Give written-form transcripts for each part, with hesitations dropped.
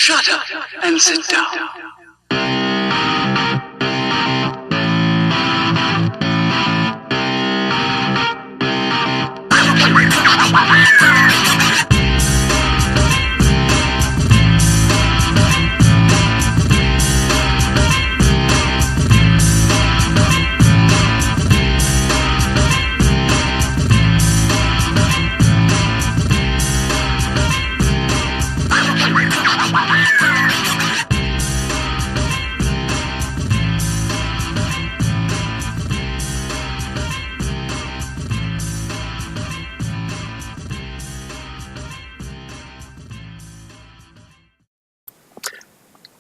Shut up and sit down.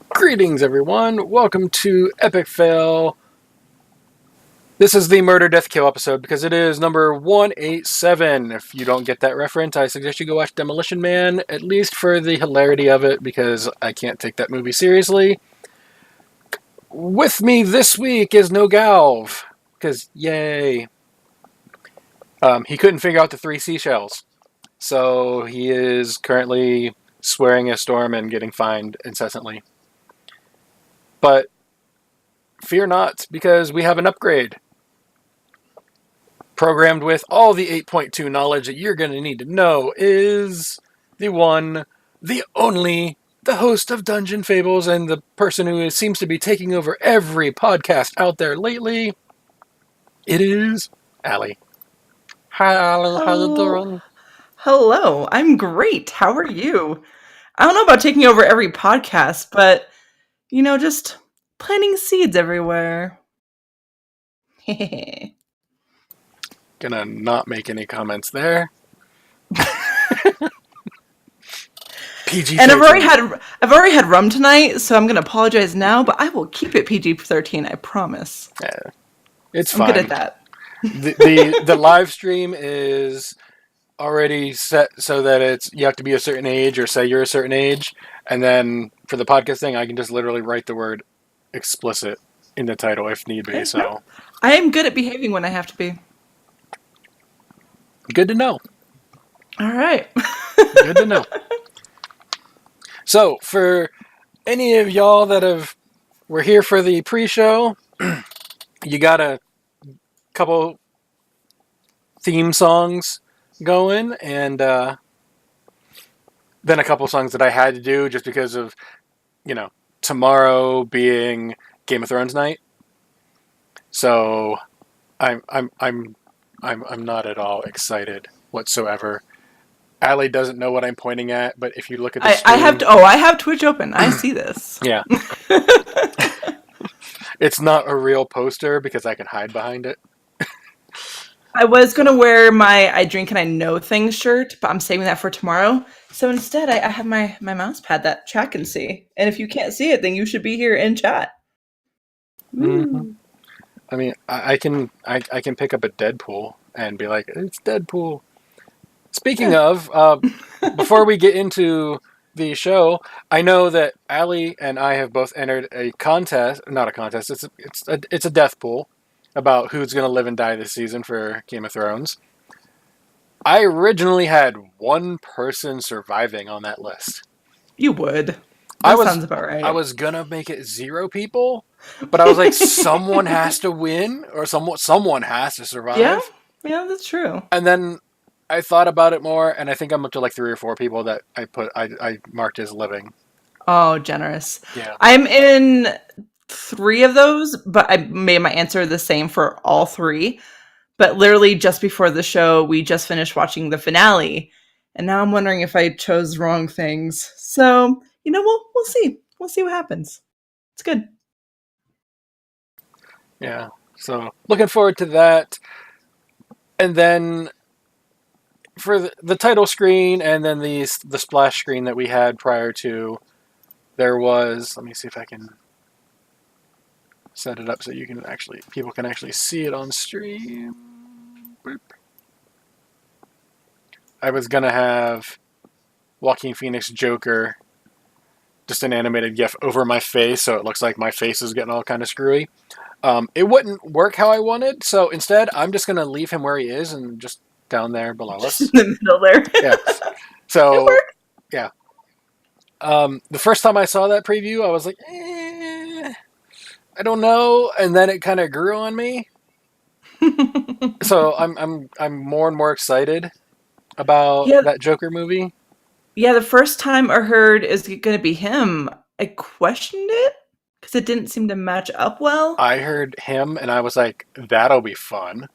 Greetings, everyone. Welcome to Epic Fail. This is the Murder, Death, Kill episode because it is number 187. If you don't get that reference, I suggest you go watch Demolition Man, at least for the hilarity of it, because I can't take that movie seriously. With me this week is No Galv, because yay. He couldn't figure out the 3 seashells, so he is currently swearing a storm and getting fined incessantly. But fear not, because we have an upgrade. Programmed with all the 8.2 knowledge that you're going to need to know is the one, the only, the host of Dungeon Fables and the person who seems to be taking over every podcast out there lately. It is Ali. Hi, Ali. How you doing? Hello, I'm great. How are you? I don't know about taking over every podcast, but, just planting seeds everywhere. Gonna not make any comments there. PG-13. And I've already had rum tonight, so I'm gonna apologize now, but I will keep it PG-13, I promise. Yeah, it's I'm fine. good at that. The live stream is already set so that you have to be a certain age or say you're a certain age, and then for the podcast thing, I can just literally write the word explicit in the title if need be. Okay, So no. I am good at behaving when I have to be. Good to know. All right. Good to know. So for any of y'all that were here for the pre-show, you got a couple theme songs going, and then a couple songs that I had to do just because of, tomorrow being Game of Thrones night. So I'm not at all excited whatsoever. Ali doesn't know what I'm pointing at, but if you look at the stream, I have Twitch open. I see this. Yeah. It's not a real poster because I can hide behind it. I was going to wear my I Drink and I Know Things shirt, but I'm saving that for tomorrow. So instead, I have my mouse pad that chat can see. And if you can't see it, then you should be here in chat. Mm-hmm. I mean, I can pick up a Deadpool and be like, it's Deadpool. Speaking of, before we get into the show, I know that Ali and I have both entered a contest. Not a contest. It's a death pool about who's going to live and die this season for Game of Thrones. I originally had one person surviving on that list. You would. That sounds about right. I was going to make it 0 people, but I was like, someone has to win, or someone has to survive. Yeah, that's true. And then I thought about it more, and I think I'm up to like 3 or 4 people that I marked as living. Oh, generous. Yeah. I'm in 3 of those, but I made my answer the same for all 3. But literally just before the show, we just finished watching the finale, and now I'm wondering if I chose wrong things. So, we'll see. We'll see what happens. It's good. Yeah. So, looking forward to that. And then for the title screen and then the splash screen that we had prior to, there was, let me see if I can set it up so people can actually see it on stream. Boop. I was going to have Joaquin Phoenix Joker, just an animated GIF over my face, so it looks like my face is getting all kind of screwy. It wouldn't work how I wanted, so instead I'm just going to leave him where he is and just down there below us. Just in the middle there. Yeah. So, yeah. The first time I saw that preview, I was like, I don't know, and then it kind of grew on me. So I'm more and more excited about Yeah, that Joker movie. yeah. The first time I heard is it going to be him, I questioned it because it didn't seem to match up well. I heard him, and I was like, that'll be fun.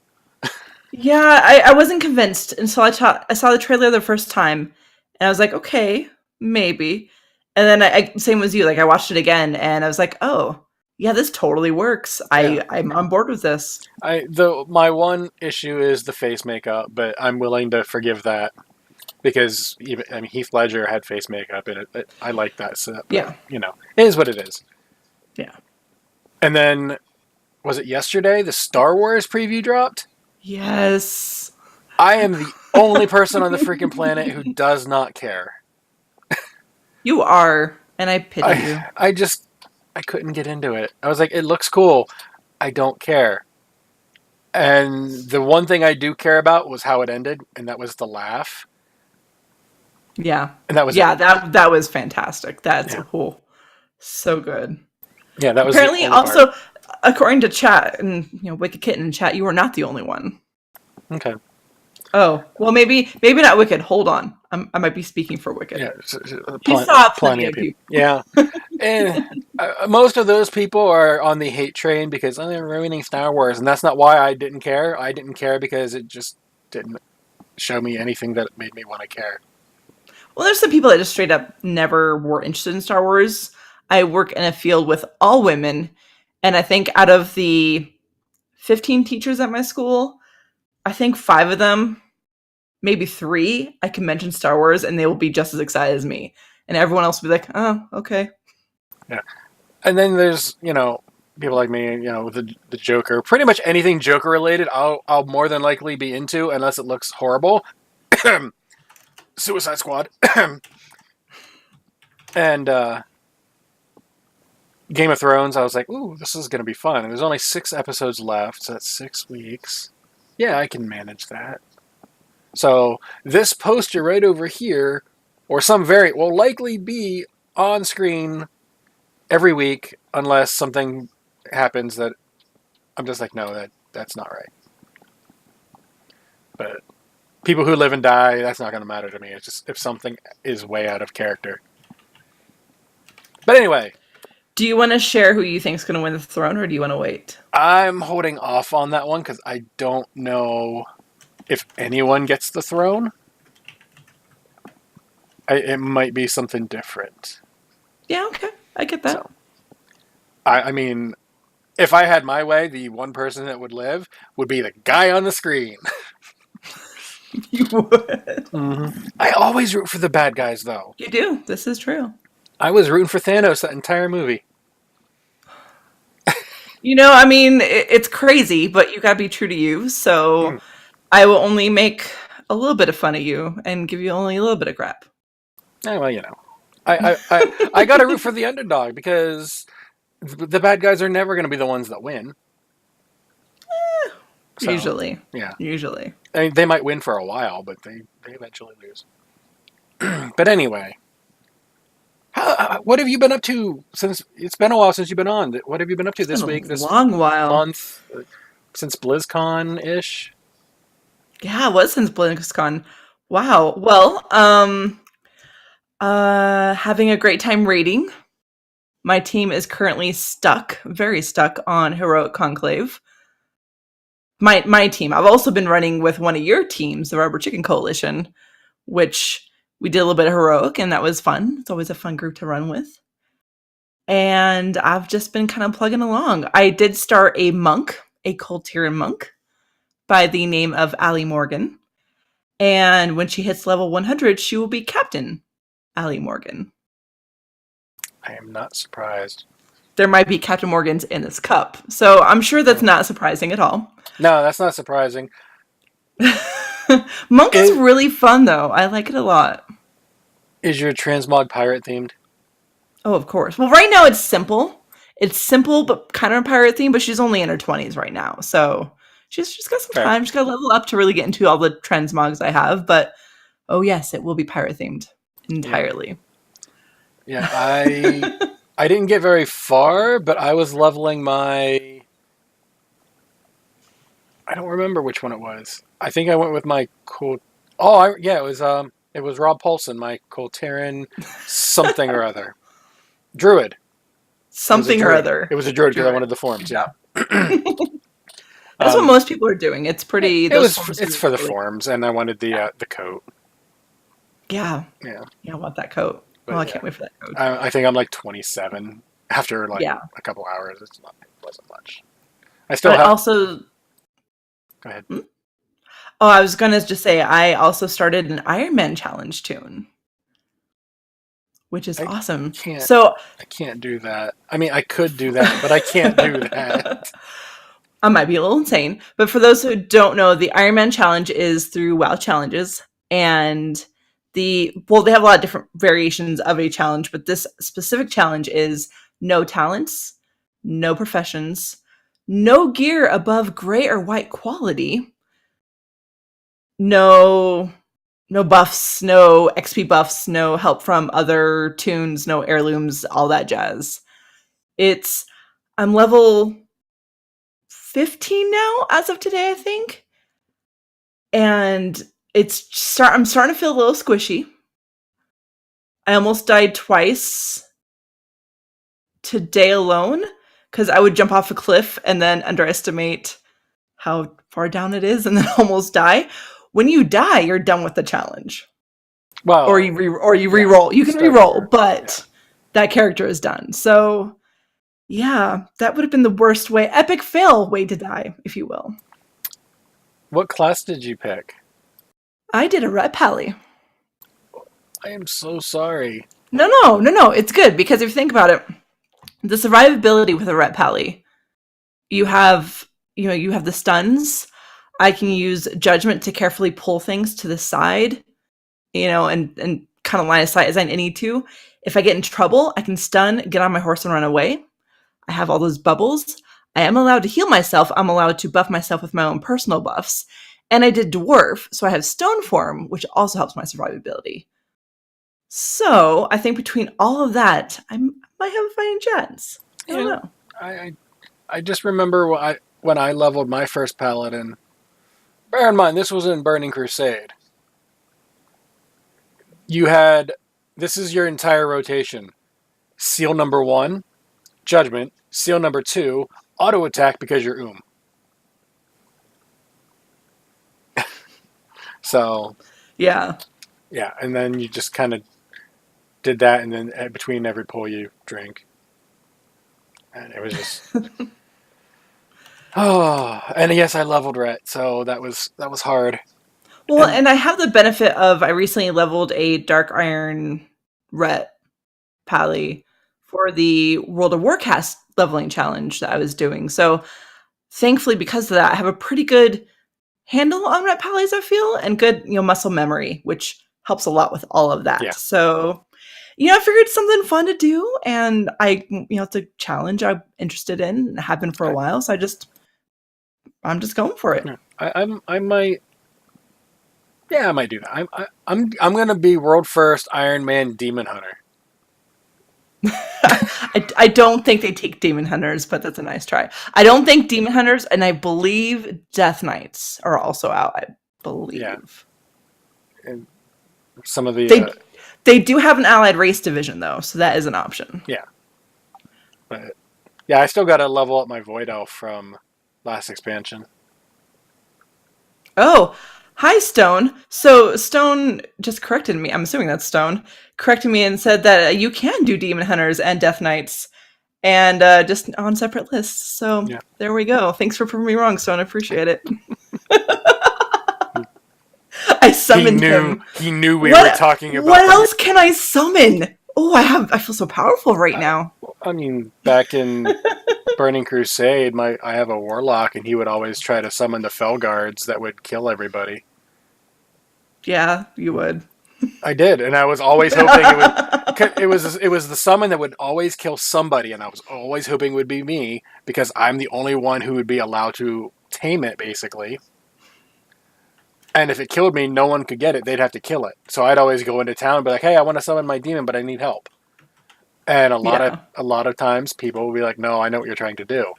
Yeah, I wasn't convinced until I saw the trailer the first time, and I was like, okay, maybe. And then I same as you, like I watched it again, and I was like, oh, yeah, this totally works. Yeah. I'm on board with this. My one issue is the face makeup, but I'm willing to forgive that because Heath Ledger had face makeup, and I like that set. But, Yeah, it is what it is. yeah, And then, was it yesterday? The Star Wars preview dropped. yes. I am the only person on the freaking planet who does not care. You are, and I pity you. I couldn't get into it. I was like, it looks cool. I don't care. And the one thing I do care about was how it ended, and that was the laugh. Yeah, And that was that was fantastic. That's so good. Yeah, that was Apparently, the only also, part. according to chat and Wicked Kitten in chat, you are not the only one. Okay. Oh, well, maybe not Wicked. Hold on, I might be speaking for Wicked. Yeah, He saw plenty of people. Yeah, and most of those people are on the hate train because they're ruining Star Wars, and that's not why I didn't care. I didn't care because it just didn't show me anything that made me want to care. Well, there's some people that just straight up never were interested in Star Wars. I work in a field with all women, and I think out of the 15 teachers at my school, I think 5 of them, maybe 3, I can mention Star Wars and they will be just as excited as me. And everyone else will be like, oh, okay. Yeah. And then there's, people like me, the Joker. Pretty much anything Joker related, I'll more than likely be into unless it looks horrible. Suicide Squad. And Game of Thrones, I was like, ooh, this is going to be fun. And there's only 6 episodes left, so that's 6 weeks. Yeah, I can manage that. So this poster right over here, or some variant, will likely be on screen every week unless something happens that I'm just like, no, that's not right. But people who live and die, that's not going to matter to me. It's just if something is way out of character. But anyway. Do you want to share who you think is going to win the throne, or do you want to wait? I'm holding off on that one because I don't know if anyone gets the throne. It might be something different. Yeah, okay. I get that. So, I mean, if I had my way, the one person that would live would be the guy on the screen. You would. Mm-hmm. I always root for the bad guys, though. You do. This is true. I was rooting for Thanos that entire movie. It's crazy, but you gotta be true to you. So I will only make a little bit of fun of you and give you only a little bit of crap. Oh, well, I gotta root for the underdog because the bad guys are never going to be the ones that win. So, usually. Yeah. Usually. I mean, they might win for a while, but they eventually lose. But anyway. What have you been up to since... It's been a while since you've been on. What have you been up to this week, this long while. month? Since BlizzCon-ish? Yeah, it was since BlizzCon. Wow. Well, having a great time raiding. My team is currently very stuck on Heroic Conclave. My team. I've also been running with one of your teams, the Rubber Chicken Coalition, which we did a little bit of Heroic, and that was fun. It's always a fun group to run with. And I've just been kind of plugging along. I did start a monk, a Kultiran monk, by the name of Ali Morgan. And when she hits level 100, she will be Captain Ali Morgan. I am not surprised. There might be Captain Morgans in this cup. So I'm sure that's not surprising at all. No, that's not surprising. Monk is really fun, though. I like it a lot. Is your transmog pirate themed? Oh, of course. Well, right now it's simple. It's simple, but kind of a pirate theme, but she's only in her 20s right now. So she's got some time. She's got to level up to really get into all the transmogs I have. But, oh yes, it will be pirate themed entirely. Yeah, I didn't get very far, but I was leveling my... I don't remember which one it was. I think I went with my it was Rob Paulson, my Colteran something or other. Druid. Something or It other. was a druid because I Druid. wanted the forms, yeah. That's what most people are doing. It's pretty. It's for the forms, and I wanted the coat. Yeah. Yeah. Yeah, I want that coat. But, Oh, I can't wait for that coat. I think I'm like 27 after Yeah. a couple hours. It wasn't much. Also. Go ahead. Oh, I was gonna just say I also started an Iron Man challenge toon, which is awesome. I can't do that. I mean, I could do that, but I can't do that. I might be a little insane, but for those who don't know, the Iron Man challenge is through WoW Challenges, and they have a lot of different variations of a challenge, but this specific challenge is no talents, no professions, no gear above gray or white quality, no buffs, no XP buffs, no help from other toons, no heirlooms, all that jazz. I'm level 15 now as of today, I think. And I'm starting to feel a little squishy. I almost died twice today alone because I would jump off a cliff and then underestimate how far down it is and then almost die. When you die, you're done with the challenge. Well, or you re-roll. You can re-roll, but that character is done. So yeah, that would have been the worst way, epic fail way to die, if you will. What class did you pick? I did a Ret Pally. I am so sorry. No. It's good because if you think about it, the survivability with a Ret Pally, you have the stuns. I can use judgment to carefully pull things to the side, and kind of line of sight as I need to. If I get in trouble, I can stun, get on my horse, and run away. I have all those bubbles. I am allowed to heal myself. I'm allowed to buff myself with my own personal buffs. And I did dwarf, so I have stone form, which also helps my survivability. So I think between all of that, I might have a fighting chance. I don't know. I just remember when I leveled my first paladin. Bear in mind, this was in Burning Crusade. This is your entire rotation. Seal number 1, Judgment. Seal number 2, auto attack because you're So yeah, and then you just kind of did that, and then between every pull you drink, and it was just and yes, I leveled Ret, so that was hard. Well, and I have the benefit of I recently leveled a Dark Iron Ret Pally for the World of Warcast leveling challenge that I was doing. So thankfully, because of that, I have a pretty good handle on Ret Pallies, I feel, and good, muscle memory, which helps a lot with all of that. Yeah. So, I figured it's something fun to do, and it's a challenge I'm interested in and have been for a while. So I'm just going for it. I might do that. I'm gonna be world first Iron Man Demon Hunter. I don't think they take Demon Hunters, but that's a nice try. I don't think Demon Hunters, and I believe Death Knights are also out. I believe. Yeah. And some of the they do have an allied race division though, so that is an option. Yeah. But yeah, I still got to level up my Void Elf from last expansion. Oh. Hi, Stone. So Stone just corrected me. I'm assuming that's Stone. Corrected me and said that you can do Demon Hunters and Death Knights and just on separate lists. So There we go. Thanks for proving me wrong, Stone. I appreciate it. I summoned him. He knew we were talking about What else can I summon? Oh, I feel so powerful right now. I mean, back in Burning Crusade, I have a warlock, and he would always try to summon the Fell Guards that would kill everybody. Yeah, you would. I did, and I was always hoping it would. It was the summon that would always kill somebody, and I was always hoping it would be me because I'm the only one who would be allowed to tame it, basically. And if it killed me, no one could get it. They'd have to kill it. So I'd always go into town and be like, "Hey, I want to summon my demon, but I need help." And a Yeah. lot of times people will be like, "No, I know what you're trying to do."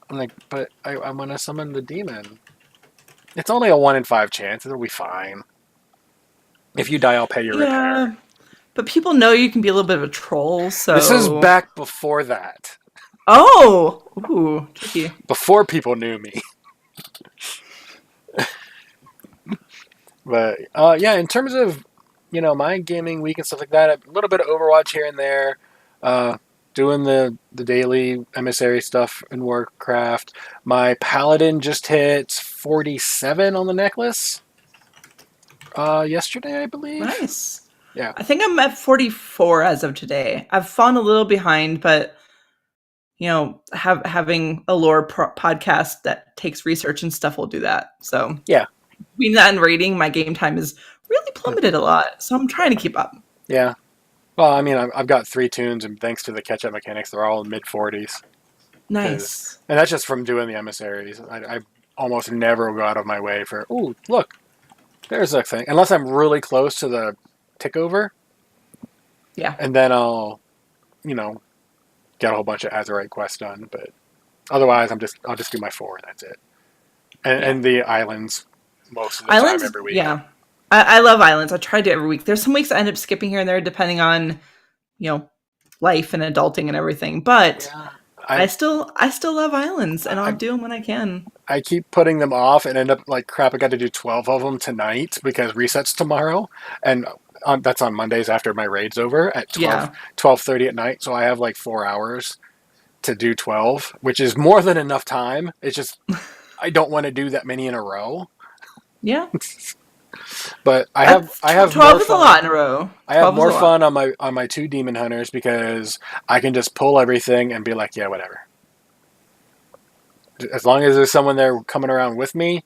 I'm like, "But I want to summon the demon. It's only a 1 in 5 chance. It'll be fine. If you die, I'll pay your repair." Yeah. But people know you can be a little bit of a troll, This is so. back before that, Oh! Ooh, tricky. before people knew me. But yeah, in terms of my gaming week and stuff like that, a little bit of Overwatch here and there, doing the daily emissary stuff in Warcraft. My paladin just hit 47 on the necklace yesterday, I believe. Nice. Yeah, I think I'm at 44 as of today. I've fallen a little behind, but having a lore podcast that takes research and stuff will do that. So yeah, between that and rating, my game time is really plummeted a lot. So I'm trying to keep up. yeah. Well, I mean, I've got 3 tunes, and thanks to the catch-up mechanics, they're all in mid-40s. Nice. And that's just from doing the emissaries. I almost never go out of my way for, ooh, look, there's a thing. Unless I'm really close to the tick over, Yeah. and then I'll, get a whole bunch of Azerite quests done. But otherwise, I'll just do my 4, and that's it. And the islands most of the time every week. Yeah. I love islands. I try to every week. There's some weeks I end up skipping here and there depending on, life and adulting and everything. But Yeah. I still love islands, and I'll do them when I can. I keep putting them off and end up like, crap, I got to do 12 of them tonight because resets tomorrow. And that's on Mondays after my raid's over at 12:30 at night. So I have like 4 hours to do 12, which is more than enough time. It's just, I don't want to do that many in a row. Yeah. But I have 12 more is fun. a lot in a row. I have more fun on my 2 demon hunters because I can just pull everything and be like, yeah, whatever. As long as there's someone there coming around with me,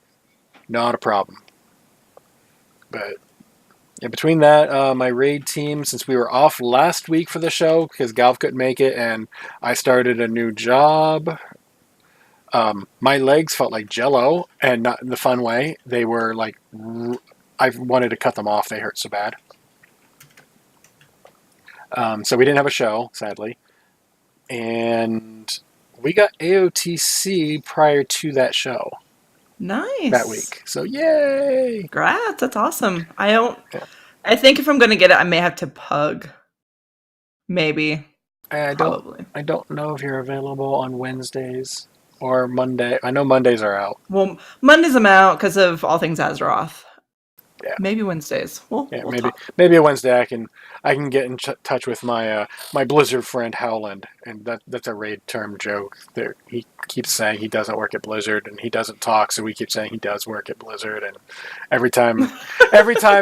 not a problem. But yeah, between that, my raid team, since we were off last week for the show because Galv couldn't make it and I started a new job, my legs felt like jello, and not in the fun way. They were like, I wanted to cut them off. They hurt so bad. So we didn't have a show, sadly. And we got AOTC prior to that show. Nice. That week. So yay! Congrats, that's awesome. I think if I'm gonna get it, I may have to pug. Maybe. Probably. I don't know if you're available on Wednesdays or Monday. I know Mondays are out. Well, Mondays I'm out because of all things Azeroth. Yeah. Maybe Wednesdays. We'll maybe a Wednesday I can get in touch with my my Blizzard friend Howland, and that's a raid term joke. There, he keeps saying he doesn't work at Blizzard and he doesn't talk, so we keep saying he does work at Blizzard. And every time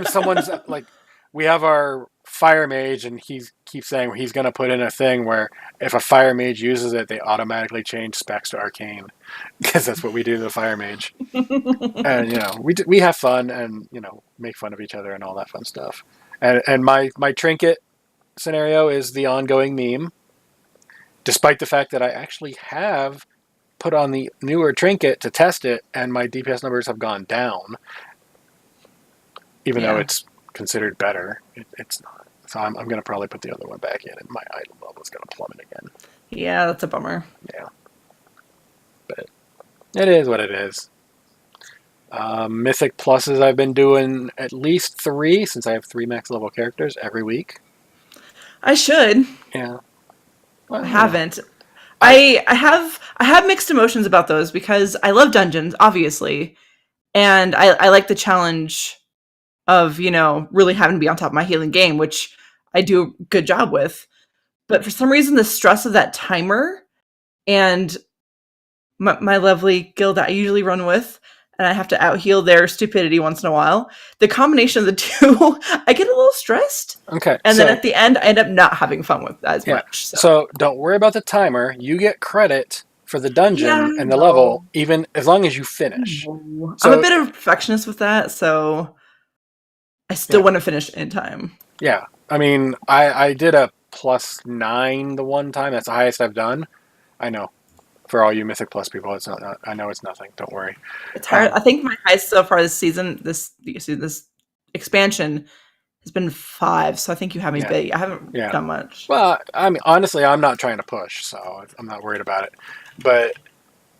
someone's like, we have our fire mage, and he keeps saying he's going to put in a thing where if a fire mage uses it, they automatically change specs to arcane because that's what we do to the fire mage. And we have fun and make fun of each other and all that fun stuff. And my trinket scenario is the ongoing meme, despite the fact that I actually have put on the newer trinket to test it, and my DPS numbers have gone down, even though it's considered better. It's not. So I'm going to probably put the other one back in, and my item level is going to plummet again. Yeah, that's a bummer. Yeah. But it is what it is. Mythic Pluses, I've been doing at least 3, since I have 3 max level characters every week. I should. Yeah. Well, I haven't. I have mixed emotions about those because I love dungeons, obviously. And I like the challenge of, really having to be on top of my healing game, which I do a good job with. But for some reason, the stress of that timer and my lovely guild that I usually run with, and I have to out-heal their stupidity once in a while, the combination of the two, I get a little stressed. Okay. And then at the end, I end up not having fun with that as much. So don't worry about the timer. You get credit for the dungeon and the level, even as long as you finish. So, I'm a bit of a perfectionist with that, so I still want to finish in time. Yeah. I mean, I did a +9 the one time. That's the highest I've done. I know. For all you Mythic Plus people, it's not. I know it's nothing. Don't worry. It's hard. I think my highest so far this season, this expansion, has been 5, so I think you have me Yeah. big. I haven't done much. Well, I mean, honestly, I'm not trying to push, so I'm not worried about it. But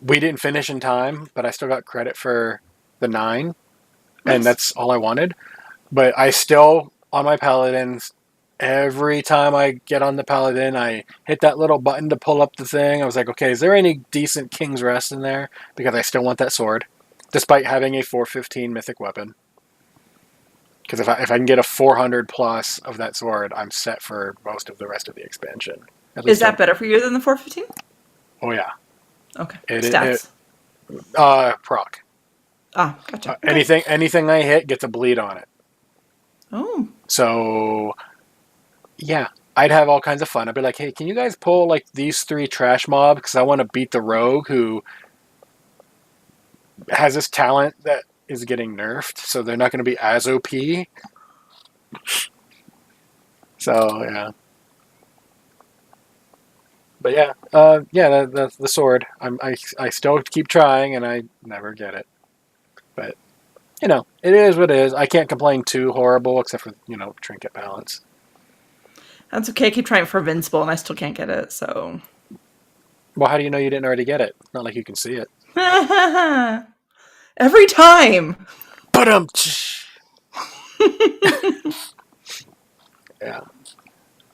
we didn't finish in time, but I still got credit for the 9, Nice. and that's all I wanted. But I still, on my paladins, every time I get on the paladin, I hit that little button to pull up the thing. I was like, okay, is there any decent King's Rest in there? Because I still want that sword, despite having a 415 mythic weapon. Because if I can get a 400 plus of that sword, I'm set for most of the rest of the expansion. Is that better for you than the 415? Oh, yeah. Okay. Stats? Proc. Ah, gotcha. Anything I hit gets a bleed on it. Oh. So, yeah. I'd have all kinds of fun. I'd be like, hey, can you guys pull like these 3 trash mobs? Because I want to beat the rogue who has this talent that is getting nerfed, so they're not going to be as OP. So, yeah. But yeah, that's the sword. I still keep trying, and I never get it. But, it is what it is. I can't complain too horrible, except for, trinket balance. That's okay. I keep trying for Invincible, and I still can't get it, so... Well, how do you know you didn't already get it? It's not like you can see it. Every time! Yeah.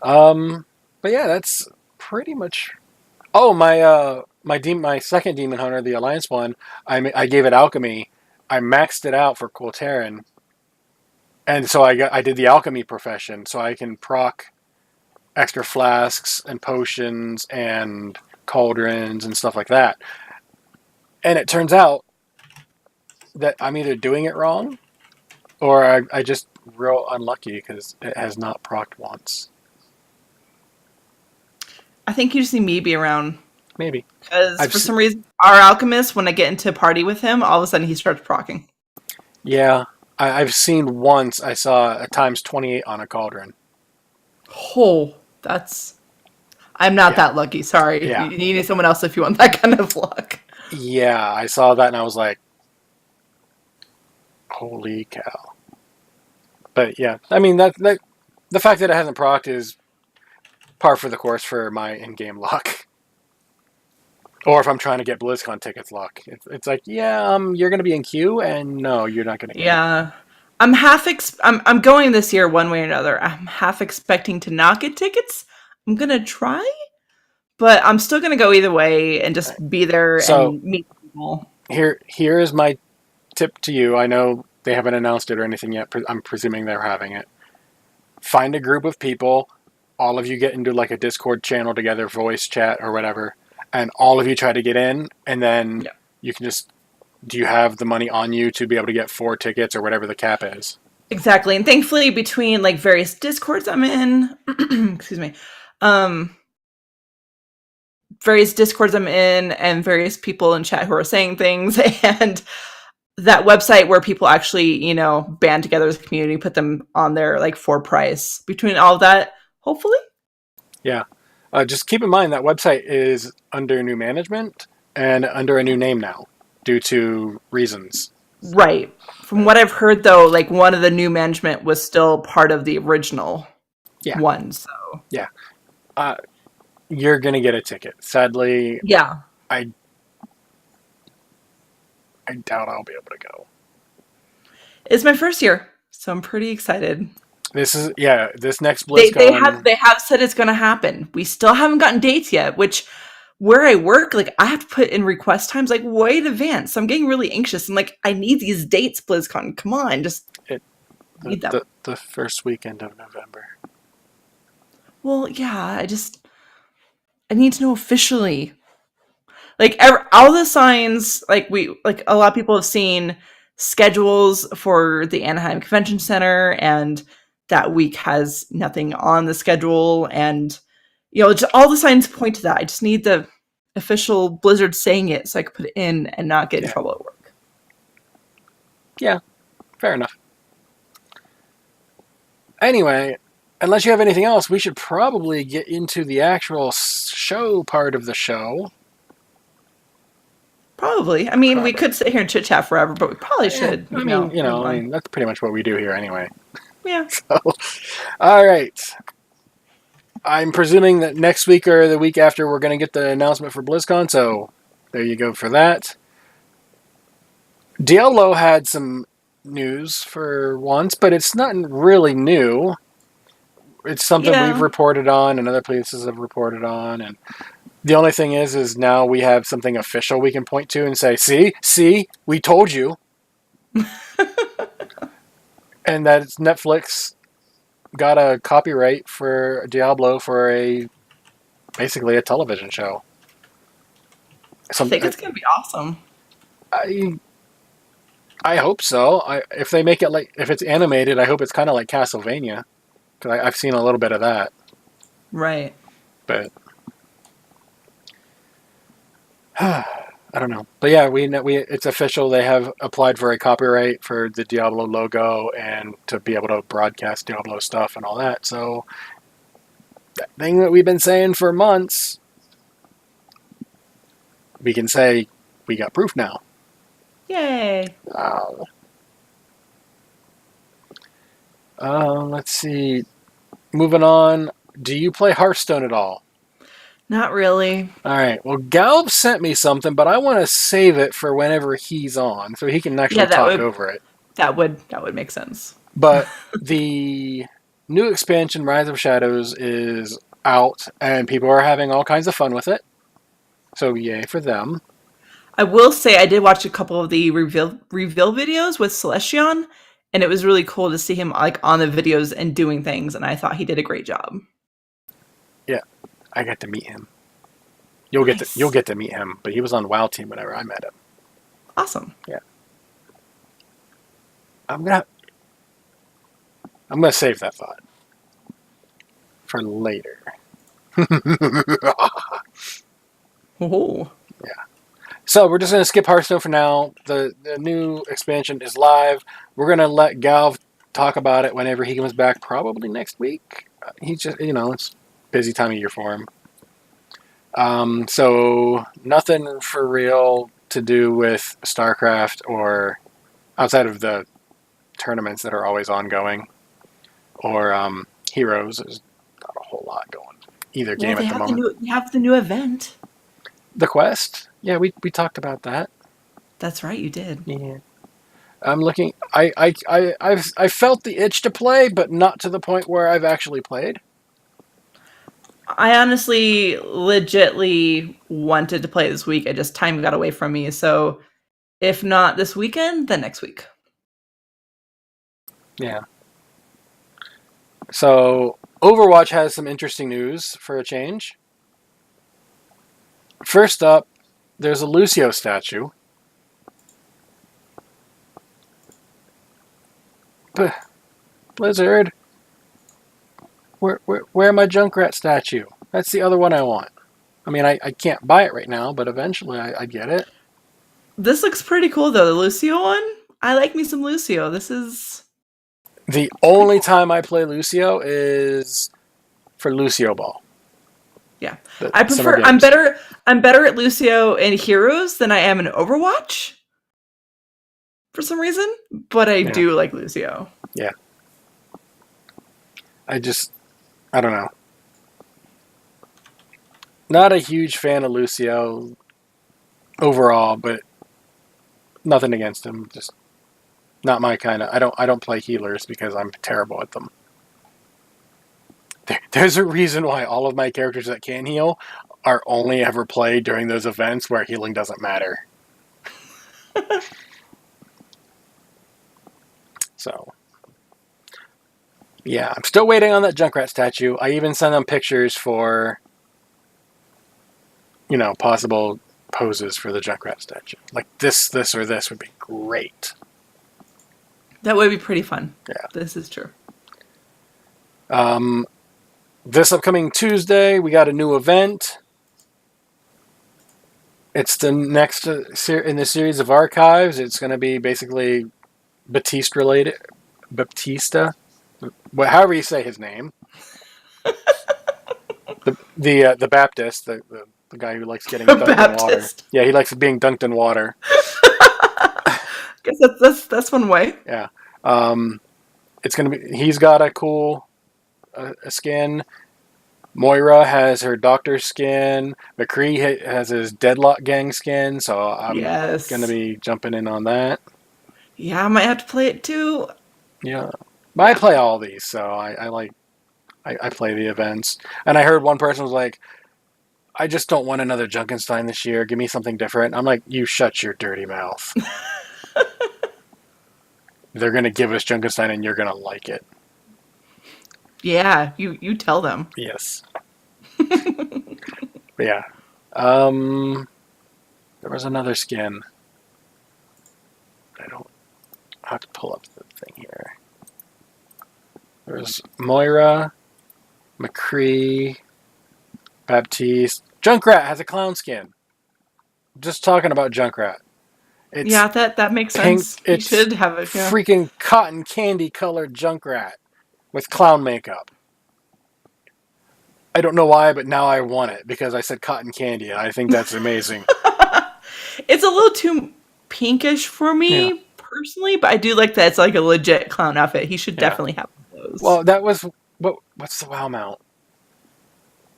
But yeah, that's pretty much... Oh, my second Demon Hunter, the Alliance one, I gave it Alchemy. I maxed it out for Quilterin. And so I did the Alchemy profession, so I can proc extra flasks and potions and cauldrons and stuff like that. And it turns out that I'm either doing it wrong or I just real unlucky because it has not procced once. I think you just need me to be around. Maybe. Because for some reason, our alchemist, when I get into a party with him, all of a sudden he starts proccing. Yeah. I've seen once, I saw a times 28 on a cauldron. Oh, I'm not that lucky. Sorry. Yeah. You need someone else if you want that kind of luck. Yeah, I saw that and I was like, holy cow. But yeah, I mean, that the fact that it hasn't procced is par for the course for my in-game luck. Or if I'm trying to get BlizzCon tickets luck. It's like, yeah, you're going to be in queue, and no, you're not going to get it. I'm going this year one way or another. I'm half expecting to not get tickets. I'm going to try, but I'm still going to go either way and just be there and meet people. Here is my tip to you. I know they haven't announced it or anything yet. I'm presuming they're having it. Find a group of people. All of you get into like a Discord channel together, voice chat or whatever, and all of you try to get in, and then you can just... Do you have the money on you to be able to get 4 tickets or whatever the cap is? Exactly. And thankfully, between like various Discords I'm in, excuse me, various Discords I'm in and various people in chat who are saying things, and that website where people actually, band together as a community, put them on there like for price. Between all of that, hopefully. Yeah. Just keep in mind that website is under new management and under a new name now due to reasons. Right. From what I've heard, though, like one of the new management was still part of the original one. So yeah. You're going to get a ticket. Sadly, I doubt I'll be able to go. It's my first year, so I'm pretty excited. This next BlizzCon... They have said it's going to happen. We still haven't gotten dates yet, which where I work, like I have to put in request times like way in advance. So I'm getting really anxious. I'm like, I need these dates, BlizzCon. Come on, need them. The first weekend of November. Well, yeah, I need to know officially. Like all the signs, like a lot of people have seen schedules for the Anaheim Convention Center, and that week has nothing on the schedule, and just all the signs point to that. I just need the official Blizzard saying it so I can put it in and not get in trouble at work. Yeah, fair enough. Anyway, unless you have anything else, we should probably get into the actual show part of the show. Probably. I mean, we could sit here and chit-chat forever, but we probably should. I mean, that's pretty much what we do here anyway. Yeah. So, all right. I'm presuming that next week or the week after we're going to get the announcement for BlizzCon, so there you go for that. Diablo had some news for once, but it's not really new. It's something we've Yeah. reported on and other places have reported on, and the only thing is now we have something official we can point to and say, see, we told you. And that Netflix got a copyright for Diablo for basically a television show. I think it's going to be awesome. I hope so. If they make it if it's animated, I hope it's kind of like Castlevania, because I've seen a little bit of that. Right. But I don't know. But yeah, it's official. They have applied for a copyright for the Diablo logo and to be able to broadcast Diablo stuff and all that. So that thing that we've been saying for months, we can say we got proof now. Yay. Let's see. Moving on. Do you play Hearthstone at all? Not really. All right. Well, Galb sent me something, but I want to save it for whenever he's on, so he can actually talk over it. That would make sense. But the new expansion, Rise of Shadows, is out, and people are having all kinds of fun with it. So yay for them. I will say I did watch a couple of the reveal videos with Celestion, and it was really cool to see him like on the videos and doing things, and I thought he did a great job. Yeah, I got to meet him. You'll get to meet him, but he was on WoW Team whenever I met him. Awesome. Yeah. I'm gonna save that thought for later. Oh. Yeah. So we're just gonna skip Hearthstone for now. The new expansion is live. We're gonna let Galv talk about it whenever he comes back, probably next week. He's just, it's busy time of year for him. So nothing for real to do with StarCraft or outside of the tournaments that are always ongoing, or Heroes. There's not a whole lot going either game at the moment. They have the new event. The Quest? Yeah, we talked about that. That's right, you did. Yeah. I'm looking. I've felt the itch to play, but not to the point where I've actually played. I honestly, legitly wanted to play this week. Time got away from me. So, if not this weekend, then next week. Yeah. So, Overwatch has some interesting news for a change. First up, there's a Lucio statue. Blizzard, where my Junkrat statue? That's the other one I want. I mean, I can't buy it right now, but eventually I get it. This looks pretty cool, though. The Lucio one? I like me some Lucio. This is... The only time I play Lucio is for Lucio Ball. Yeah. I'm better at Lucio in Heroes than I am in Overwatch. For some reason. But I do like Lucio. Yeah. I don't know. Not a huge fan of Lucio overall, but nothing against him. Just not my kind of. I don't play healers because I'm terrible at them. There's a reason why all of my characters that can heal are only ever played during those events where healing doesn't matter. So, yeah, I'm still waiting on that Junkrat statue. I even sent them pictures for, possible poses for the Junkrat statue. Like this, or this would be great. That would be pretty fun. Yeah. This is true. This upcoming Tuesday, we got a new event. It's the next in the series of archives. It's going to be basically Batista related. However you say his name. the Baptist, the guy who likes getting dunked in water. Yeah, he likes being dunked in water. I guess that's one way. Yeah. it's going to be... He's got a cool skin. Moira has her doctor skin. McCree has his Deadlock Gang skin, so I'm going to be jumping in on that. Yeah, I might have to play it too. Yeah. But I play all these, so I play the events. And I heard one person was like, I just don't want another Junkenstein this year. Give me something different. I'm like, you shut your dirty mouth. They're going to give us Junkenstein and you're going to like it. Yeah, you tell them. Yes. But yeah. There was another skin. I have to pull up the thing here. There's Moira, McCree, Baptiste. Junkrat has a clown skin. Just talking about Junkrat. It's that makes pink, sense. It should have a freaking cotton candy colored Junkrat with clown makeup. I don't know why, but now I want it because I said cotton candy, and I think that's amazing. It's a little too pinkish for me personally, but I do like that it's like a legit clown outfit. He should definitely have those. Well, that was what's the WoW mount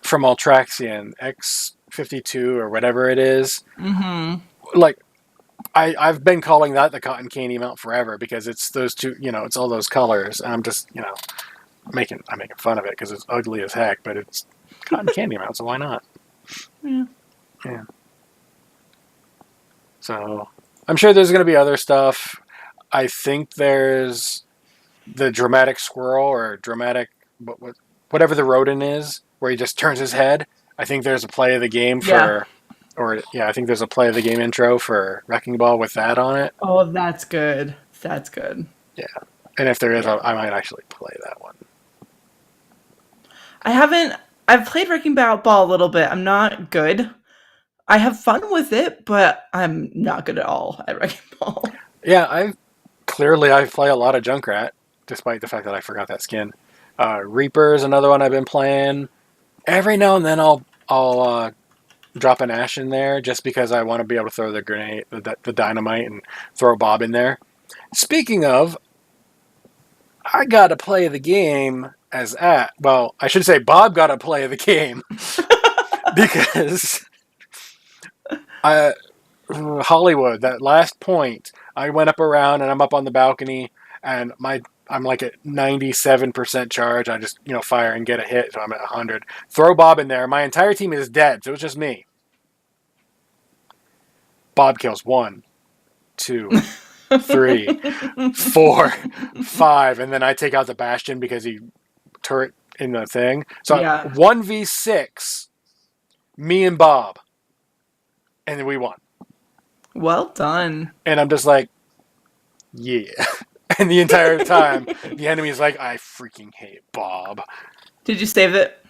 from Altraxian X52 or whatever it is. Mm-hmm. Like I've been calling that the cotton candy mount forever because it's those two. It's all those colors, and I'm just I'm making fun of it because it's ugly as heck, but it's cotton candy mount, so why not? Yeah. Yeah. So I'm sure there's going to be other stuff. I think there's the dramatic squirrel or dramatic whatever the rodent is, where he just turns his head. I think there's a play of the game for, I think there's a play of the game intro for Wrecking Ball with that on it. Oh, that's good. That's good. Yeah, and if there is, I might actually play that one. I've played Wrecking Ball a little bit. I'm not good. I have fun with it, but I'm not good at all at Wrecking Ball. Yeah, I play a lot of Junkrat, despite the fact that I forgot that skin. Reaper is another one I've been playing. Every now and then I'll drop an Ash in there just because I want to be able to throw the grenade, the dynamite, and throw Bob in there. Speaking of, I got to play the game as Ash. Well, I should say Bob got to play the game because Hollywood, that last point, I went up around and I'm up on the balcony and I'm like at 97% charge. I just, fire and get a hit, so I'm at 100. Throw Bob in there. My entire team is dead, so it's just me. Bob kills 1, 2, 3, 4, 5, and then I take out the Bastion because he turret in the thing. So 1v6, me and Bob, and then we won. Well done. And I'm just like, yeah. And the entire time, the enemy's like, I freaking hate Bob. Did you save it?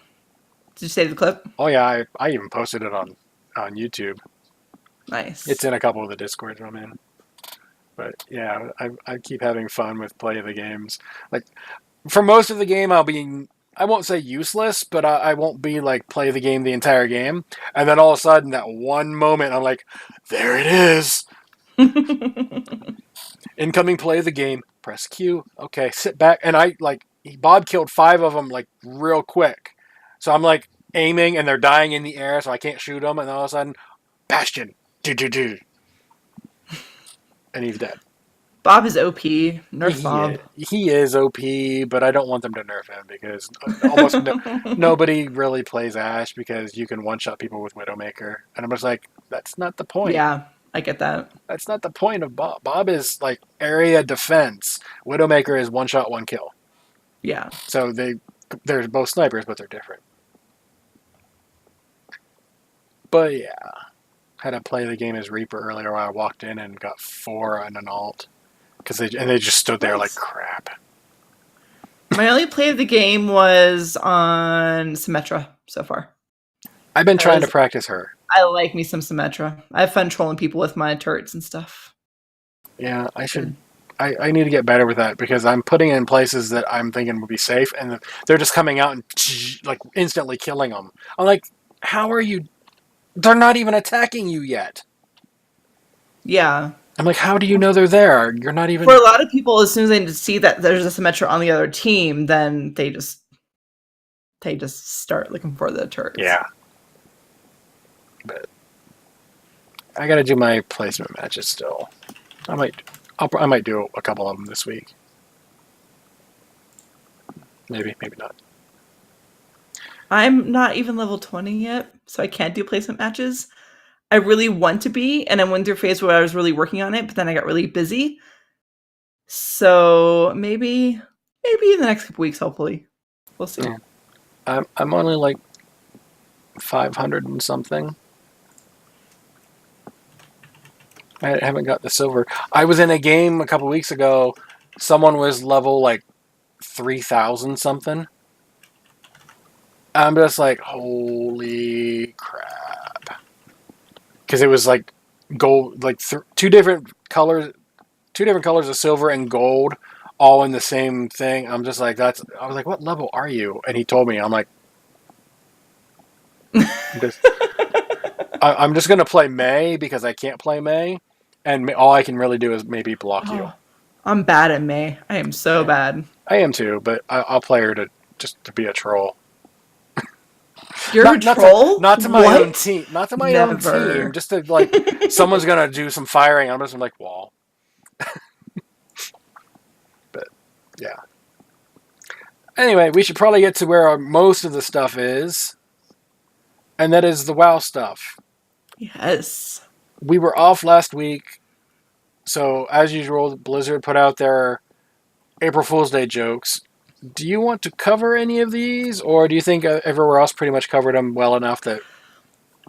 Did you save the clip? Oh, yeah. I even posted it on YouTube. Nice. It's in a couple of the Discords I'm in. But, yeah, I keep having fun with play of the games. Like, for most of the game, I won't say useless, but I won't be, like, play the game the entire game. And then all of a sudden, that one moment, I'm like, there it is. Incoming play of the game. Press Q. Okay, sit back. And Bob killed 5 of them, like, real quick. So I'm, like, aiming, and they're dying in the air, so I can't shoot them. And then all of a sudden, Bastion. Do. And he's dead. Bob is OP. Nerf Bob. He is OP, but I don't want them to nerf him because almost nobody really plays Ashe because you can one-shot people with Widowmaker. And I'm just like, that's not the point. Yeah, I get that. That's not the point of Bob. Bob is like area defense. Widowmaker is one-shot, one kill. Yeah. So they're both snipers, but they're different. But yeah. Had to play the game as Reaper earlier when I walked in and got 4 on an alt. They just stood there like crap. My only play of the game was on Symmetra so far. I've been trying to practice her. I like me some Symmetra. I have fun trolling people with my turrets and stuff. Yeah, I should. I need to get better with that because I'm putting it in places that I'm thinking would be safe, and they're just coming out and like instantly killing them. I'm like, how are you? They're not even attacking you yet. Yeah. I'm like, how do you know they're there? You're not even... For a lot of people, as soon as they see that there's a Symmetra on the other team, then they just start looking for the turrets. Yeah. But I got to do my placement matches still. I might do a couple of them this week. Maybe not. I'm not even level 20 yet, so I can't do placement matches. I really want to be, and I went through a phase where I was really working on it, but then I got really busy. So maybe in the next couple weeks, hopefully. We'll see. Yeah. I'm only like 500 and something. I haven't got the silver. I was in a game a couple weeks ago. Someone was level like 3,000 something. I'm just like, holy crap. Because it was like gold, like two different colors of silver and gold, all in the same thing. I'm just like, I was like, what level are you? And he told me. I'm like, I'm just going to play May because I can't play May. And all I can really do is maybe block you. I'm bad at May. I am so bad. I am too, but I'll play her to be a troll. You're a troll? Not to my own team. Not to my own team. Just to like, someone's gonna do some firing. I'm just like wall. But yeah. Anyway, we should probably get to where most of the stuff is, and that is the WoW stuff. Yes. We were off last week, so as usual, Blizzard put out their April Fool's Day jokes. Do you want to cover any of these, or do you think everywhere else pretty much covered them well enough that...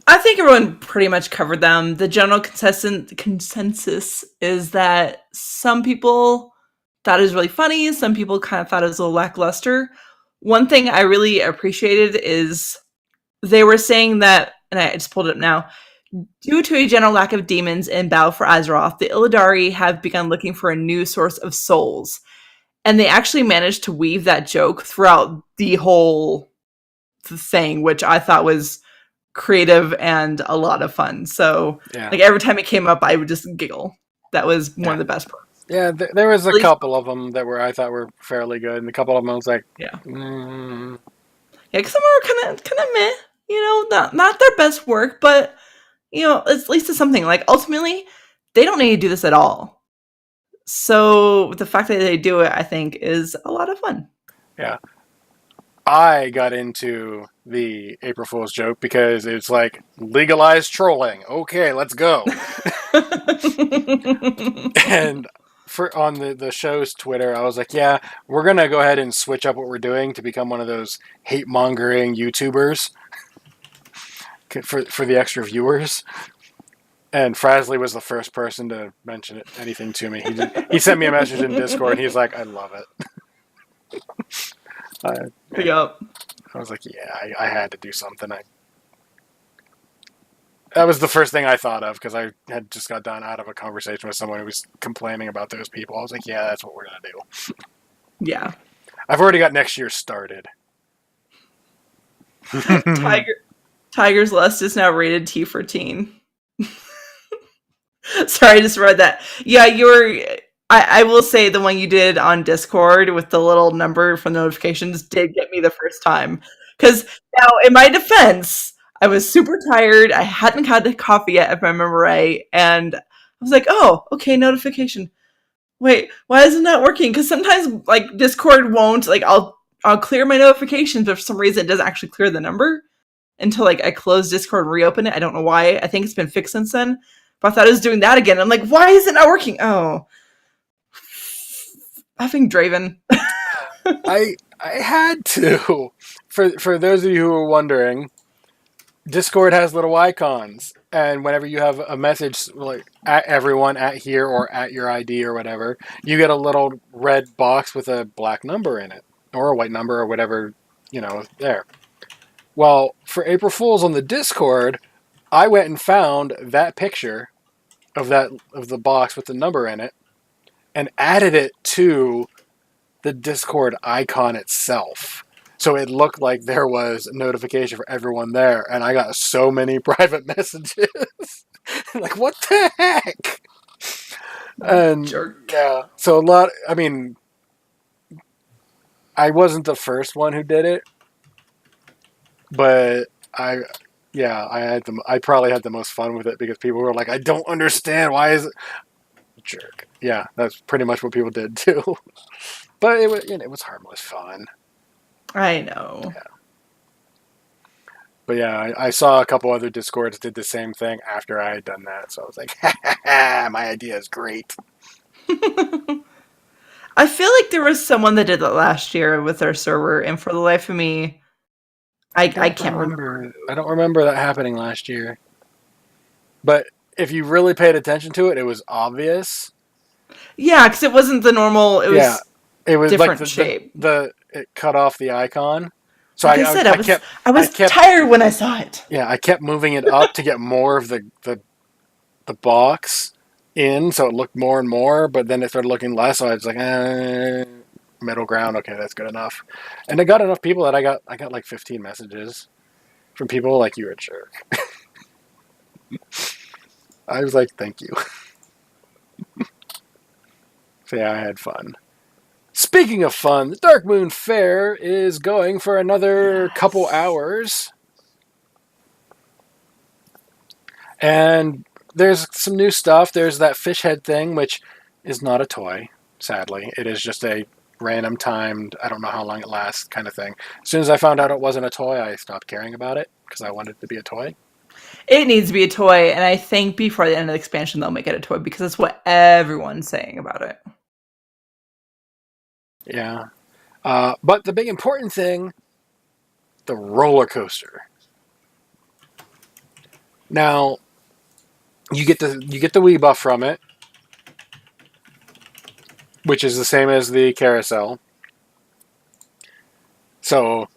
I think everyone pretty much covered them. The general consensus is that some people thought it was really funny. Some people kind of thought it was a little lackluster. One thing I really appreciated is they were saying that, and I just pulled it up now, due to a general lack of demons in Battle for Azeroth, the Illidari have begun looking for a new source of souls. And they actually managed to weave that joke throughout the whole thing, which I thought was creative and a lot of fun. So, like every time it came up, I would just giggle. That was one of the best parts. Yeah, there was a couple of them that I thought were fairly good, and a couple of them I was like, yeah, because some were kind of meh. You know, not their best work, but you know, at least it's something. Like ultimately, they don't need to do this at all. So the fact that they do it, I think, is a lot of fun. Yeah. I got into the April Fool's joke because it's like legalized trolling. Okay, let's go. And on the show's Twitter, I was like, yeah, we're going to go ahead and switch up what we're doing to become one of those hate-mongering YouTubers for the extra viewers. And Frasley was the first person to mention anything to me. He sent me a message in Discord, and he's like, I love it. Yep. I was like, yeah, I had to do something. That was the first thing I thought of, because I had just got done out of a conversation with someone who was complaining about those people. I was like, yeah, that's what we're going to do. Yeah. I've already got next year started. Tiger's Lust is now rated T for teen. Sorry, I just read that. Yeah, I will say the one you did on Discord with the little number for notifications did get me the first time. Because now, in my defense, I was super tired. I hadn't had the coffee yet, if I remember right. And I was like, oh, okay, notification. Wait, why isn't that working? Because sometimes, like, Discord won't, like, I'll clear my notifications, but for some reason it doesn't actually clear the number until, like, I close Discord and reopen it. I don't know why. I think it's been fixed since then. But I thought I was doing that again. I'm like, why is it not working? Oh. Effing Draven. I had to. For those of you who are wondering, Discord has little icons. And whenever you have a message like at everyone, at here, or at your ID or whatever, you get a little red box with a black number in it. Or a white number or whatever, there. Well, for April Fools on the Discord, I went and found that picture of the box with the number in it and added it to the Discord icon itself. So it looked like there was a notification for everyone there, and I got so many private messages. Like, what the heck? And Jerk. yeah, so a lot. I mean, I wasn't the first one who did it, but I probably had the most fun with it because people were like, I don't understand, why is it jerk. Yeah, that's pretty much what people did too. But it was harmless fun. I know. Yeah. But yeah, I saw a couple other Discords did the same thing after I had done that, so I was like, ha ha ha, my idea is great. I feel like there was someone that did that last year with their server, and for the life of me, I can't remember. I don't remember that happening last year. But if you really paid attention to it, it was obvious. Yeah, because it wasn't the normal. It was different like shape. It cut off the icon. So like I said, I was kept tired when I saw it. Yeah, I kept moving it up to get more of the box in, so it looked more and more. But then it started looking less. So I was like, middle ground. Okay, that's good enough. And I got enough people that I got like 15 messages from people like, you're a jerk. I was like, thank you. So yeah, I had fun. Speaking of fun, the Darkmoon Faire is going for another couple hours. And there's some new stuff. There's that fish head thing, which is not a toy, sadly. It is just a random timed, I don't know how long it lasts kind of thing. As soon as I found out it wasn't a toy, I stopped caring about it because I wanted it to be a toy. It needs to be a toy, and I think before the end of the expansion, they'll make it a toy because that's what everyone's saying about it. Yeah. But the big important thing, the roller coaster. Now, you get the Wii buff from it, which is the same as the carousel. So,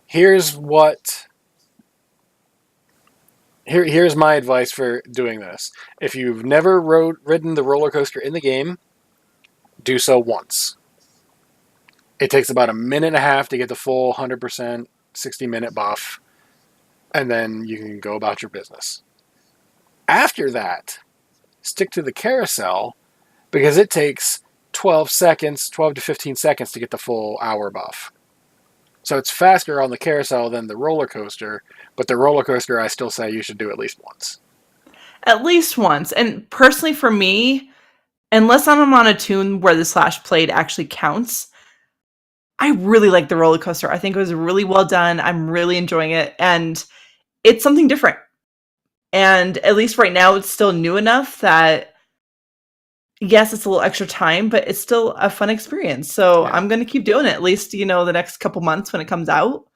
here's my advice for doing this. If you've never ridden the roller coaster in the game, do so once. It takes about a minute and a half to get the full 100% 60-minute buff, and then you can go about your business. After that, stick to the carousel because it takes 12 to 15 seconds to get the full hour buff. So it's faster on the carousel than the roller coaster, but the roller coaster I still say you should do at least once. At least once. And personally for me, unless I'm on a tune where the slash played actually counts, I really like the roller coaster. I think it was really well done. I'm really enjoying it. And it's something different. And at least right now, it's still new enough that, yes, it's a little extra time, but it's still a fun experience. So yeah. I'm going to keep doing it, at least, the next couple months when it comes out.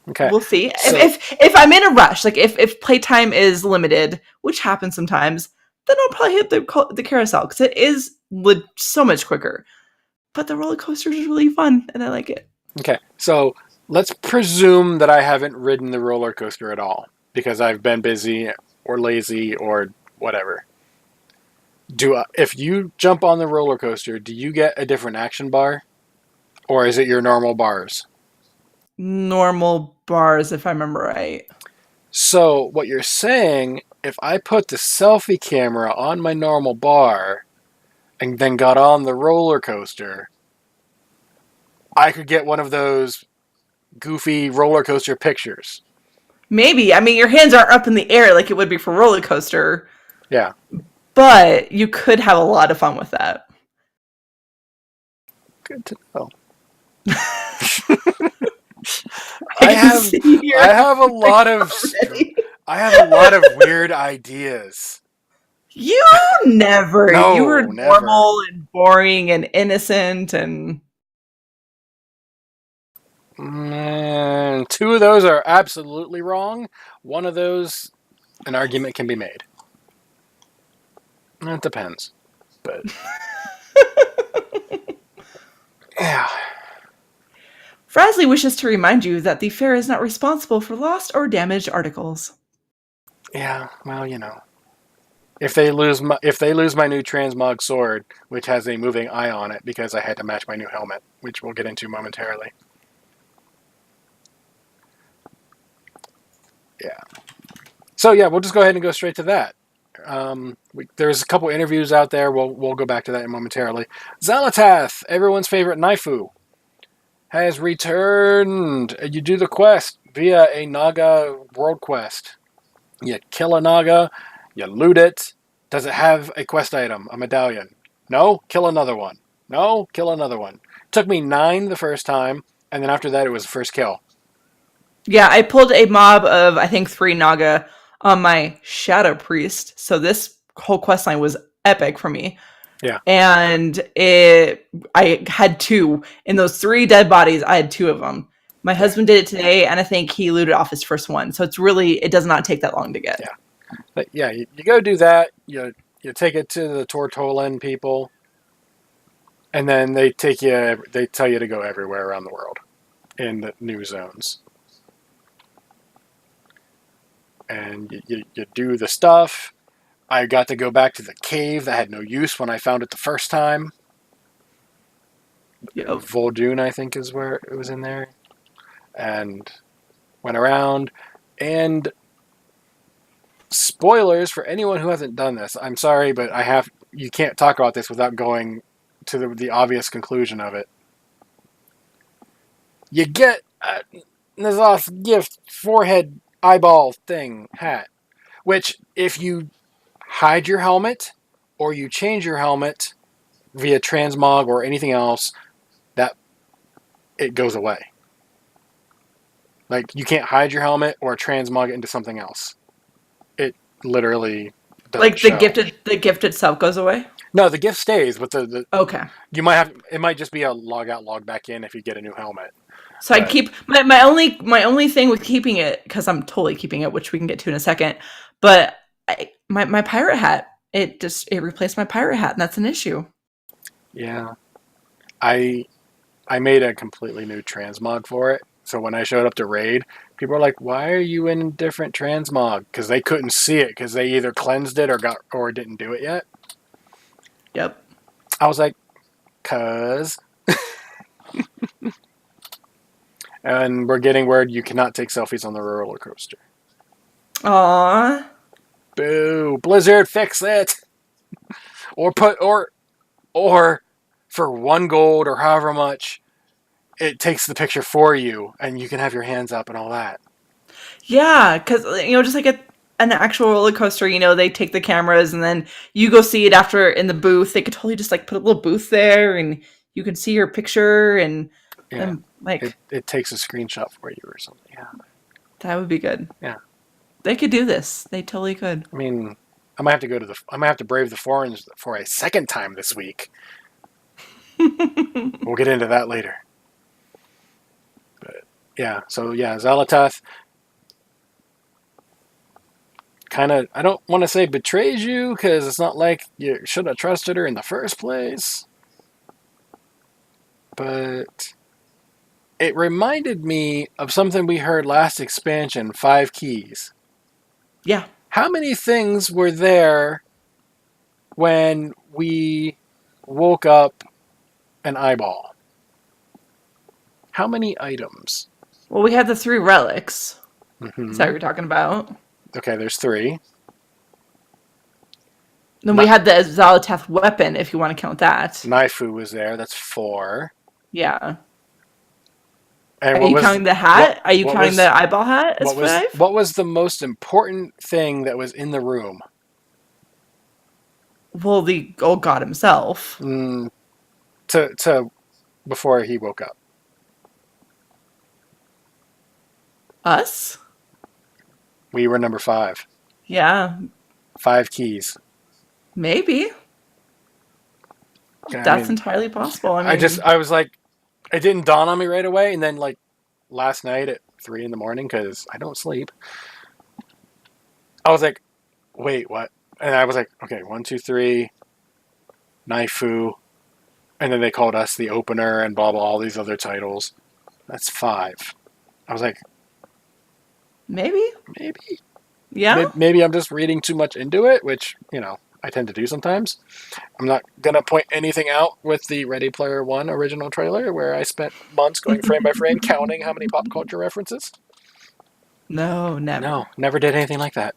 Okay. We'll see. So, if I'm in a rush, like if playtime is limited, which happens sometimes, then I'll probably hit the carousel because it is so much quicker. But the roller coaster is really fun, and I like it. Okay, so let's presume that I haven't ridden the roller coaster at all because I've been busy or lazy or whatever. If you jump on the roller coaster, do you get a different action bar? Or is it your normal bars? Normal bars, if I remember right. So what you're saying, if I put the selfie camera on my normal bar and then got on the roller coaster, I could get one of those goofy roller coaster pictures. Maybe. I mean, your hands aren't up in the air like it would be for roller coaster. Yeah. But you could have a lot of fun with that. Good to know. I have a lot of weird ideas. You never. No, you were never. Normal and boring and innocent and... Two of those are absolutely wrong. One of those, an argument can be made. It depends. But... yeah. Frasley wishes to remind you that the fair is not responsible for lost or damaged articles. Yeah, well, if they lose my new transmog sword, which has a moving eye on it because I had to match my new helmet, which we'll get into momentarily. Yeah. So yeah, we'll just go ahead and go straight to that. There's a couple interviews out there. We'll go back to that momentarily. Xalatath, everyone's favorite Naifu, has returned. You do the quest via a Naga world quest. You kill a Naga, you loot it. Does it have a quest item, a medallion? No? Kill another one. No? Kill another one. Took me 9 the first time, and then after that it was the first kill. Yeah, I pulled a mob of, I think, 3 Naga on my Shadow Priest, so this whole questline was epic for me. Yeah. And I had 2. In those 3 dead bodies, I had 2 of them. My husband did it today, and I think he looted off his first one. So it does not take that long to get. Yeah. But yeah, you go do that. You take it to the Tortolan people, and then they tell you to go everywhere around the world in the new zones. And you do the stuff. I got to go back to the cave that had no use when I found it the first time. Yep. Vol'jin, I think, is where it was in there. And went around. And spoilers for anyone who hasn't done this. I'm sorry, but you can't talk about this without going to the obvious conclusion of it. You get a N'Zoth gift forehead eyeball thing hat, which if you hide your helmet or you change your helmet via transmog or anything else, that it goes away. Like, you can't hide your helmet or transmog it into something else. It literally doesn't like show. The gift itself goes away? No, the gift stays, but okay. It might just be a log out, log back in if you get a new helmet. So I keep my only thing with keeping it, because I'm totally keeping it, which we can get to in a second. But my pirate hat, it replaced my pirate hat, and that's an issue. Yeah, I made a completely new transmog for it. So when I showed up to raid, people were like, "Why are you in different transmog?" Because they couldn't see it because they either cleansed it or didn't do it yet. Yep. I was like, "Cause." And we're getting word you cannot take selfies on the roller coaster. Aww. Boo! Blizzard, fix it. Or for 1 gold or however much, it takes the picture for you, and you can have your hands up and all that. Yeah, because just like an actual roller coaster, they take the cameras and then you go see it after in the booth. They could totally just like put a little booth there, and you can see your picture and. Yeah, it takes a screenshot for you or something. Yeah, that would be good. Yeah, they could do this. They totally could. I mean, I might have to brave the forums for a second time this week. We'll get into that later. But yeah, so yeah, Xalatath kind of, I don't want to say betrays you because it's not like you should have trusted her in the first place, but it reminded me of something we heard last expansion, 5 keys. Yeah. How many things were there when we woke up an eyeball? How many items? Well, we had the 3 relics. Mm-hmm. Is that what you're talking about? Okay, there's 3. Then we had the Xalatath weapon, if you want to count that. Naifu was there. That's 4. Yeah. And Are you counting the hat? Are you counting the eyeball hat as 5? What was the most important thing that was in the room? Well, the old god himself. To before he woke up. Us? We were number 5. Yeah. 5 keys. Maybe. That's entirely possible. I was like, it didn't dawn on me right away, and then like last night at 3 a.m, because I don't sleep, I was like, wait, what? And I was like, okay, 1, 2, 3, Naifu, and then they called us the opener and blah blah, all these other titles. That's 5. I was like, maybe. Yeah. Maybe I'm just reading too much into it, which I tend to do sometimes. I'm not going to point anything out with the Ready Player One original trailer where I spent months going frame by frame counting how many pop culture references. No, never. No, never did anything like that.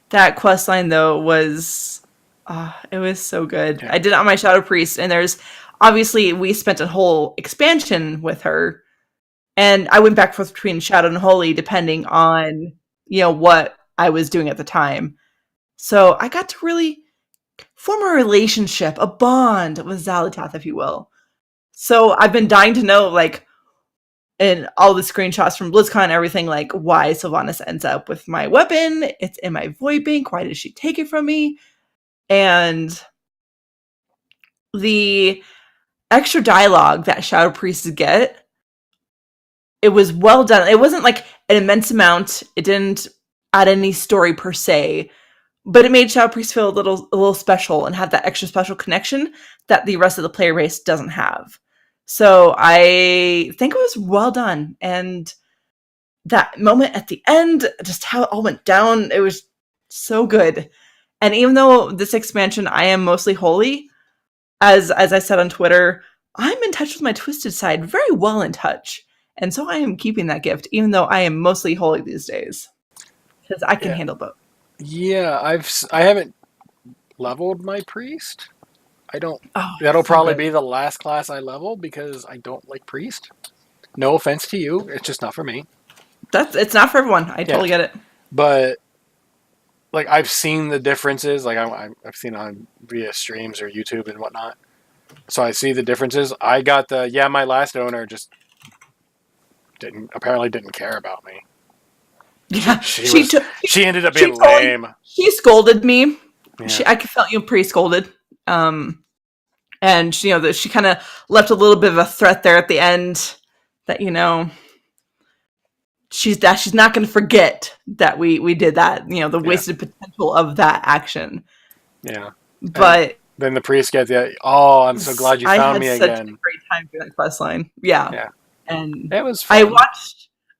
That quest line though was, it was so good. Yeah. I did it on my Shadow Priest, and there's obviously we spent a whole expansion with her, and I went back and forth between Shadow and Holy depending on what I was doing at the time. So I got to really form a relationship, a bond with Xal'atath, if you will. So I've been dying to know, like, in all the screenshots from BlizzCon and everything, like, why Sylvanas ends up with my weapon. It's in my void bank. Why did she take it from me? And the extra dialogue that Shadow Priests get, it was well done. It wasn't like an immense amount. It didn't add any story per se, but it made Shadow Priest feel a little special and have that extra special connection that the rest of the player base doesn't have. So I think it was well done. And that moment at the end, just how it all went down, it was so good. And even though this expansion, I am mostly holy, as I said on Twitter, I'm in touch with my twisted side, very well in touch. And so I am keeping that gift, even though I am mostly holy these days. Because I can handle both. Yeah, I haven't leveled my priest. I don't. Oh, that'll so probably good. be the last class I level because I don't like priest. No offense to you, it's just not for me. It's not for everyone. I totally get it. But like I've seen the differences. Like I've seen on via streams or YouTube and whatnot. So I see the differences. I got my last owner just apparently didn't care about me. Yeah, she ended up being lame. She scolded me. Yeah. I felt pre-scolded. And she kind of left a little bit of a threat there at the end that she's not going to forget that we did that. The wasted potential of that action. Yeah, but and then the priest gets I'm so glad you found me again. I had such a great time doing that quest line. Yeah, and it was fun.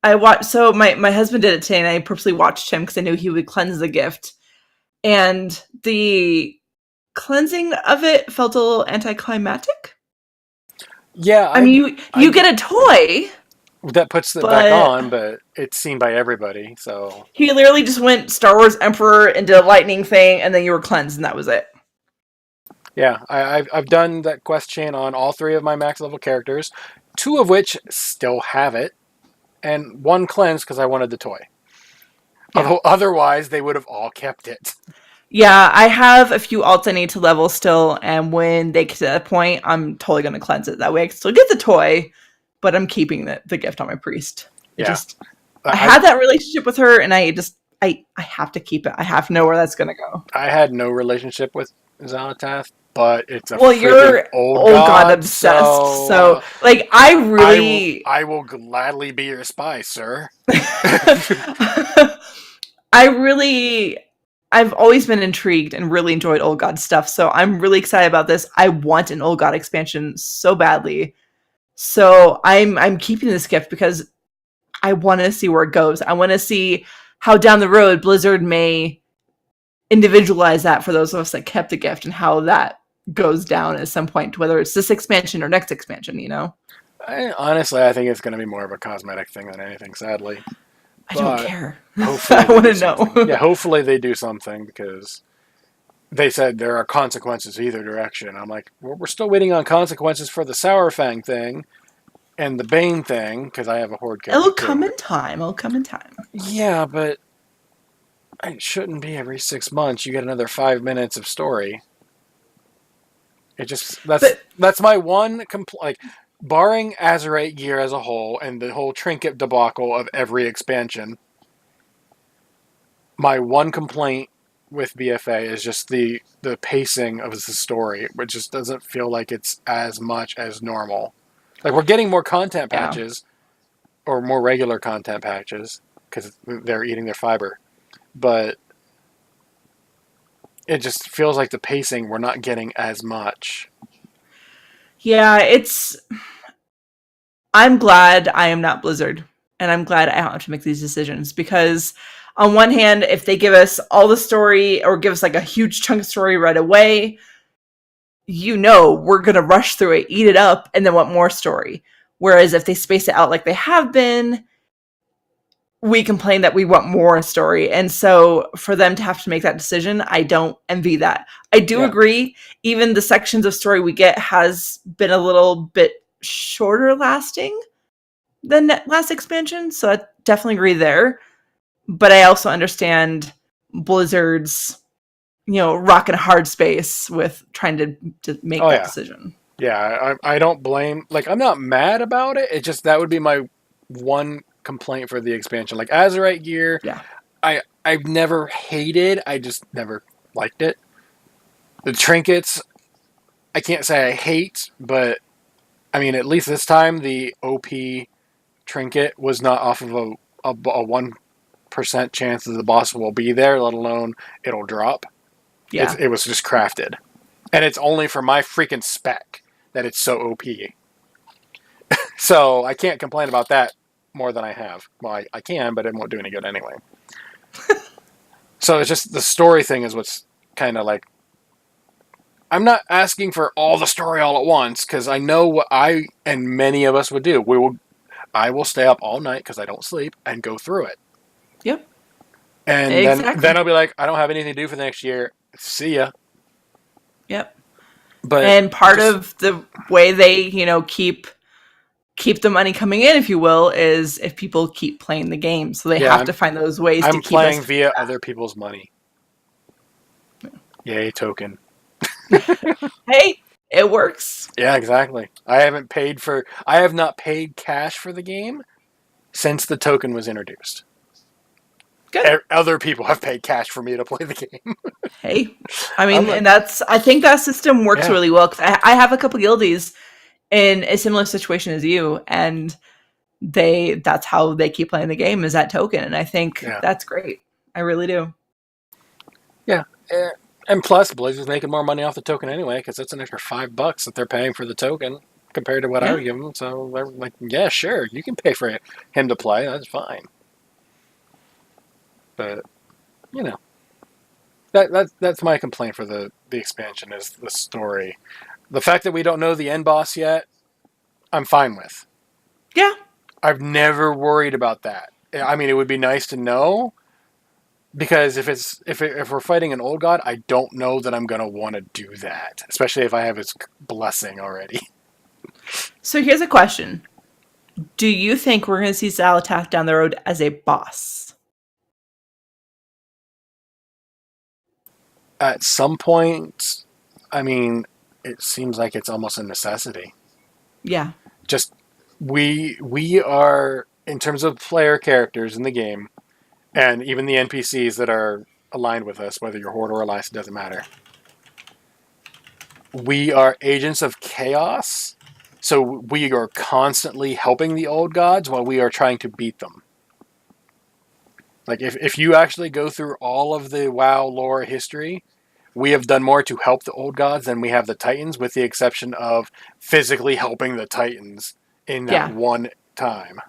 I watched. So my husband did it today, and I purposely watched him because I knew he would cleanse the gift, and the cleansing of it felt a little anticlimactic. Yeah, I mean, you get a toy that puts it back on, but it's seen by everybody. So he literally just went Star Wars Emperor and did a lightning thing, and then you were cleansed, and that was it. Yeah, I've done that quest chain on all 3 of my max level characters, 2 of which still have it, and 1 cleansed because I wanted the toy. Yeah. Otherwise, they would have all kept it. Yeah, I have a few alts I need to level still, and when they get to that point, I'm totally going to cleanse it. That way I can still get the toy, but I'm keeping the gift on my priest. I had that relationship with her, and I have to keep it. I have to know where that's going to go. I had no relationship with Xal'atath, but it's you're old god obsessed. So like I will gladly be your spy, sir. I've always been intrigued and really enjoyed Old God stuff, so I'm really excited about this. I want an Old God expansion so badly. So I'm keeping this gift because I want to see where it goes. I want to see how down the road Blizzard may individualize that for those of us that kept the gift and how that goes down at some point, whether it's this expansion or next expansion, Honestly, I think it's going to be more of a cosmetic thing than anything, sadly. I don't care. Hopefully I want to know. Yeah, hopefully they do something because they said there are consequences either direction. I'm like, we're still waiting on consequences for the Sour Fang thing and the Bane thing because I have a Horde character. It'll come in time. Yeah, but it shouldn't be every 6 months. You get another 5 minutes of story. That's my one complaint. Like, barring Azerite gear as a whole and the whole trinket debacle of every expansion, my one complaint with BFA is just the pacing of the story, which just doesn't feel like it's as much as normal. Like, we're getting more content patches, or more regular content patches, because they're eating their fiber. But it just feels like the pacing, we're not getting as much. Yeah, I'm glad I am not Blizzard, and I'm glad I don't have to make these decisions, because on one hand, if they give us all the story or give us like a huge chunk of story right away, we're going to rush through it, eat it up, and then want more story. Whereas if they space it out like they have been, we complain that we want more story. And so for them to have to make that decision, I don't envy that. I do agree. Even the sections of story we get has been a little bit shorter lasting than last expansion. So I definitely agree there. But I also understand Blizzard's, rock and hard space with trying to make that decision. Yeah, I don't blame. Like, I'm not mad about it. It just, that would be my one complaint for the expansion. Like, Azerite gear, I've never hated. I just never liked it. The trinkets, I can't say I hate, but I mean, at least this time the OP trinket was not off of a 1% chance that the boss will be there, let alone it'll drop. Yeah, it was just crafted, and it's only for my freaking spec that it's so OP. So I can't complain about that more than I have. Well, I can, but it won't do any good anyway. So it's just the story thing is what's kind of like. I'm not asking for all the story all at once, because I know what I and many of us would do. I will stay up all night because I don't sleep and go through it. Yep. And then I'll be like, I don't have anything to do for the next year. See ya. Yep. And part of the way they, keep the money coming in, if you will, is if people keep playing the game. So they have to find those ways to keep us. I'm playing via other people's money. Yay, token. Hey, it works. Yeah, exactly. I have not paid cash for the game since the token was introduced. Good. Other people have paid cash for me to play the game. Hey, I mean, I think that system works really well, because I have a couple guildies in a similar situation as you, and that's how they keep playing the game, is that token. And I think that's great. I really do. Yeah. And plus, Blizzard's making more money off the token anyway, because it's an extra $5 that they're paying for the token compared to what I would give them. So they're like, yeah, sure, you can pay for him to play. That's fine. But, that's my complaint for the expansion, is the story. The fact that we don't know the end boss yet, I'm fine with. Yeah. I've never worried about that. I mean, it would be nice to know, because if we're fighting an old god, I don't know that I'm going to want to do that, especially if I have his blessing already. So here's a question. Do you think we're going to see Xal'atath down the road as a boss? At some point, I mean, it seems like it's almost a necessity. Yeah. Just, we are, in terms of player characters in the game, and even the NPCs that are aligned with us, whether you're Horde or Alliance, it doesn't matter. We are agents of chaos, so we are constantly helping the old gods while we are trying to beat them. Like, if you actually go through all of the WoW lore history, we have done more to help the old gods than we have the Titans, with the exception of physically helping the Titans in that one time.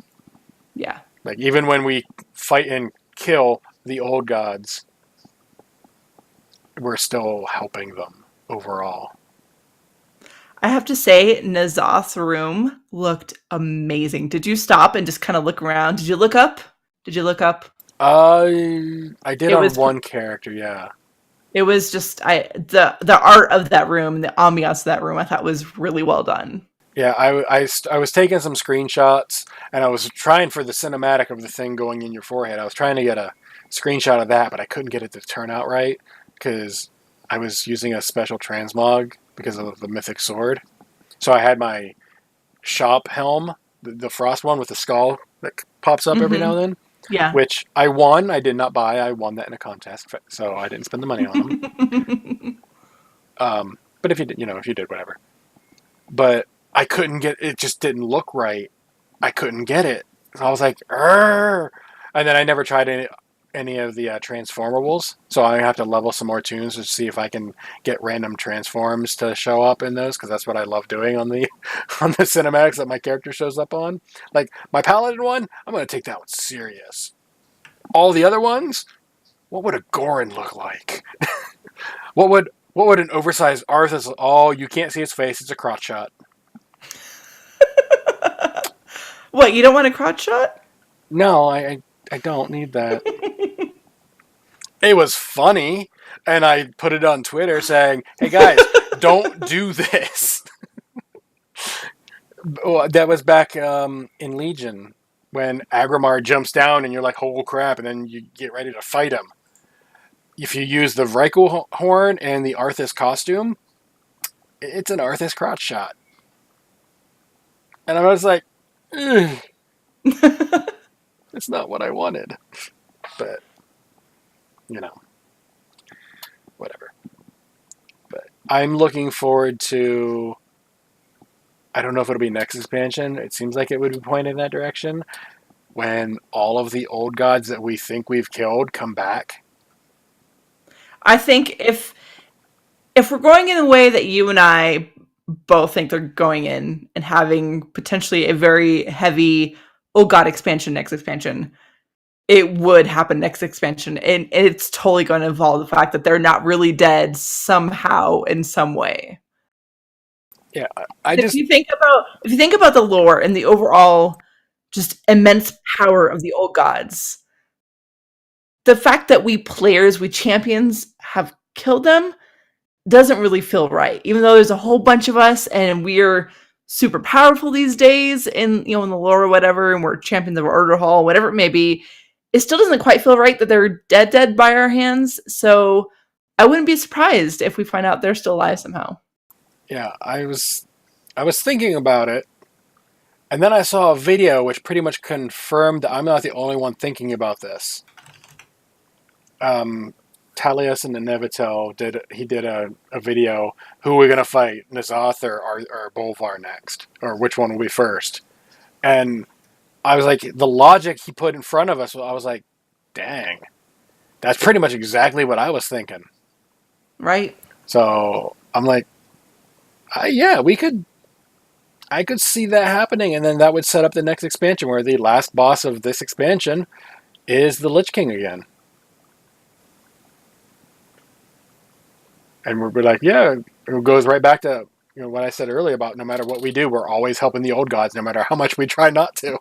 Yeah. Like, even when we fight and kill the old gods, we're still helping them overall. I have to say, N'Zoth's room looked amazing. Did you stop and just kind of look around? Did you look up? I did on one character, yeah. It was just the art of that room, the ambiance of that room, I thought was really well done. Yeah, I was taking some screenshots, and I was trying for the cinematic of the thing going in your forehead. I was trying to get a screenshot of that, but I couldn't get it to turn out right, because I was using a special transmog because of the mythic sword. So I had my shop helm, the frost one with the skull that pops up every now and then. Yeah. Which I won. I did not buy. I won that in a contest, so I didn't spend the money on them. But if you did, whatever. But I couldn't get it. Just didn't look right. I couldn't get it. So I was like, "Arr!" And then I never tried any of the transformables. So I have to level some more tunes to see if I can get random transforms to show up in those, because that's what I love doing on the cinematics that my character shows up on. Like my paladin one, I'm going to take that one serious. All the other ones, what would a Gorin look like? What would an oversized Arthas? Oh, you can't see his face. It's a crotch shot. What, you don't want a crotch shot? No, I I don't need that. It was funny, and I put it on Twitter saying, "Hey guys, don't do this." That was back in Legion when Agrimar jumps down and you're like, "Oh crap!" and then you get ready to fight him. If you use the Reichel horn and the Arthas costume, it's an Arthas crotch shot, and I was like, "Ugh, it's not what I wanted," but whatever. But I'm looking forward to. I don't know if it'll be next expansion. It seems like it would be pointed in that direction. When all of the old gods that we think we've killed come back. I think if we're going in the way that you and I both think they're going in and having potentially a very heavy God expansion next expansion, it would happen next expansion. And it's totally going to involve the fact that they're not really dead somehow in some way. Yeah, if you think about the lore and the overall just immense power of the old gods, the fact that we champions have killed them doesn't really feel right. Even though there's a whole bunch of us and we're super powerful these days in the lore or whatever, and we're champions of Order Hall, whatever it may be, it still doesn't quite feel right that they're dead by our hands. So I wouldn't be surprised if we find out they're still alive somehow. Yeah, I was thinking about it, and then I saw a video which pretty much confirmed that I'm not the only one thinking about this. Talius and Nevitel did a video. Who are we gonna fight, N'Zoth or Bolvar next, or which one will be first? And I was like, the logic he put in front of us. I was like, dang, that's pretty much exactly what I was thinking. Right. So I'm like, yeah, I could see that happening, and then that would set up the next expansion where the last boss of this expansion is the Lich King again. And we're like, yeah, it goes right back to what I said earlier about no matter what we do, we're always helping the old gods, no matter how much we try not to.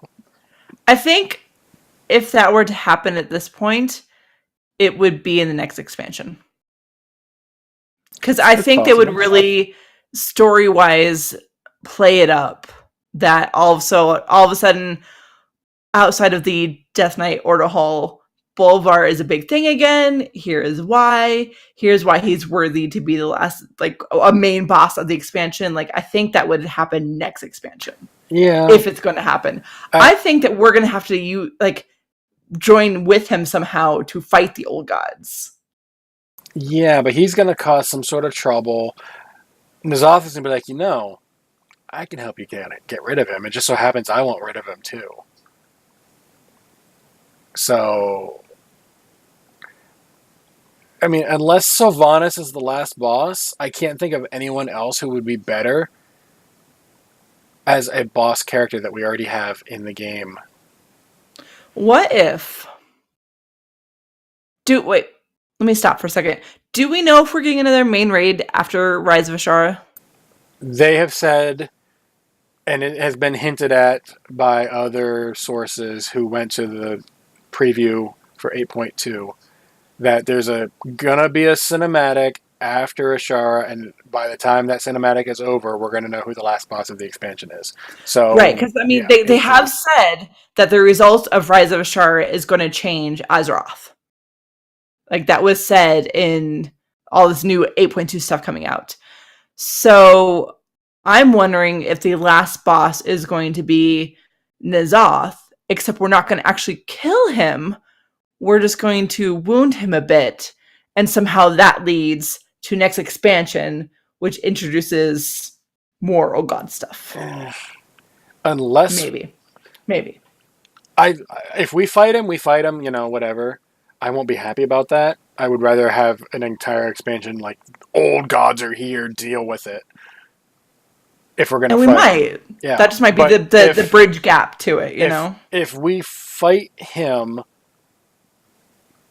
I think if that were to happen at this point, it would be in the next expansion. Because I think they would really, story-wise, play it up that all of a sudden, outside of the Death Knight Order Hall, Bolvar is a big thing again. Here's why he's worthy to be the last, like, a main boss of the expansion. Like, I think that would happen next expansion. Yeah. If it's going to happen. I think that we're going to have to join with him somehow to fight the old gods. Yeah, but he's going to cause some sort of trouble. N'Zoth is going to be like, I can help you get rid of him. It just so happens I want rid of him too. So, I mean, unless Sylvanas is the last boss, I can't think of anyone else who would be better as a boss character that we already have in the game. What if... Wait, let me stop for a second. Do we know if we're getting another main raid after Rise of Azshara? They have said, and it has been hinted at by other sources who went to the preview for 8.2, that there's gonna be a cinematic after Azshara, and by the time that cinematic is over, we're gonna know who the last boss of the expansion is. So right, because I mean, they have said that the result of Rise of Azshara is going to change Azeroth. Like, that was said in all this new 8.2 stuff coming out. So I'm wondering if the last boss is going to be N'Zoth, except we're not going to actually kill him. We're just going to wound him a bit, and somehow that leads to next expansion, which introduces more old god stuff. Unless maybe. If we fight him, whatever. I won't be happy about that. I would rather have an entire expansion like old gods are here, deal with it. If we're gonna fight, we might. Yeah, that just might be the bridge gap to it, you know. If we fight him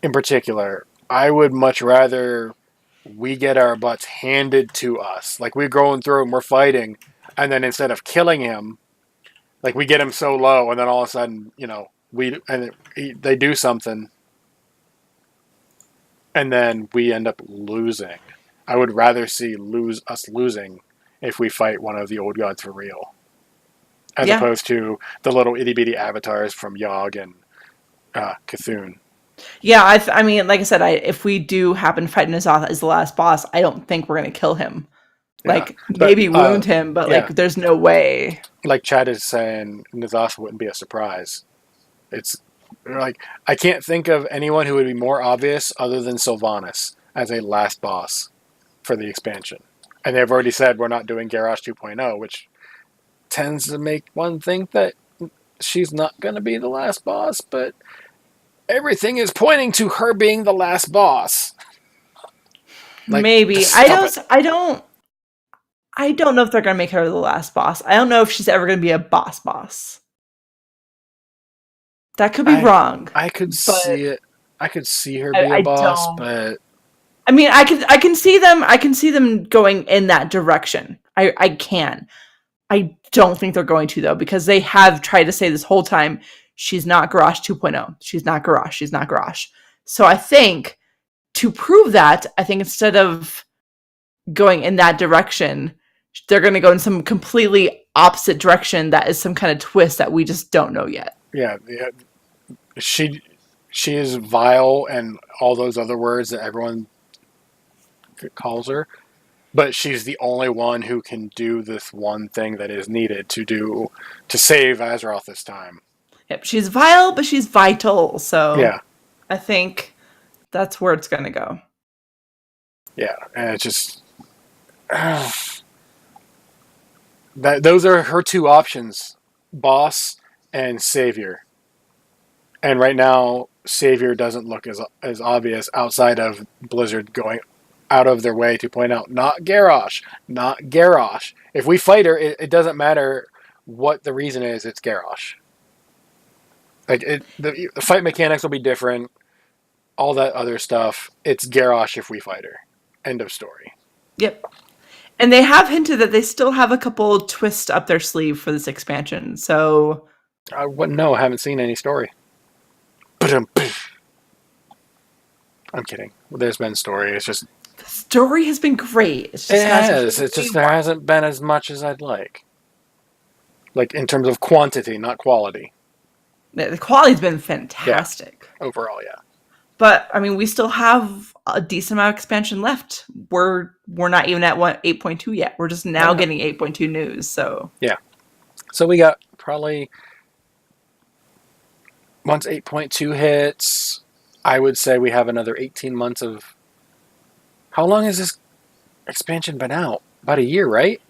in particular, I would much rather we get our butts handed to us. Like, we're going through and we're fighting, and then instead of killing him, like, we get him so low, and then all of a sudden, they do something, and then we end up losing. I would rather see us losing if we fight one of the old gods for real, as opposed to the little itty bitty avatars from Yogg and Cthulhu. Yeah, I mean, like I said, if we do happen to fight N'Zoth as the last boss, I don't think we're going to kill him. Like, maybe wound him, but like, there's no way. Like Chad is saying, N'Zoth wouldn't be a surprise. It's like, I can't think of anyone who would be more obvious other than Sylvanas as a last boss for the expansion. And they've already said we're not doing Garrosh 2.0, which tends to make one think that she's not going to be the last boss, but everything is pointing to her being the last boss. Like, maybe. I don't know if they're going to make her the last boss. I don't know if she's ever going to be a boss. That could be wrong. I could see it. I could see her be a boss, but I mean, I can see them going in that direction. I can. I don't think they're going to, though, because they have tried to say this whole time, she's not Garrosh 2.0. She's not Garrosh. She's not Garrosh. So I think to prove that, I think instead of going in that direction, they're going to go in some completely opposite direction that is some kind of twist that we just don't know yet. Yeah. She is vile and all those other words that everyone calls her, but she's the only one who can do this one thing that is needed to save Azeroth this time. Yep, she's vile, but she's vital. So yeah, I think that's where it's going to go. Yeah, and it's just those are her two options: boss and savior. And right now, savior doesn't look as obvious outside of Blizzard going out of their way to point out, not Garrosh. If we fight her, it doesn't matter what the reason is, it's Garrosh. Like, the fight mechanics will be different, all that other stuff. It's Garrosh if we fight her. End of story. Yep. And they have hinted that they still have a couple twists up their sleeve for this expansion, so I wouldn't know. I haven't seen any story. I'm kidding. There's been story. It's just the story has been great. It has. It's just there hasn't been as much as I'd like. Like, in terms of quantity, not quality. The quality's been fantastic. Yeah. Overall, yeah. But I mean, we still have a decent amount of expansion left. We're not even at 8.2 yet. We're just now getting 8.2 news. So yeah. So we got probably once 8.2 hits, I would say we have another 18 months of. How long has this expansion been out? About a year, right?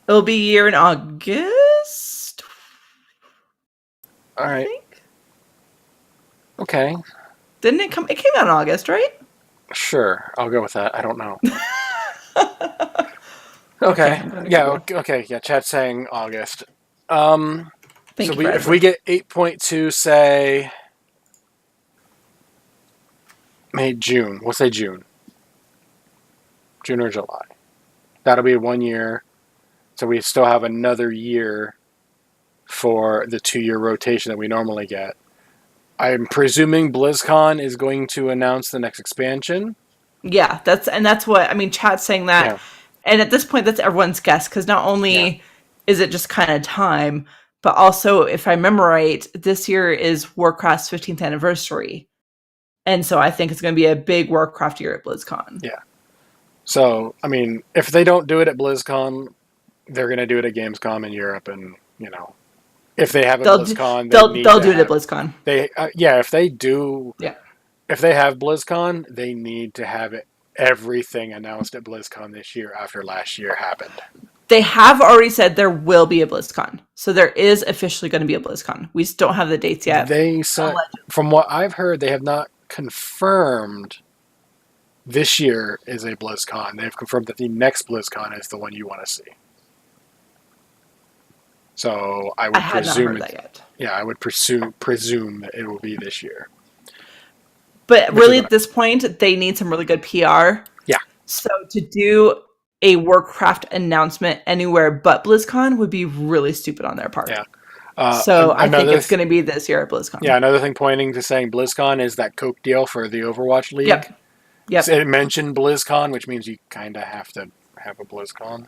It'll be a year in August. All right. I think. Okay. Didn't it come? It came out in August, right? Sure, I'll go with that. I don't know. Okay. Yeah. Okay. Yeah. Chat's saying August. If we get 8.2, say June. We'll say June. June or July. That'll be 1 year. So we still have another year for the 2-year rotation that we normally get. I'm presuming BlizzCon is going to announce the next expansion. Yeah, that's what I mean. Chat's saying that, yeah. And at this point, that's everyone's guess because not only is it just kind of time, but also, if I remember right, this year is Warcraft's 15th anniversary, and so I think it's going to be a big Warcraft year at BlizzCon. Yeah. So I mean, if they don't do it at BlizzCon, they're going to do it at Gamescom in Europe, and if they have a BlizzCon, they'll do it at BlizzCon. If they do, yeah. If they have BlizzCon, they need to have everything announced at BlizzCon this year after last year happened. They have already said there will be a BlizzCon, so there is officially going to be a BlizzCon. We just don't have the dates yet. They said, from what I've heard, they have not confirmed this year is a BlizzCon. They've confirmed that the next BlizzCon is the one you want to see. So I would presume not heard that yet. Yeah, I would presume that it will be this year. But really, at this point, they need some really good PR. Yeah. So to do a Warcraft announcement anywhere but BlizzCon would be really stupid on their part. Yeah. So I think Another it's going to be this year at BlizzCon. yeah, another thing pointing to saying BlizzCon is that Coke deal for the Overwatch League. Yep. So it mentioned BlizzCon, which means you kind of have to have a BlizzCon.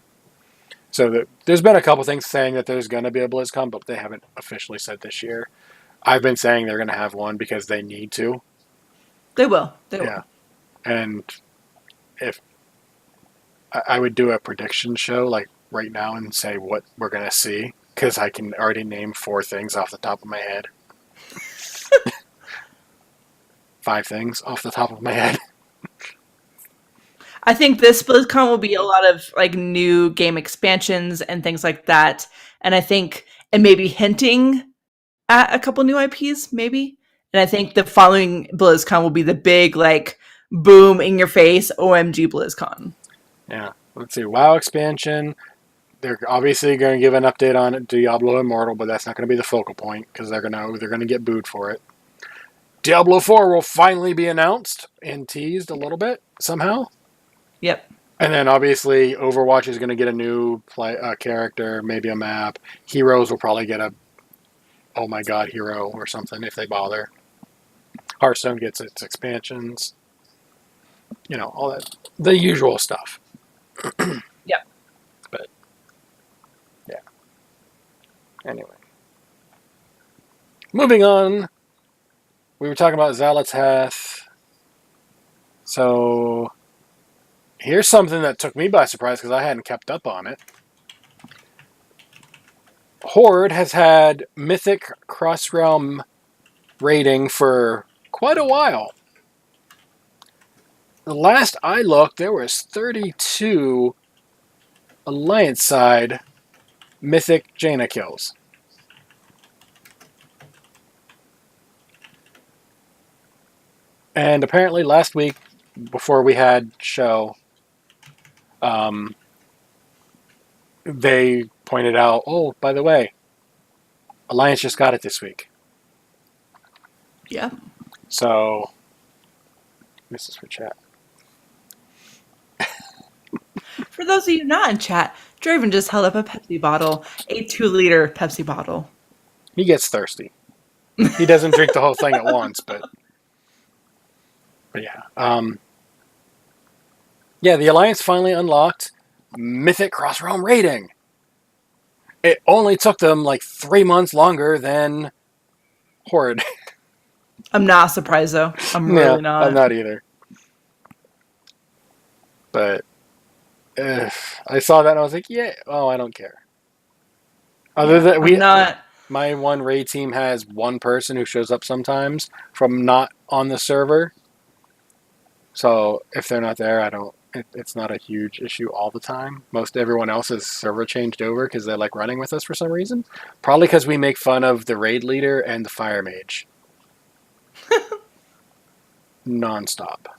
So there's been a couple things saying that there's going to be a BlizzCon, but they haven't officially said this year. I've been saying they're going to have one because they need to. They will. They will. And if I would do a prediction show like right now and say what we're going to see, because I can already name 4 things off the top of my head. 5 things off the top of my head. I think this BlizzCon will be a lot of like new game expansions and things like that. And I think, and maybe hinting at a couple new IPs, maybe. And I think the following BlizzCon will be the big, like, boom in your face, OMG BlizzCon. Yeah. Let's see. WoW expansion. They're obviously going to give an update on Diablo Immortal, but that's not going to be the focal point because they're going to get booed for it. Diablo 4 will finally be announced and teased a little bit somehow. Yep. And then obviously Overwatch is going to get a new character, maybe a map. Heroes will probably get a oh my god hero or something if they bother. Hearthstone gets its expansions. You know, all that. The usual stuff. Yep. But, yeah. Anyway. Moving on. We were talking about Zealot's Hath. So, here's something that took me by surprise because I hadn't kept up on it. Horde has had Mythic cross-realm raiding for quite a while. The last I looked, there was 32 Alliance side Mythic Jaina kills. And apparently last week, before we had show, they pointed out, oh, by the way, Alliance just got it this week. Yeah. So, this is for chat. For those of you not in chat, Draven just held up a Pepsi bottle, a 2-liter Pepsi bottle. He gets thirsty. He doesn't drink the whole thing at once, but yeah. Yeah, the Alliance finally unlocked Mythic Cross-Realm Raiding. It only took them like 3 months longer than Horde. I'm not surprised, though. I'm really not. I'm not either. But I saw that and I was like, yeah, oh, I don't care. Other than my one raid team has one person who shows up sometimes from not on the server. So if they're not there, it's not a huge issue all the time. Most everyone else's server changed over because they like running with us for some reason. Probably because we make fun of the raid leader and the fire mage. Non-stop.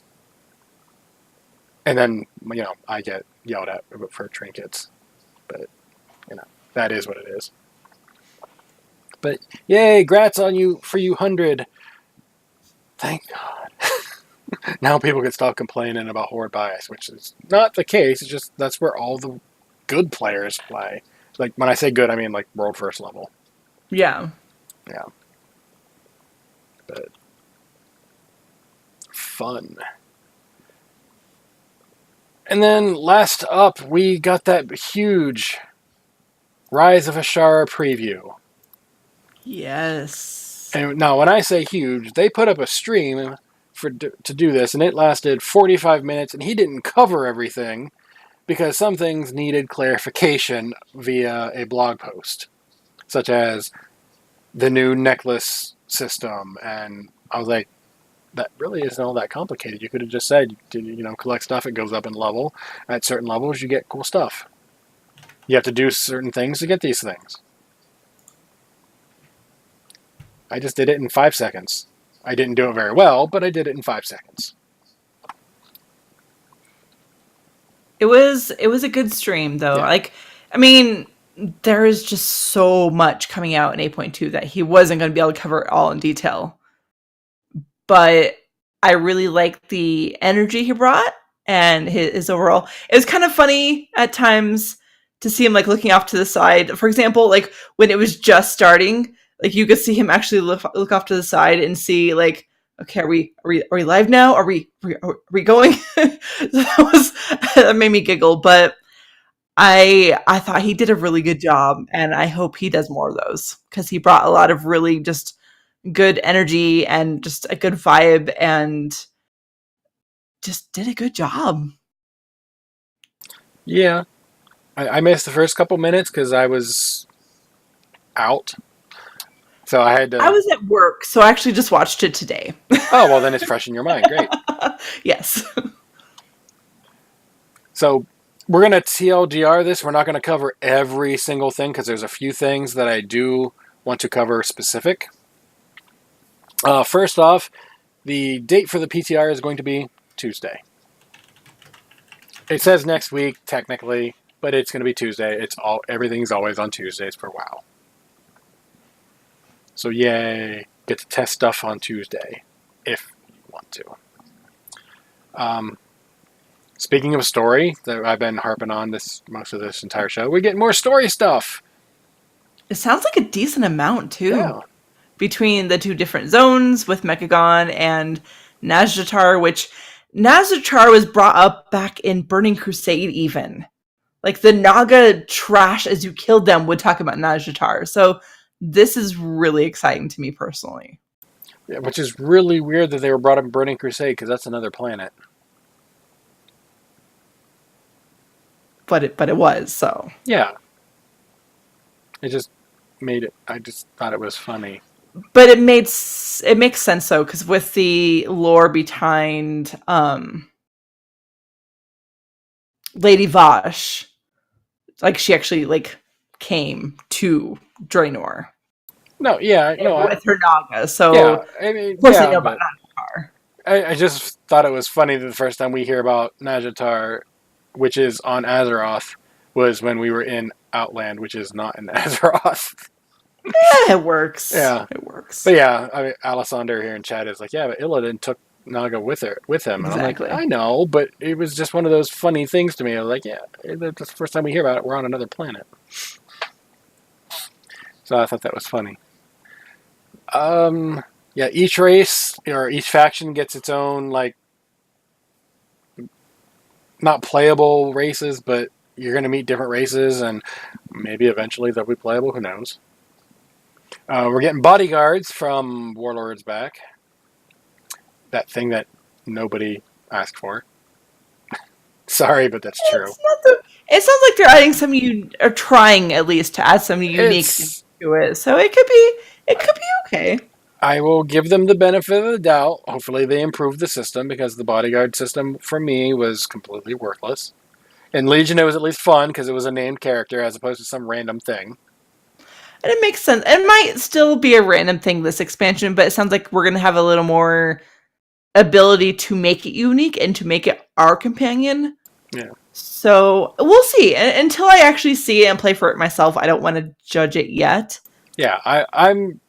And then, you know, I get yelled at for trinkets. But, you know, that is what it is. But, yay, grats on you for you 100. Thank God. Now people can stop complaining about Horde bias, which is not the case. It's just that's where all the good players play. Like, when I say good, I mean, like, world first level. Yeah. Yeah. But, fun. And then last up, we got that huge Rise of Azshara preview. Yes. And now, when I say huge, they put up a stream to do this, and it lasted 45 minutes, and he didn't cover everything because some things needed clarification via a blog post, such as the new necklace system. And I was like, that really isn't all that complicated. You could have just said, you know, collect stuff, it goes up in level. At certain levels, you get cool stuff. You have to do certain things to get these things. I just did it in 5 seconds. I didn't do it very well, but I did it in 5 seconds. It was a good stream, though. Yeah. Like, I mean, there is just so much coming out in 8.2 that he wasn't going to be able to cover it all in detail. But I really liked the energy he brought and his overall. It was kind of funny at times to see him like looking off to the side. For example, like when it was just starting, like you could see him actually look off to the side and see like, okay, are we live now? Are we going? That made me giggle, but I thought he did a really good job, and I hope he does more of those because he brought a lot of really just good energy and just a good vibe and just did a good job. Yeah. I missed the first couple minutes because I was out. So I had to... I was at work, so I actually just watched it today. Oh, well, then it's fresh in your mind. Great. Yes. So we're going to TLDR this. We're not going to cover every single thing because there's a few things that I do want to cover specific. First off, the date for the PTR is going to be Tuesday. It says next week, technically, but it's going to be Tuesday. Everything's always on Tuesdays for WoW. So yay, get to test stuff on Tuesday, if you want to. Speaking of story, that I've been harping on most of this entire show, we get more story stuff. It sounds like a decent amount, too. Yeah. Between the two different zones with Mechagon and Nazjatar, which Nazjatar was brought up back in Burning Crusade even. Like the Naga trash as you killed them would talk about Nazjatar. So this is really exciting to me personally. Yeah, which is really weird that they were brought up in Burning Crusade because that's another planet. But it was, so. Yeah. It just made it, I just thought it was funny. But it makes sense though, because with the lore behind Lady Vosh, like she actually like came to Draenor. No, yeah, no, with her Naga, so yeah, I mean, of course they know about Nazjatar. I just thought it was funny that the first time we hear about Nazjatar, which is on Azeroth, was when we were in Outland, which is not in Azeroth. Yeah, it works. Yeah, it works. But yeah, I mean, Alessander here in chat is like, yeah, but Illidan took Naga with him. Exactly. And I'm like, I know, but it was just one of those funny things to me. I was like, yeah, that's the first time we hear about it. We're on another planet. So I thought that was funny. Yeah, each race or each faction gets its own, like, not playable races, but you're going to meet different races, and maybe eventually they'll be playable. Who knows? We're getting bodyguards from Warlords back. That thing that nobody asked for. Sorry, but that's true. It sounds like they're adding some or trying at least to add some unique things to it. So it could be okay. I will give them the benefit of the doubt. Hopefully they improve the system, because the bodyguard system for me was completely worthless. In Legion it was at least fun because it was a named character as opposed to some random thing. And it makes sense. It might still be a random thing this expansion, but it sounds like we're going to have a little more ability to make it unique and to make it our companion. Yeah. So we'll see. Until I actually see it and play for it myself, I don't want to judge it yet. Yeah, I'm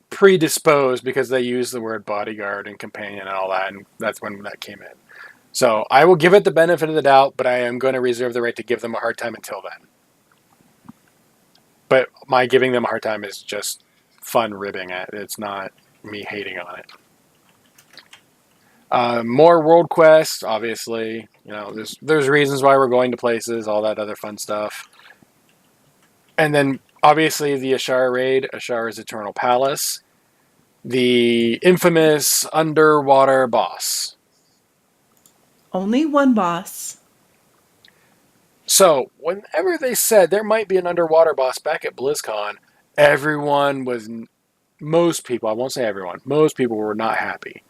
predisposed because they use the word bodyguard and companion and all that, and that's when that came in. So I will give it the benefit of the doubt, but I am going to reserve the right to give them a hard time until then. But my giving them a hard time is just fun ribbing it. It's not me hating on it. More world quests, obviously. You know, there's reasons why we're going to places, all that other fun stuff. And then, obviously, the Azshara raid, Azshara's Eternal Palace. The infamous underwater boss. Only one boss. So, whenever they said there might be an underwater boss back at BlizzCon, most people, I won't say everyone, most people were not happy.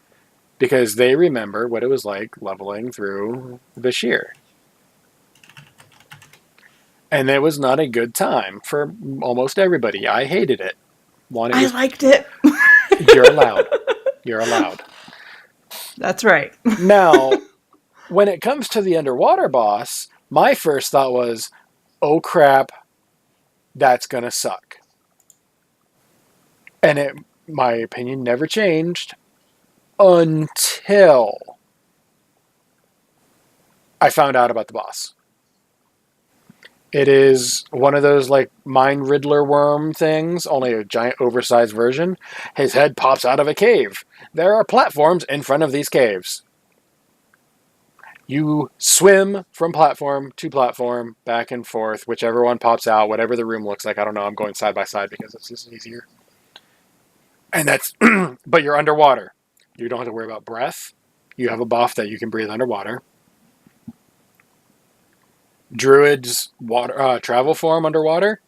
Because they remember what it was like leveling through Vashj'ir. And it was not a good time for almost everybody. I hated it. I liked it. You're allowed. You're allowed. That's right. Now, when it comes to the underwater boss, my first thought was, oh crap, that's going to suck. And my opinion never changed until I found out about the boss. It is one of those like Mind Riddler worm things, only a giant oversized version. His head pops out of a cave. There are platforms in front of these caves. You swim from platform to platform, back and forth, whichever one pops out, whatever the room looks like. I don't know. I'm going side by side because it's just easier. And that's, but you're underwater. You don't have to worry about breath. You have a buff that you can breathe underwater. Druid's water travel form underwater.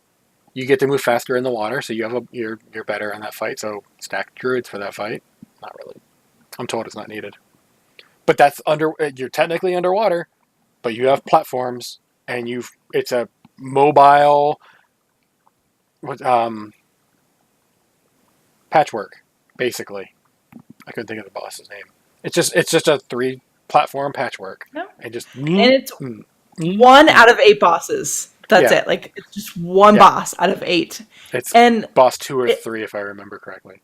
You get to move faster in the water, so you're better in that fight. So stack druids for that fight. Not really. I'm told it's not needed. But you're technically underwater, but you have platforms, and it's a mobile patchwork, basically. I couldn't think of the boss's name. It's just a 3-platform patchwork. No. And it's 1 out of 8 bosses. That's it. Like, it's just one boss out of 8. It's and boss 2 or 3, if I remember correctly.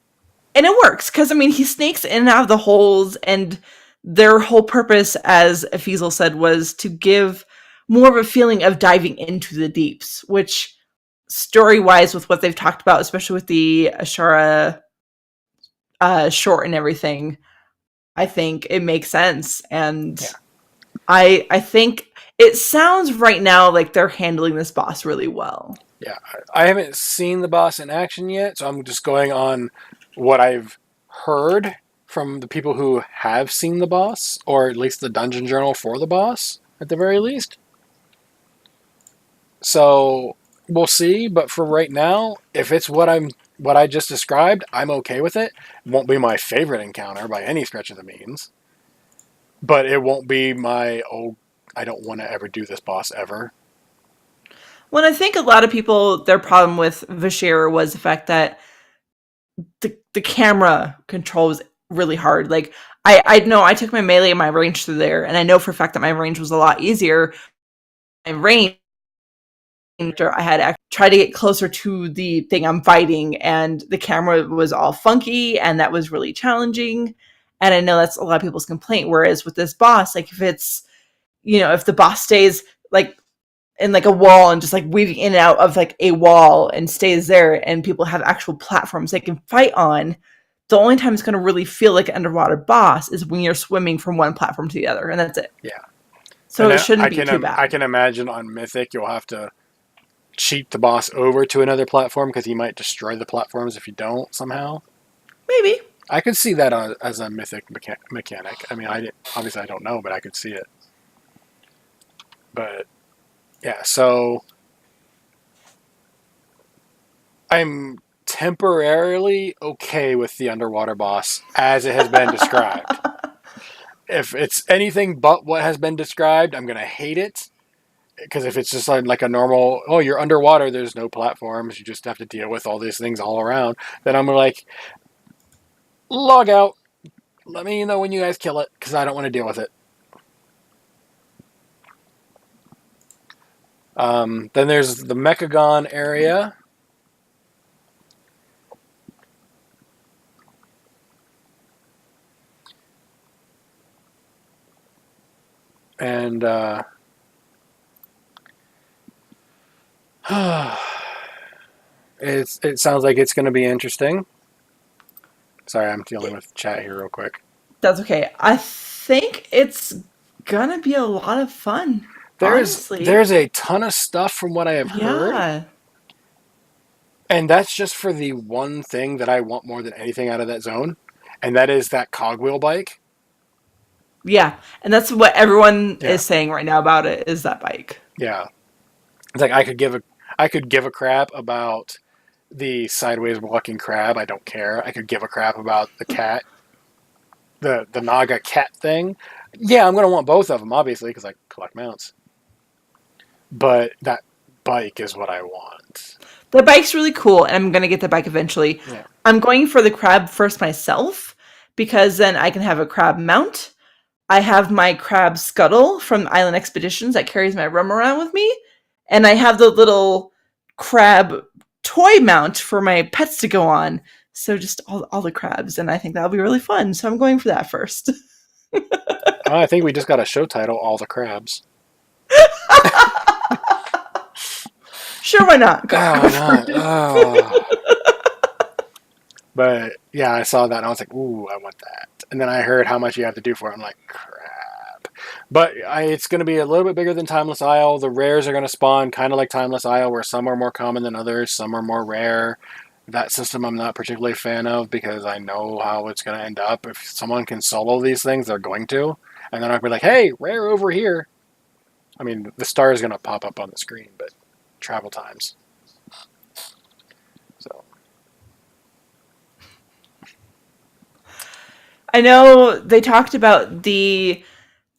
And it works, because, I mean, he snakes in and out of the holes, and their whole purpose, as Efizel said, was to give more of a feeling of diving into the deeps, which, story-wise, with what they've talked about, especially with the Azshara short and everything, I think it makes sense. And I think it sounds right now like they're handling this boss really well. Yeah, I haven't seen the boss in action yet, so I'm just going on what I've heard from the people who have seen the boss, or at least the dungeon journal for the boss, at the very least. So we'll see, but for right now, if it's what I just described, I'm okay with it. It won't be my favorite encounter by any stretch of the means, but it won't be my, I don't want to ever do this boss ever. Well, I think a lot of people, their problem with Azshara was the fact that the camera control was really hard. Like, I know I took my melee and my range through there, and I know for a fact that my range was a lot easier. My range, I had to try to get closer to the thing I'm fighting, and the camera was all funky, and that was really challenging. And I know that's a lot of people's complaint. Whereas with this boss, like, if it's, if the boss stays like in like a wall and just like weaving in and out of like a wall and stays there, and people have actual platforms they can fight on, the only time it's going to really feel like an underwater boss is when you're swimming from one platform to the other, and that's it. Yeah. So it shouldn't be too bad. I can imagine on Mythic you'll have to cheat the boss over to another platform because he might destroy the platforms if you don't somehow. Maybe. I could see that as a Mythic mechanic. I mean, obviously I don't know, but I could see it. But yeah, so I'm temporarily okay with the underwater boss as it has been described. If it's anything but what has been described, I'm going to hate it. Because if it's just like a normal, you're underwater, there's no platforms, you just have to deal with all these things all around, then I'm like, log out. Let me know when you guys kill it, because I don't want to deal with it. Then there's the Mechagon area. And it sounds like it's going to be interesting. Sorry, I'm dealing with chat here real quick. That's okay. I think it's gonna be a lot of fun. There's a ton of stuff from what I have heard. And that's just for the one thing that I want more than anything out of that zone. And that is that cogwheel bike. Yeah. And that's what everyone is saying right now about it, is that bike. Yeah. It's like I could give a crap about the sideways walking crab. I don't care. I could give a crap about the cat. The Naga cat thing. Yeah, I'm going to want both of them, obviously, because I collect mounts. But that bike is what I want. The bike's really cool, and I'm going to get the bike eventually. Yeah. I'm going for the crab first myself, because then I can have a crab mount. I have my crab scuttle from Island Expeditions that carries my rum around with me. And I have the little crab toy mount for my pets to go on. So just all the crabs, and I think that'll be really fun. So I'm going for that first. I think we just got a show title, All the Crabs. Sure, why not? Why not? Oh. But yeah, I saw that and I was like, ooh, I want that. And then I heard how much you have to do for it. I'm like, crap. But it's going to be a little bit bigger than Timeless Isle. The rares are going to spawn kind of like Timeless Isle, where some are more common than others, some are more rare. That system I'm not particularly a fan of because I know how it's going to end up. If someone can solo these things, they're going to. And then I'll be like, hey, rare over here. I mean, the star is going to pop up on the screen, but travel times. So. I know they talked about the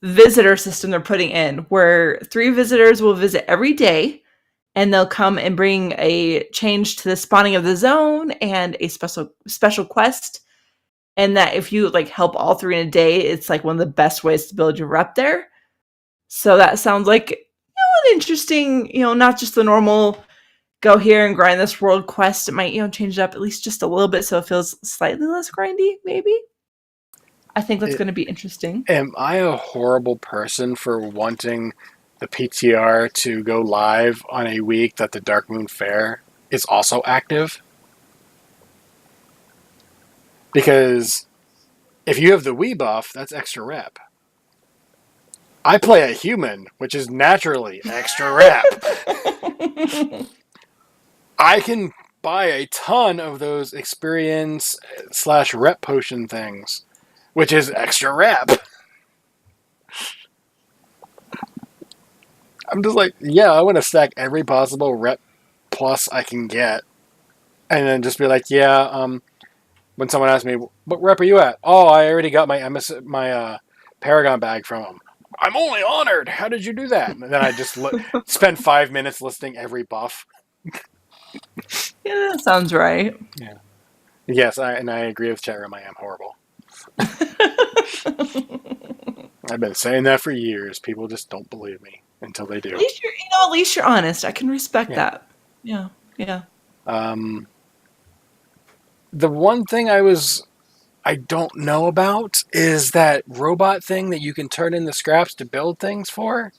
visitor system they're putting in, where 3 visitors will visit every day, and they'll come and bring a change to the spawning of the zone and a special quest. And that if you like help all 3 in a day, it's like one of the best ways to build your rep there. So that sounds like an interesting, not just the normal go here and grind this world quest. It might, change it up at least just a little bit so it feels slightly less grindy, maybe. I think that's going to be interesting. Am I a horrible person for wanting the PTR to go live on a week that the Darkmoon Faire is also active? Because if you have the Wii buff, that's extra rep. I play a human, which is naturally extra rep. I can buy a ton of those experience / rep potion things, which is extra rep. I'm just like, yeah, I want to stack every possible rep plus I can get. And then just be like, yeah, when someone asks me, what rep are you at? Oh, I already got my Paragon bag from them. I'm only honored. How did you do that? And then I just spend 5 minutes listing every buff. Yeah, that sounds right. Yeah. Yes, I agree with chat room. I am horrible. I've been saying that for years. People just don't believe me until they do. At least you're honest. I can respect that. Yeah. The one thing I don't know about is that robot thing that you can turn in the scraps to build things for.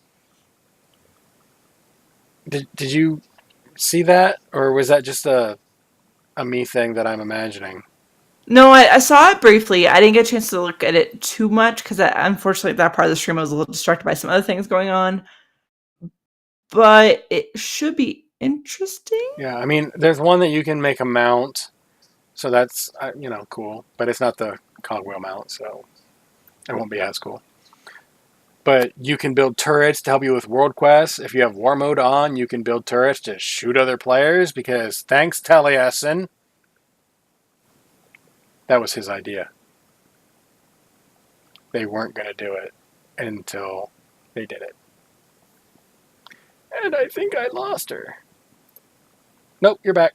Did you see that, or was that just a me thing that I'm imagining? No, I saw it briefly. I didn't get a chance to look at it too much because unfortunately that part of the stream I was a little distracted by some other things going on. But it should be interesting. Yeah, I mean, there's one that you can make a mount, so that's cool. But it's not the cogwheel mount, so it won't be as cool. But you can build turrets to help you with world quests. If you have war mode on, you can build turrets to shoot other players because thanks, Taliesin. That was his idea. They weren't going to do it until they did it. And I think I lost her. Nope, you're back.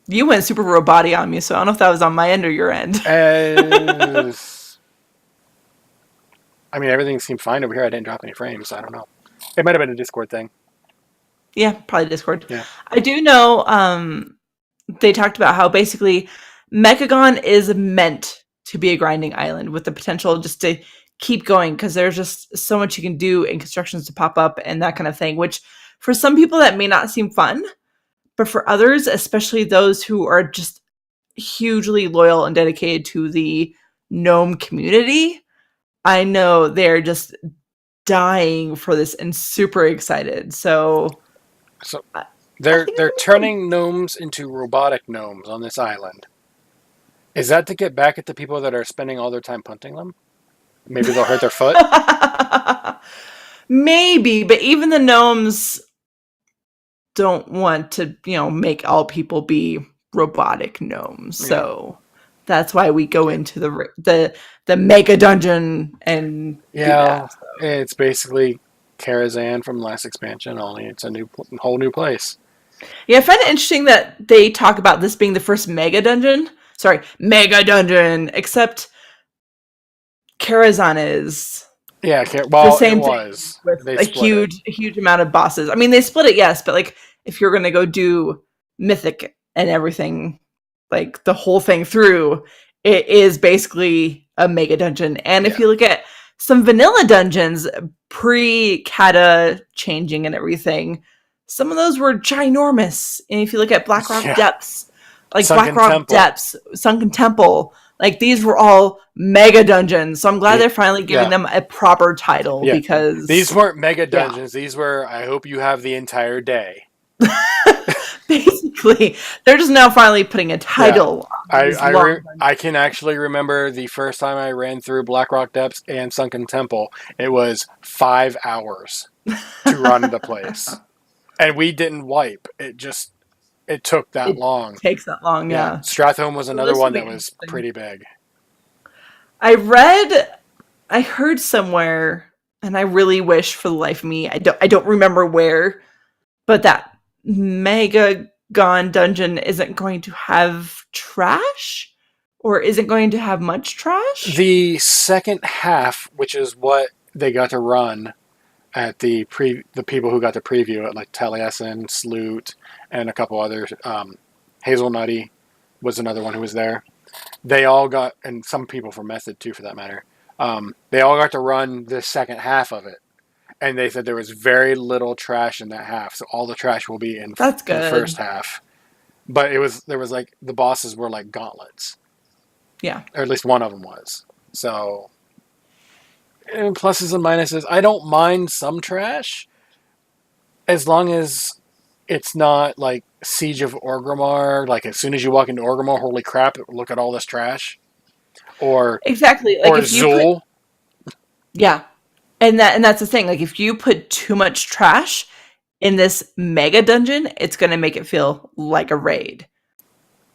You went super robot-y on me, so I don't know if that was on my end or your end. I mean, everything seemed fine over here. I didn't drop any frames, so I don't know. It might have been a Discord thing. Yeah, probably Discord. Yeah. I do know they talked about how basically Mechagon is meant to be a grinding island with the potential just to keep going because there's just so much you can do and constructions to pop up and that kind of thing, which for some people that may not seem fun, but for others, especially those who are just hugely loyal and dedicated to the gnome community, I know they're just dying for this and super excited. So they're turning gnomes into robotic gnomes on this island. Is that to get back at the people that are spending all their time punting them? Maybe they'll hurt their foot? Maybe, but even the gnomes don't want to, make all people be robotic gnomes. Yeah. So that's why we go into the mega dungeon and do that, so. It's basically Karazhan from last expansion, only it's a whole new place. Yeah, I find it interesting that they talk about this being the first mega dungeon. Sorry, mega dungeon, except Karazhan is the same thing with a huge amount of bosses. I mean, they split it, yes, but like if you're gonna go do Mythic and everything, like the whole thing through, it is basically a mega dungeon. And if you look at some vanilla dungeons pre-Kata changing and everything, some of those were ginormous. And if you look at Blackrock Yeah. Depths, like Sunken Blackrock Temple. Depths, Sunken Temple, like these were all mega dungeons. So I'm glad they're finally giving them a proper title because these weren't mega dungeons. These were, I hope you have the entire day. Basically, they're just now finally putting a title. I can actually remember the first time I ran through Blackrock Depths and Sunken Temple. It was 5 hours to run the place, and we didn't wipe. It took that long. It takes that long, yeah. Stratholme was another one that was pretty big. I heard somewhere, and I really wish for the life of me, I don't remember where, but that Megagon dungeon isn't going to have trash, or isn't going to have much trash. The second half, which is what they got to run at the people who got to preview it, like Taliesin, Sloot, and a couple others. Hazelnutty was another one who was there. They all got, and some people from Method too, for that matter. They all got to run the second half of it. And they said there was very little trash in that half, so all the trash will be in the first half. But there was like the bosses were like gauntlets, or at least one of them was. So, and pluses and minuses. I don't mind some trash, as long as it's not like Siege of Orgrimmar. Like as soon as you walk into Orgrimmar, holy crap! Look at all this trash. Or exactly, like or Zul. And that's the thing. Like, if you put too much trash in this mega dungeon, it's going to make it feel like a raid.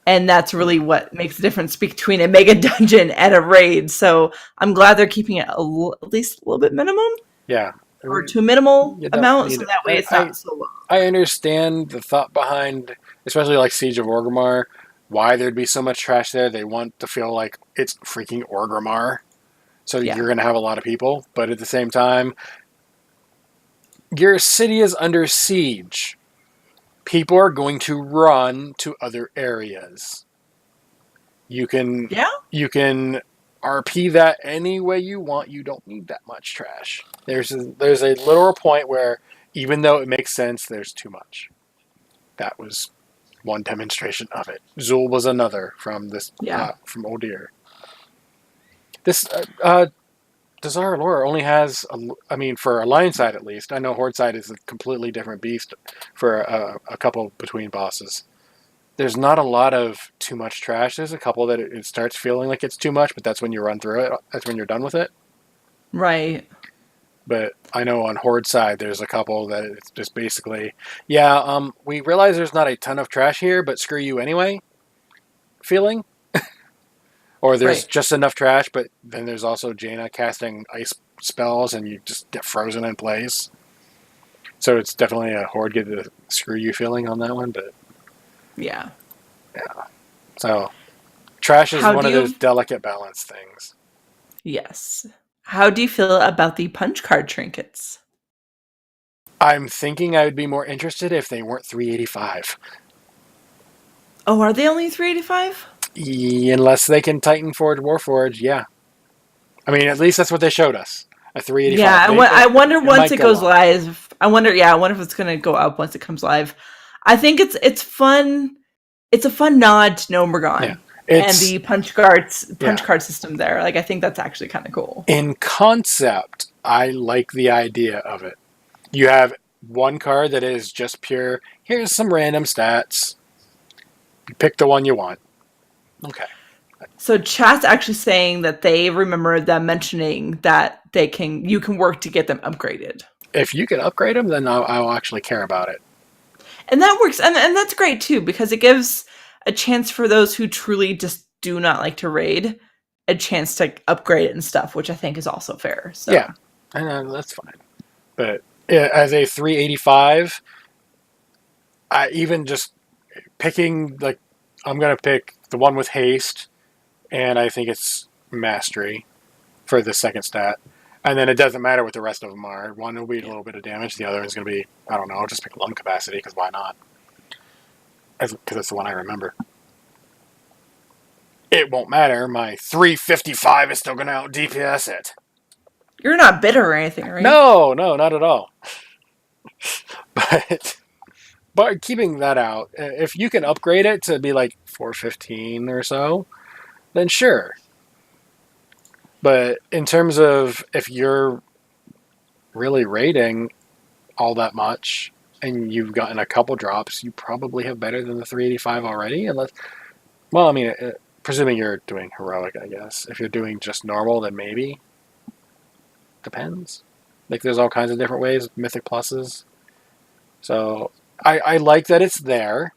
And that's really what makes the difference between a mega dungeon and a raid. So I'm glad they're keeping it at least a little bit minimum. Yeah. Or to a minimal amount, so that way it's not so low. I understand the thought behind, especially like Siege of Orgrimmar, why there'd be so much trash there. They want to feel like it's freaking Orgrimmar. So you're going to have a lot of people. But at the same time, your city is under siege. People are going to run to other areas. You can RP that any way you want. You don't need that much trash. There's a literal point where, even though it makes sense, there's too much. That was one demonstration of it. Zul was another from this from Odir. This Desire Lore only has, for Alliance side at least. I know Horde side is a completely different beast for a couple between bosses. There's not a lot of too much trash. There's a couple that it starts feeling like it's too much, but that's when you run through it. That's when you're done with it. Right. But I know on Horde side, there's a couple that it's just basically, we realize there's not a ton of trash here, but screw you anyway feeling. Or there's just enough trash, but then there's also Jaina casting ice spells and you just get frozen in place. So it's definitely a Horde get the screw you feeling on that one, but yeah. So trash is one of those delicate balance things. Yes. How do you feel about the punch card trinkets? I'm thinking I would be more interested if they weren't $385. Oh, are they only $385? Unless they can Titan Forge, Warforge, yeah. I mean, at least that's what they showed us. A $385. Yeah, I wonder once it goes live. I wonder if it's going to go up once it comes live. I think it's fun. It's a fun nod to Gnomeregan and the punch card system there. Like, I think that's actually kind of cool. In concept, I like the idea of it. You have one card that is just pure, here's some random stats. You pick the one you want. Okay. So chat's actually saying that they remember them mentioning that you can work to get them upgraded. If you can upgrade them, then I'll actually care about it. And that works, and that's great too, because it gives a chance for those who truly just do not like to raid a chance to upgrade it and stuff, which I think is also fair. So. Yeah, and that's fine. But as a $385, I even just picking, like, I'm gonna pick the one with haste, and I think it's mastery for the second stat. And then it doesn't matter what the rest of them are. One will be a little bit of damage. The other one's going to be, I don't know, I'll just pick lung capacity, because why not? Because it's the one I remember. It won't matter. My 355 is still going to out DPS it. You're not bitter or anything, right? No, not at all. But but keeping that out, if you can upgrade it to be like 415 or so, then sure. But in terms of if you're really rating all that much and you've gotten a couple drops, you probably have better than the 385 already. Unless, well, I mean, presuming you're doing heroic, I guess. If you're doing just normal, then maybe. Depends. Like, there's all kinds of different ways, Mythic pluses. So, I like that it's there.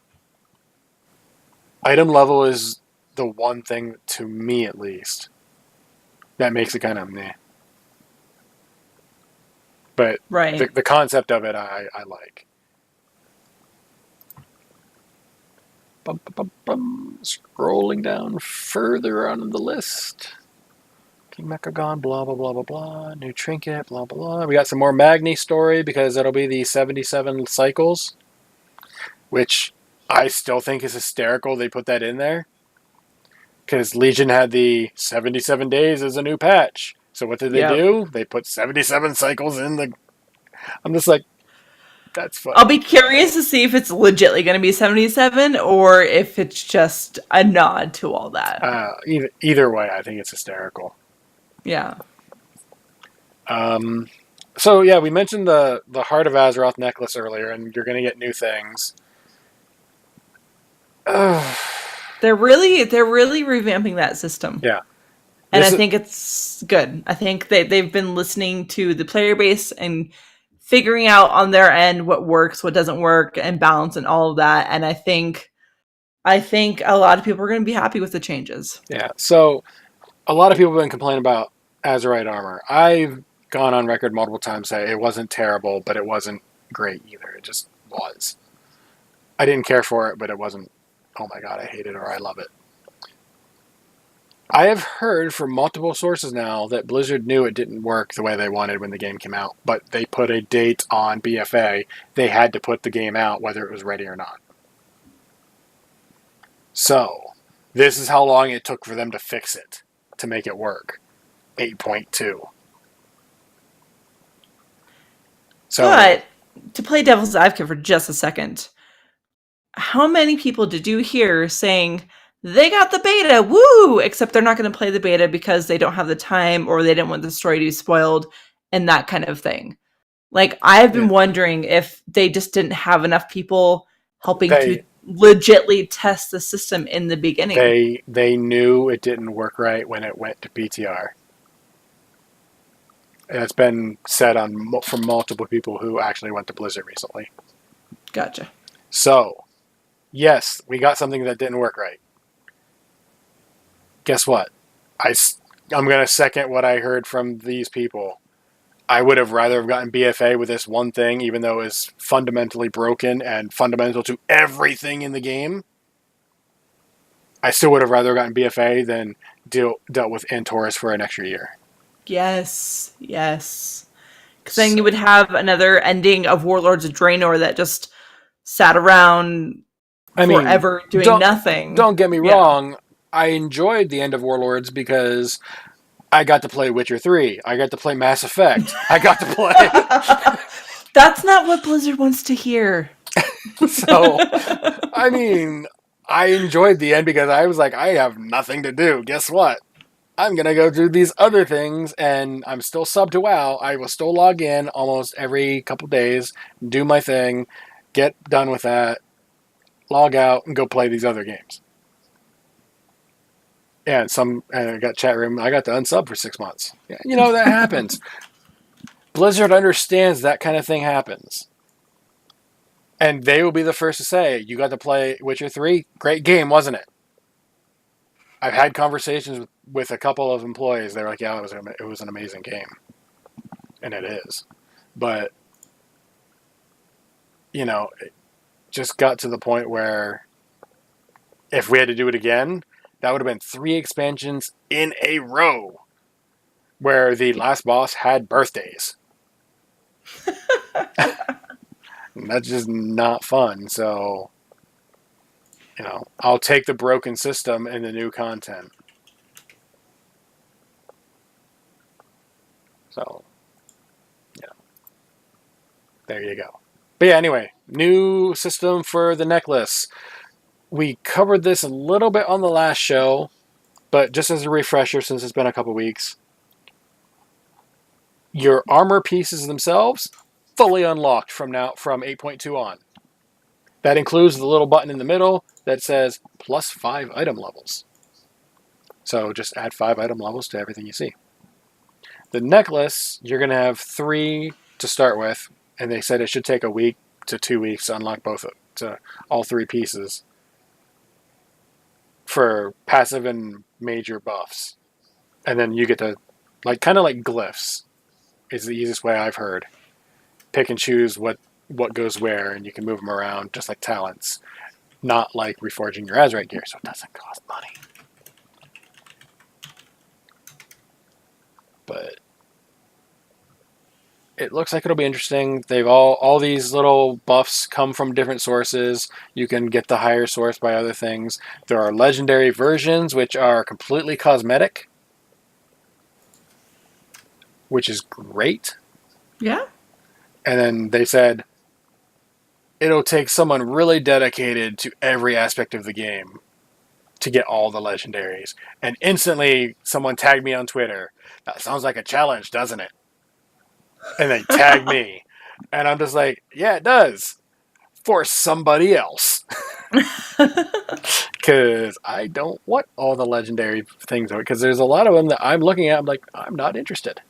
Item level is the one thing, to me at least, that makes it kind of meh. But Right. the concept of it, I like. Bum, bum, bum. Scrolling down further on the list. King Mechagon, blah, blah, blah, blah, blah. New trinket, blah, blah, blah. We got some more Magni story because it'll be the 77 cycles, which I still think is hysterical they put that in there. Because Legion had the 77 days as a new patch. So what did they do? They put 77 cycles in the... I'm just like, that's funny. I'll be curious to see if it's legitly going to be 77 or if it's just a nod to all that. Either way, I think it's hysterical. Yeah. So yeah, we mentioned the Heart of Azeroth necklace earlier, and you're going to get new things. They're really revamping that system. Yeah. And I think it's good. I think they've been listening to the player base and figuring out on their end what works, what doesn't work, and balance and all of that. And I think a lot of people are going to be happy with the changes. Yeah. So a lot of people have been complaining about Azerite armor. I've gone on record multiple times saying it wasn't terrible, but it wasn't great either. It just was. I didn't care for it, but it wasn't, oh my god, I hate it or I love it. I have heard from multiple sources now that Blizzard knew it didn't work the way they wanted when the game came out, but they put a date on BFA. They had to put the game out whether it was ready or not. So, this is how long it took for them to fix it, to make it work. 8.2. So, but to play devil's advocate for just a second, how many people did you hear saying they got the beta, woo, except they're not going to play the beta because they don't have the time or they didn't want the story to be spoiled and that kind of thing? Like, I've been wondering if they just didn't have enough people helping to legitly test the system in the beginning. They knew it didn't work right when it went to PTR. And it's been said from multiple people who actually went to Blizzard recently. Gotcha. So, yes, we got something that didn't work right. Guess what? I'm going to second what I heard from these people. I would have rather have gotten BFA with this one thing, even though it was fundamentally broken and fundamental to everything in the game. I still would have rather gotten BFA than dealt with Antorus for an extra year. Yes. Because then you would have another ending of Warlords of Draenor that just sat around forever doing nothing. Don't get me wrong. I enjoyed the end of Warlords because I got to play Witcher 3. I got to play Mass Effect. I got to play... That's not what Blizzard wants to hear. So, I mean, I enjoyed the end because I was like, I have nothing to do. Guess what? I'm going to go do these other things, and I'm still subbed to WoW. I will still log in almost every couple days, do my thing, get done with that, log out, and go play these other games. Yeah, and I got chat room. I got to unsub for 6 months. Yeah, you know, that happens. Blizzard understands that kind of thing happens. And they will be the first to say, you got to play Witcher 3? Great game, wasn't it? I've had conversations with a couple of employees. They're like, yeah, it was an amazing game. And it is. But, you know, it just got to the point where if we had to do it again, that would have been 3 expansions in a row where the last boss had birthdays. And that's just not fun. So, you know, I'll take the broken system and the new content. So, you know, there you go. But yeah, anyway, new system for the necklace. We covered this a little bit on the last show, but just as a refresher, since it's been a couple weeks, your armor pieces themselves fully unlocked from 8.2 on. That includes the little button in the middle that says plus 5 item levels. So just add 5 item levels to everything you see. The necklace, you're going to have 3 to start with, and they said it should take a week to 2 weeks to unlock all 3 pieces for passive and major buffs. And then you get to, kind of like glyphs is the easiest way I've heard. Pick and choose what goes where, and you can move them around just like talents. Not like reforging your Azurite gear, so it doesn't cost money. But it looks like it'll be interesting. They've all these little buffs come from different sources. You can get the higher source by other things. There are legendary versions which are completely cosmetic, which is great. Yeah. And then they said it'll take someone really dedicated to every aspect of the game to get all the legendaries. And instantly someone tagged me on Twitter. That sounds like a challenge, doesn't it? And they tagged me. And I'm just like, yeah, it does. For somebody else. Because I don't want all the legendary things. Because there's a lot of them that I'm looking at. I'm like, I'm not interested.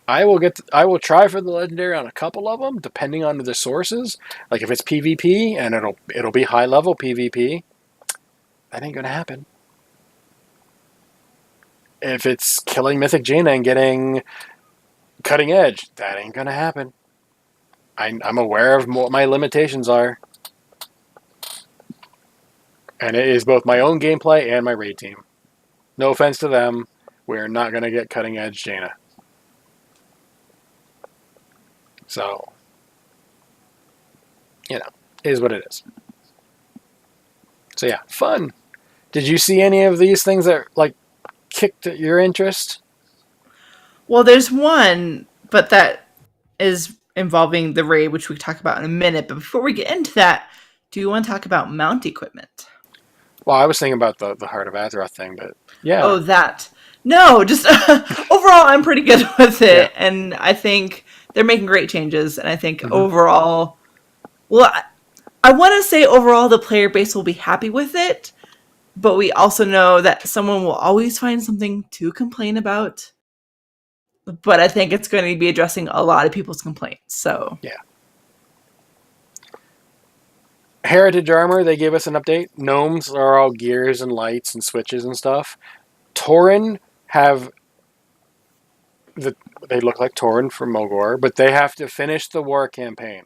I will try for the legendary on a couple of them, depending on the sources. Like if it's PvP and it'll be high level PvP, that ain't gonna happen. If it's killing Mythic Jaina and getting cutting edge, that ain't gonna happen. I'm aware of what my limitations are, and it is both my own gameplay and my raid team. No offense to them, we're not gonna get cutting edge Jaina. So, it is what it is. So yeah, fun. Did you see any of these things that kicked your interest? Well, there's one, but that is involving the raid, which we talk about in a minute. But before we get into that, do you want to talk about mount equipment? Well, I was thinking about the Heart of Azeroth thing, but yeah. Oh, that. No, just overall, I'm pretty good with it. Yeah. And I think they're making great changes. And I think overall, well, I want to say overall the player base will be happy with it. But we also know that someone will always find something to complain about. But I think it's going to be addressing a lot of people's complaints. So yeah. Heritage armor, they gave us an update. Gnomes are all gears and lights and switches and stuff. Tauren they look like Tauren from Mogor, but they have to finish the war campaign.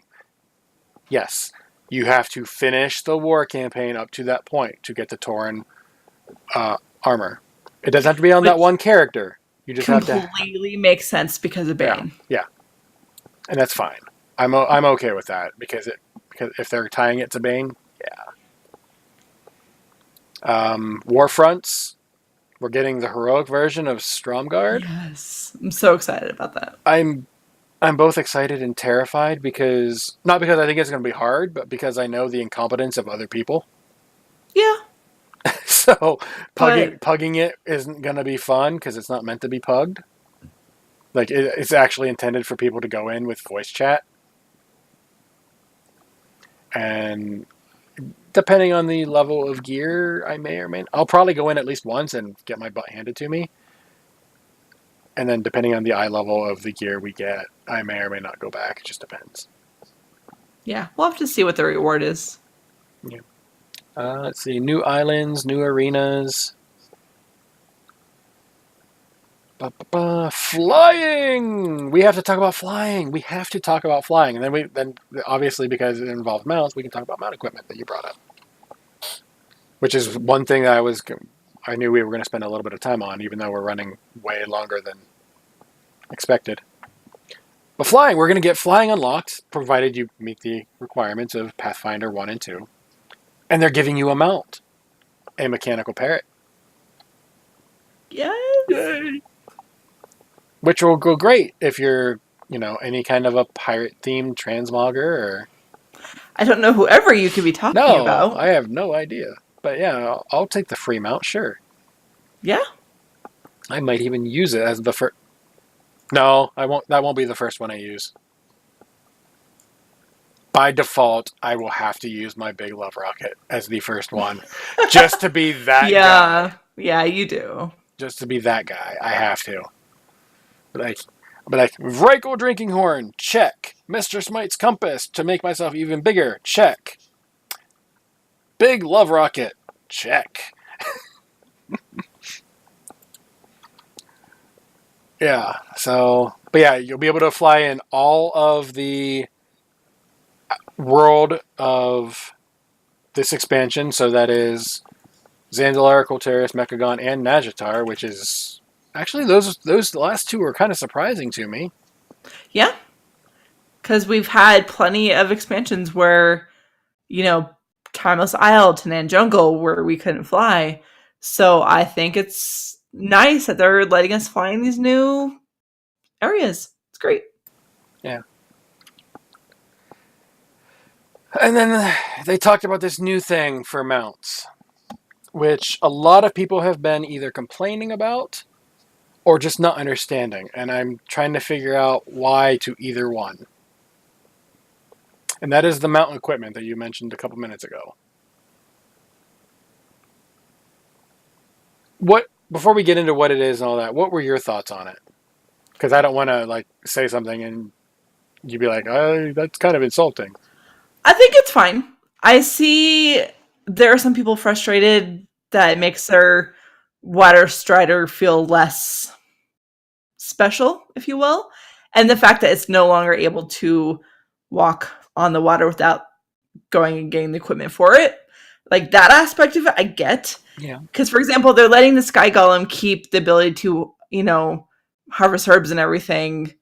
Yes, you have to finish the war campaign up to that point to get the Tauren armor. It doesn't have to be on that one character. You just have to completely makes sense because of Bane. Yeah, and that's fine. I'm okay with that because if they're tying it to Bane, yeah. Warfronts. We're getting the heroic version of Stromgarde. Yes, I'm so excited about that. I'm both excited and terrified because not because I think it's going to be hard, but because I know the incompetence of other people. Yeah. So pugging it isn't going to be fun because it's not meant to be pugged. It's actually intended for people to go in with voice chat. And depending on the level of gear, I may or may not. I'll probably go in at least once and get my butt handed to me. And then depending on the eye level of the gear we get, I may or may not go back. It just depends. Yeah, we'll have to see what the reward is. Yeah. Let's see. New islands, new arenas. Flying! We have to talk about flying. And then obviously because it involves mounts, we can talk about mount equipment that you brought up. Which is one thing that I knew we were going to spend a little bit of time on, even though we're running way longer than expected. But flying, we're going to get flying unlocked, provided you meet the requirements of Pathfinder 1 and 2. And they're giving you a mount. A mechanical parrot. Yes! Yay! Which will go great if you're, any kind of a pirate-themed transmogger or... I don't know whoever you could be talking No, about. I have no idea. But yeah, I'll take the free mount, sure. Yeah. I might even use it as the first. No, I won't. That won't be the first one I use. By default, I will have to use my big love rocket as the first one, just to be that guy. Yeah, you do. Just to be that guy, I have to. But like Vrykle Drinking Horn, check. Mr. Smite's Compass to make myself even bigger, check. Big love rocket, check. Yeah. So, but yeah, you'll be able to fly in all of the world of this expansion. So that is Zandalar, Colteris, Mechagon, and Najatar, which is actually those last two were kind of surprising to me. Yeah. Because we've had plenty of expansions where, Timeless Isle, Tanan Jungle, where we couldn't fly. So I think it's nice that they're letting us fly in these new areas. It's great. Yeah. And then they talked about this new thing for mounts, which a lot of people have been either complaining about or just not understanding. And I'm trying to figure out why to either one. And that is the mount equipment that you mentioned a couple minutes ago. Before we get into what it is and all that, what were your thoughts on it? Because I don't want to say something and you'd be like, oh, that's kind of insulting. I think it's fine. I see there are some people frustrated that it makes their Water Strider feel less special, if you will. And the fact that it's no longer able to walk on the water without going and getting the equipment for it. Like that aspect of it, I get. Yeah. Because, for example, they're letting the Sky Golem keep the ability to, harvest herbs and everything,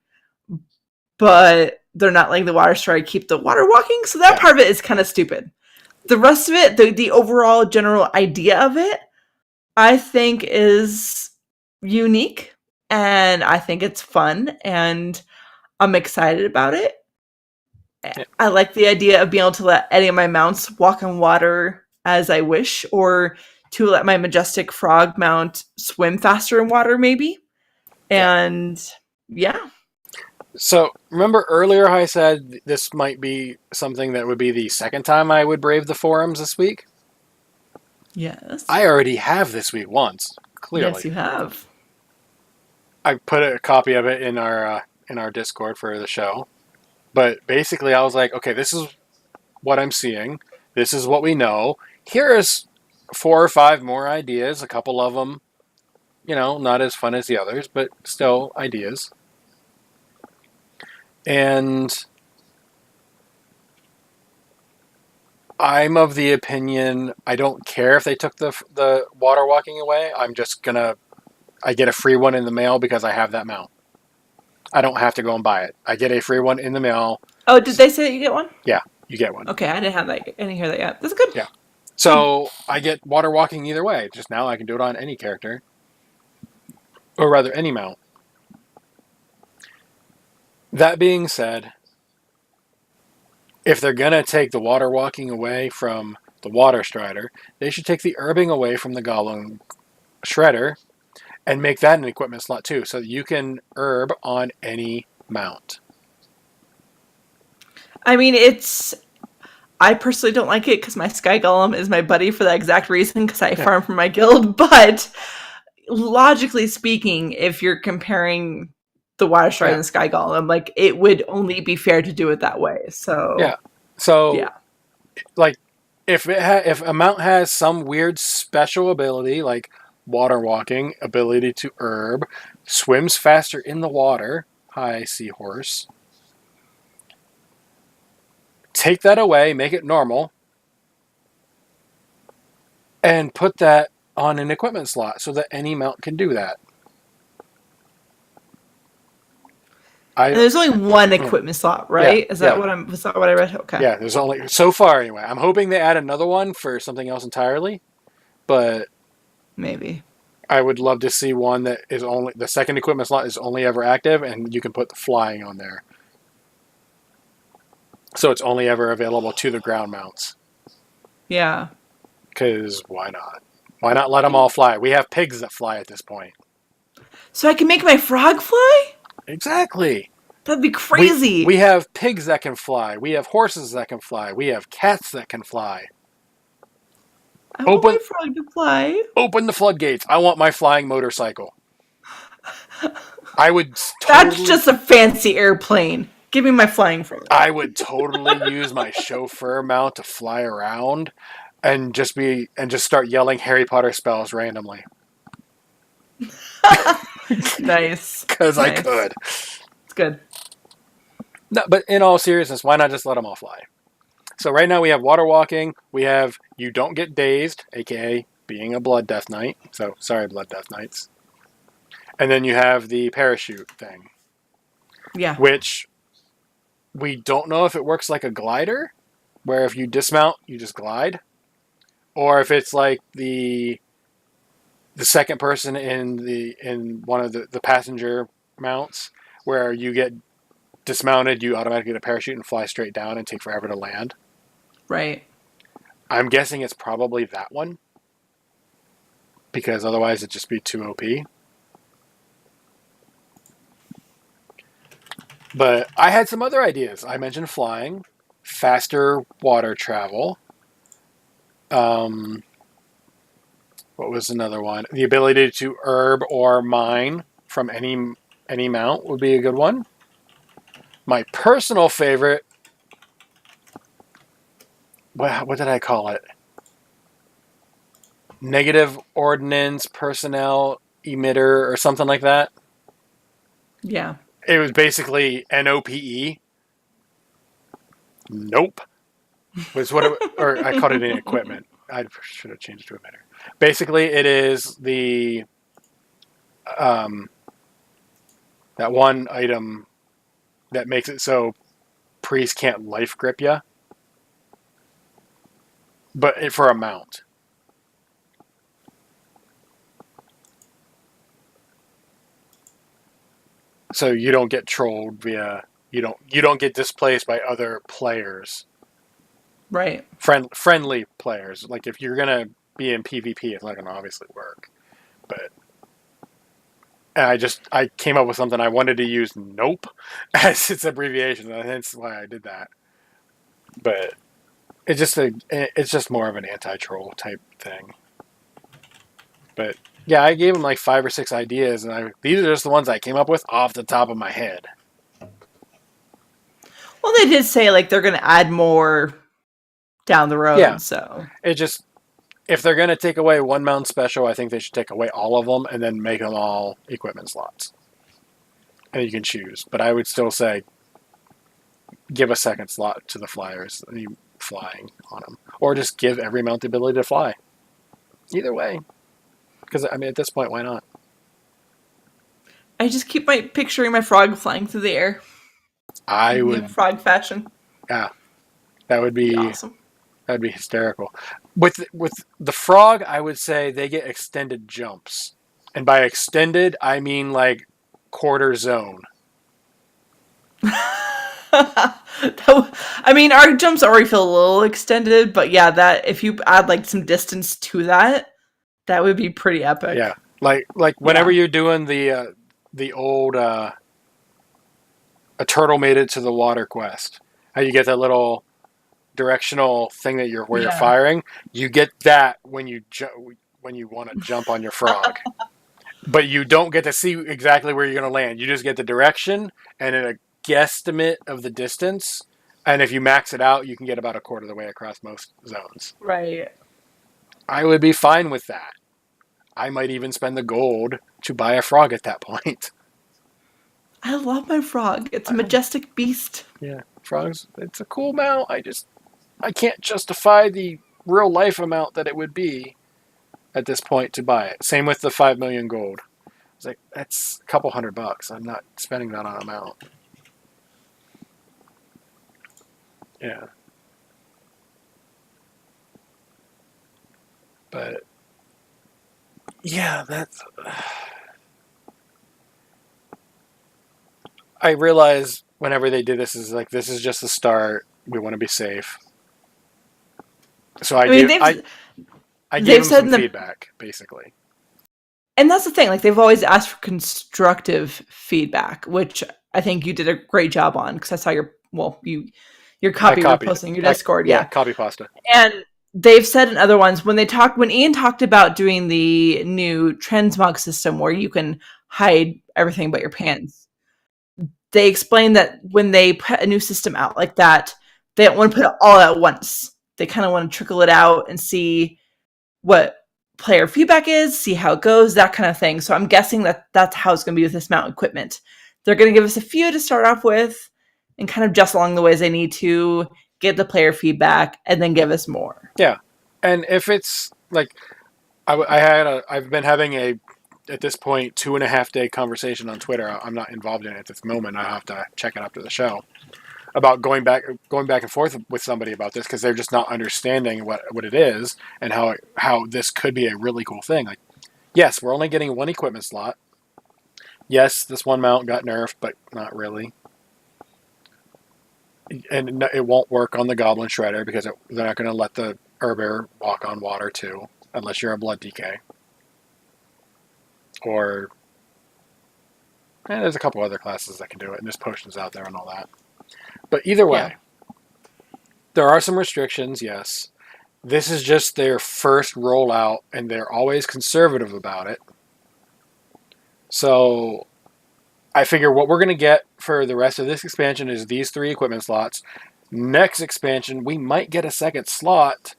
but they're not letting the Water Strider keep the water walking. So that part of it is kind of stupid. The rest of it, the overall general idea of it, I think is unique, and I think it's fun, and I'm excited about it. Yeah. I like the idea of being able to let any of my mounts walk on water as I wish, or to let my majestic frog mount swim faster in water, maybe. And yeah. So remember earlier how I said this might be something that would be the second time I would brave the forums this week? Yes. I already have this week once, clearly. Yes, you have. I put a copy of it in our Discord for the show. But basically I was like, okay, this is what I'm seeing. This is what we know. Here's 4 or 5 more ideas. A couple of them, not as fun as the others, but still ideas. And I'm of the opinion, I don't care if they took the water walking away. I'm just I get a free one in the mail because I have that mount. I don't have to go and buy it. I get a free one in the mail. Oh, did they say that you get one? Yeah, you get one. Okay, I didn't have that. I didn't hear that yet. That's good. Yeah. So I get water walking either way. Just now I can do it on any character. Or rather, any mount. That being said, if they're going to take the water walking away from the Water Strider, they should take the herbing away from the Goblin Shredder and make that an equipment slot too, so that you can herb on any mount. I mean, I personally don't like it because my Sky Golem is my buddy for that exact reason, because I farm from my guild, but logically speaking, if you're comparing the Water Strider and the Sky Golem, it would only be fair to do it that way. So if a mount has some weird special ability, like water walking, ability to herb, swims faster in the water, hi seahorse, take that away, make it normal, and put that on an equipment slot so that any mount can do that. There's only one equipment slot, right? Is that what I read? Okay. Yeah, there's only so far anyway. I'm hoping they add another one for something else entirely, but maybe I would love to see one that is only the second equipment slot is only ever active, and you can put the flying on there. So it's only ever available to the ground mounts. Yeah. Because why not? Why not let them all fly? We have pigs that fly at this point. So I can make my frog fly? Exactly. That'd be crazy. We have pigs that can fly. We have horses that can fly. We have cats that can fly. I want my frog to fly. Open the floodgates. I want my flying motorcycle. I would That's just a fancy airplane. Give me my flying frog. I would totally use my chauffeur mount to fly around and just start yelling Harry Potter spells randomly. Nice. Because I could. It's good. No, but in all seriousness, why not just let them all fly? So right now we have water walking. We have you don't get dazed, aka being a Blood Death Knight. So sorry, Blood Death Knights. And then you have the parachute thing. Yeah. Which we don't know if it works like a glider, where if you dismount, you just glide. Or if it's like the second person in one of the passenger mounts, where you get dismounted, you automatically get a parachute and fly straight down and take forever to land. Right. I'm guessing it's probably that one. Because otherwise it'd just be too OP. But I had some other ideas. I mentioned flying, faster water travel. What was another one? The ability to herb or mine from any mount would be a good one. My personal favorite, what did I call it? Negative ordnance personnel emitter or something like that. Yeah. It was basically NOPE. Nope. Was what or I called it an equipment. I should have changed it to emitter. Basically, it is the that one item that makes it so priests can't life grip you, but for a mount. So you don't get trolled via you don't get displaced by other players. Right. Friendly players. Like if you're gonna be in PvP, it's not gonna obviously work. But I came up with something. I wanted to use Nope as its abbreviation, and that's why I did that. But it's just more of an anti-troll type thing. But yeah, I gave him like 5 or 6 ideas, and these are just the ones I came up with off the top of my head. Well, they did say like they're going to add more down the road. Yeah. So it just if they're going to take away one mount special, I think they should take away all of them and then make them all equipment slots. And you can choose. But I would still say give a second slot to the flyers, flying on them. Or just give every mount the ability to fly. Either way. Because, I mean, at this point, why not? I just keep picturing my frog flying through the air. I would. Frog fashion. Yeah. That would be awesome. That would be hysterical. With the frog, I would say they get extended jumps. And by extended, I mean like quarter zone. I mean, our jumps already feel a little extended, but yeah, that if you add like some distance to that, that would be pretty epic. Yeah, like whenever you're doing the old a turtle made it to the water quest, how you get that little directional thing that you're firing, you get that when you want to jump on your frog. But you don't get to see exactly where you're going to land. You just get the direction and a guesstimate of the distance. And if you max it out, you can get about a quarter of the way across most zones. Right. I would be fine with that. I might even spend the gold to buy a frog at that point. I love my frog. It's a majestic beast. Yeah, frogs, it's a cool mount. I can't justify the real life amount that it would be at this point to buy it. Same with the 5 million gold. It's like, that's a couple $100. I'm not spending that on a mount. Yeah. But yeah, that's I realize whenever they did this is like this is just the start. we want to be safe. So I mean, gave they've them said some feedback, basically. and that's the thing. Like, they've always asked for constructive feedback, which I think you did a great job on, because I saw your copy you were posting in your Discord. Yeah, copy pasta. And they've said in other ones, when Ian talked about doing the new transmog system where you can hide everything but your pants, they explained that when they put a new system out like that, they don't want to put it all at once. They kind of want to trickle it out and see what player feedback is, see how it goes, that kind of thing. So I'm guessing that that's how it's going to be with this mount equipment. They're going to give us a few to start off with and kind of just along the way as they need to get the player feedback and then give us more. Yeah. And if it's like, I've been having at this point, 2.5 day conversation on Twitter. I'm not involved in it at this moment. I have to check it after the show about going back and forth with somebody about this, because they're just not understanding what it is and how this could be a really cool thing. Like, yes, we're only getting one equipment slot. Yes, this one mount got nerfed, but not really. And it won't work on the Goblin Shredder because they're not going to let the Herber walk on water too, unless you're a Blood DK. Or there's a couple other classes that can do it, and there's potions out there and all that. But either way, there are some restrictions, yes. This is just their first rollout, and they're always conservative about it. So I figure what we're going to get for the rest of this expansion is these 3 equipment slots. Next expansion, we might get a second slot.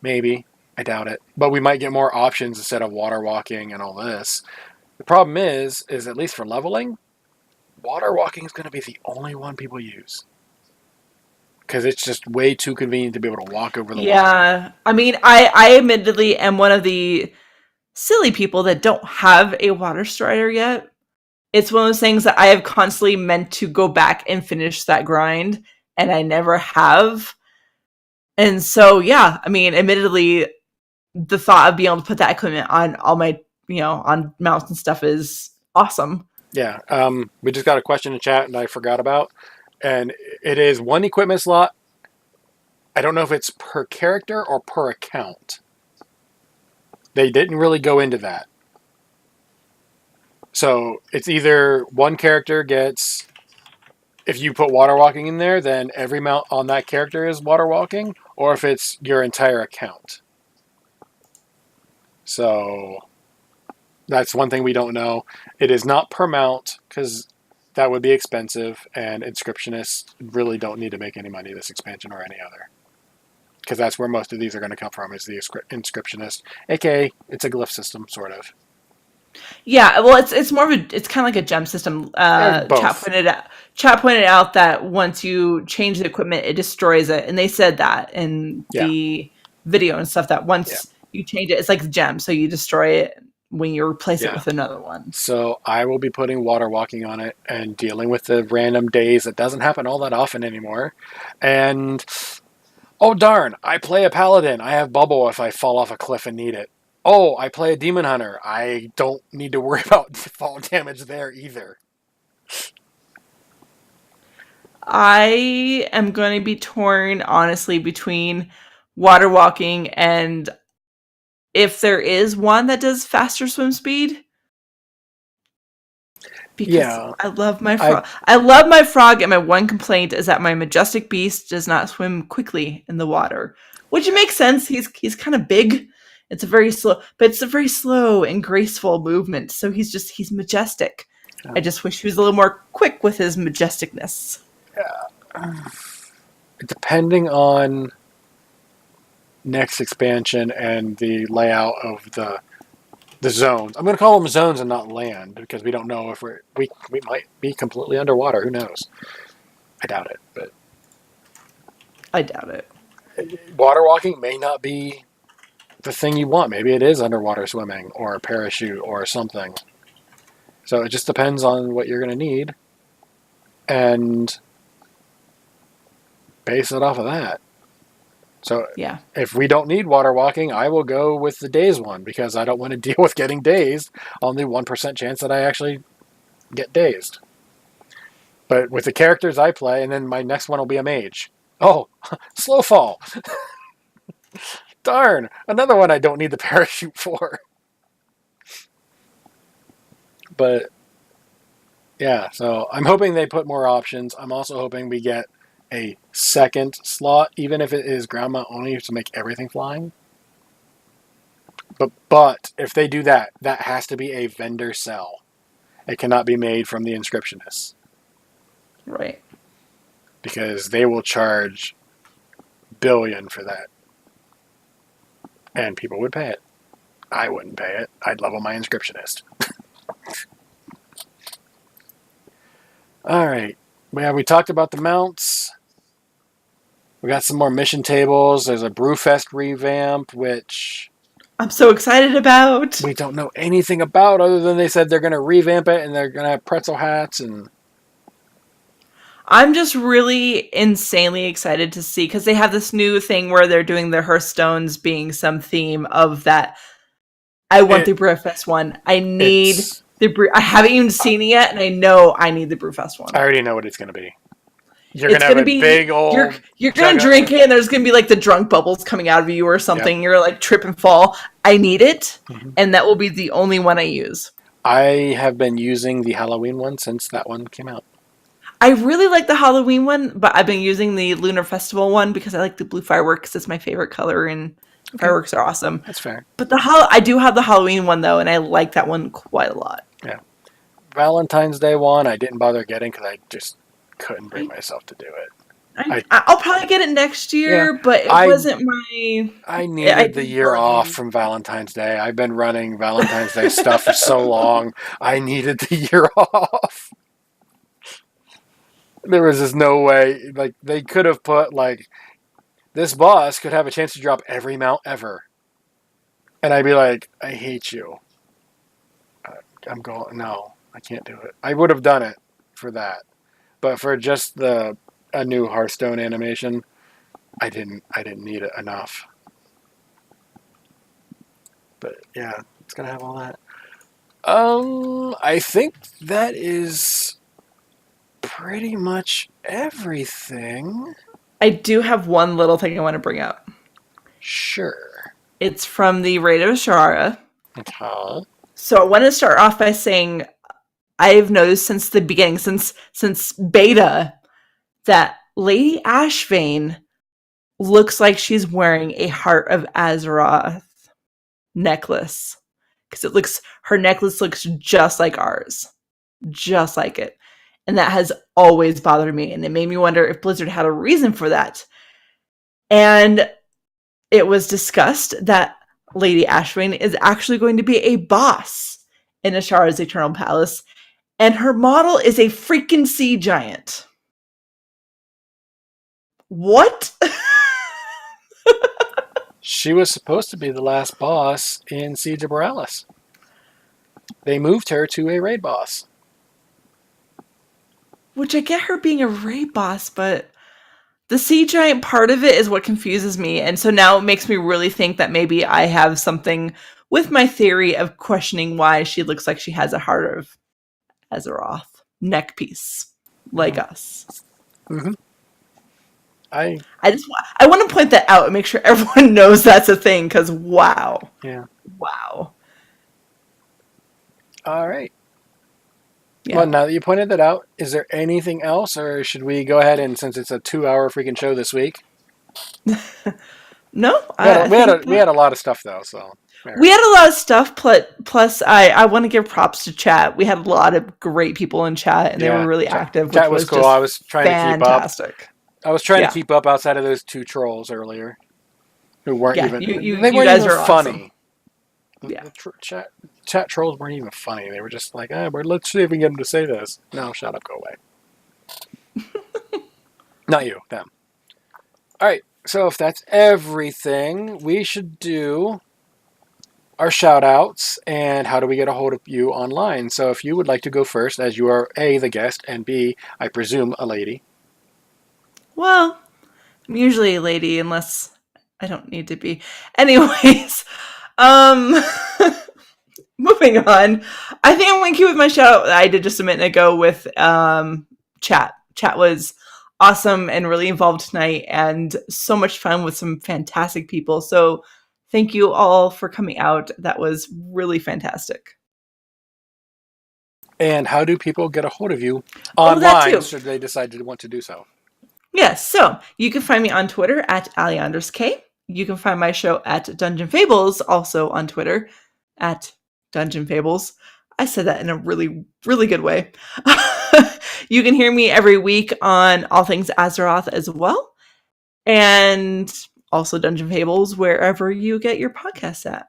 Maybe. I doubt it. But we might get more options instead of water walking and all this. The problem is at least for leveling, water walking is going to be the only one people use. Because it's just way too convenient to be able to walk over the water. Yeah. I mean, I admittedly am one of the silly people that don't have a water strider yet. It's one of those things that I have constantly meant to go back and finish that grind, and I never have. And so, yeah, I mean, admittedly, the thought of being able to put that equipment on all my, on mounts and stuff is awesome. Yeah. We just got a question in chat and I forgot about. And it is 1 equipment slot. I don't know if it's per character or per account. They didn't really go into that. So it's either one character gets, if you put water walking in there, then every mount on that character is water walking, or if it's your entire account. So that's one thing we don't know. It is not per mount, because that would be expensive, and inscriptionists really don't need to make any money this expansion or any other. Because that's where most of these are going to come from, is the inscriptionist. AKA, it's a glyph system, sort of. Yeah, well, it's more of it's kind of like a gem system. Chat pointed out that once you change the equipment, it destroys it, and they said that in the video and stuff, that once you change it, it's like the gem, so you destroy it when you replace it with another one. So I will be putting water walking on it and dealing with the random days that doesn't happen all that often anymore. And oh darn, I play a paladin. I have bubble if I fall off a cliff and need it. Oh, I play a demon hunter. I don't need to worry about fall damage there either. I am going to be torn, honestly, between water walking and if there is one that does faster swim speed. Because I love my frog. I love my frog, and my one complaint is that my majestic beast does not swim quickly in the water. Which makes sense. He's kind of big. It's a very slow and graceful movement. So he's majestic. I just wish he was a little more quick with his majesticness. Yeah. Depending on next expansion and the layout of the zones. I'm going to call them zones and not land, because we don't know if we might be completely underwater. Who knows? I doubt it, but I doubt it. Water walking may not be the thing you want. Maybe it is underwater swimming or a parachute or something. So it just depends on what you're going to need and base it off of that. So if we don't need water walking, I will go with the dazed one, because I don't want to deal with getting dazed on the 1% chance that I actually get dazed. But with the characters I play, and then my next one will be a mage. Oh, slow fall. Darn, another one I don't need the parachute for. But yeah, so I'm hoping they put more options. I'm also hoping we get a second slot, even if it is ground mount only, to make everything flying. But if they do that, that has to be a vendor sell. It cannot be made from the inscriptionists. Right. Because they will charge billion for that. And people would pay it. I wouldn't pay it. I'd level my inscriptionist. Alright. We talked about the mounts. We got some more mission tables. There's a Brewfest revamp, which I'm so excited about. we don't know anything about other than they said they're going to revamp it and they're going to have pretzel hats. And I'm just really insanely excited to see, because they have this new thing where they're doing the Hearthstones being some theme of that. I want the Brewfest one. I need the Brew. I haven't even seen it yet, and I know I need the Brewfest one. I already know what it's going to be. You're going to have a big old... You're going to drink it, and there's going to be like the drunk bubbles coming out of you or something. Yep. You're like trip and fall. I need it, and that will be the only one I use. I have been using the Halloween one since that one came out. I really like the Halloween one, but I've been using the Lunar Festival one because I like the blue fireworks. It's my favorite color, and fireworks are awesome. That's fair. But I do have the Halloween one, though, and I like that one quite a lot. Yeah. Valentine's Day one, I didn't bother getting because I just couldn't bring myself to do it. I'll probably get it next year, but it wasn't my... I needed the year off from Valentine's Day. I've been running Valentine's Day stuff for so long. I needed the year off. There was just no way. Like, they could have put, like, this boss could have a chance to drop every mount ever. And I'd be like, I hate you. No, I can't do it. I would have done it for that. But for just a new Hearthstone animation, I didn't need it enough. But yeah, it's gonna have all that. I think that is pretty much everything. I do have one little thing I want to bring up. Sure. It's from the Rise of Azshara. Okay. So I want to start off by saying I've noticed since the beginning, since beta, that Lady Ashvane looks like she's wearing a Heart of Azeroth necklace. Because her necklace looks just like ours. Just like it. And that has always bothered me. And it made me wonder if Blizzard had a reason for that. And it was discussed that Lady Ashvane is actually going to be a boss in Azshara's Eternal Palace. And her model is a freaking sea giant. What? She was supposed to be the last boss in Siege of Borealis. They moved her to a raid boss. Which I get her being a raid boss, but the sea giant part of it is what confuses me. And so now it makes me really think that maybe I have something with my theory of questioning why she looks like she has a Heart of Azeroth neck piece, like us. Mm-hmm. I want to point that out and make sure everyone knows that's a thing, because wow. Yeah. Wow. All right. Yeah. Well, now that you pointed that out, is there anything else, or should we go ahead and, since it's a 2-hour freaking show this week? No. We had a lot of stuff, though, so... We had a lot of stuff, plus I want to give props to chat. We had a lot of great people in chat, and they were really active. Chat was cool. I was trying fantastic. To keep up. I was trying to keep up outside of those 2 trolls earlier, who weren't even... they weren't guys even are funny. Awesome. Yeah. The chat trolls weren't even funny. They were just like, let's see if we can get them to say this. No, shut up, go away. Not you, them. All right, so if that's everything, we should do our shout outs and how do we get a hold of you online. So if you would like to go first, as you are A, the guest, and B, I presume, a lady. Well, I'm usually a lady unless I don't need to be. Anyways, moving on. I think I'm going to keep with my shout out that I did just a minute ago with chat. Chat was awesome and really involved tonight, and so much fun with some fantastic people. So thank you all for coming out. That was really fantastic. And how do people get a hold of you Oh, that online too. should they decide to want to do so? Yes, so you can find me on Twitter at @AliandrersK. You can find my show at Dungeon Fables, also on Twitter at Dungeon Fables. I said that in a really, really good way. You can hear me every week on All Things Azeroth as well, and also Dungeon Fables wherever you get your podcasts at.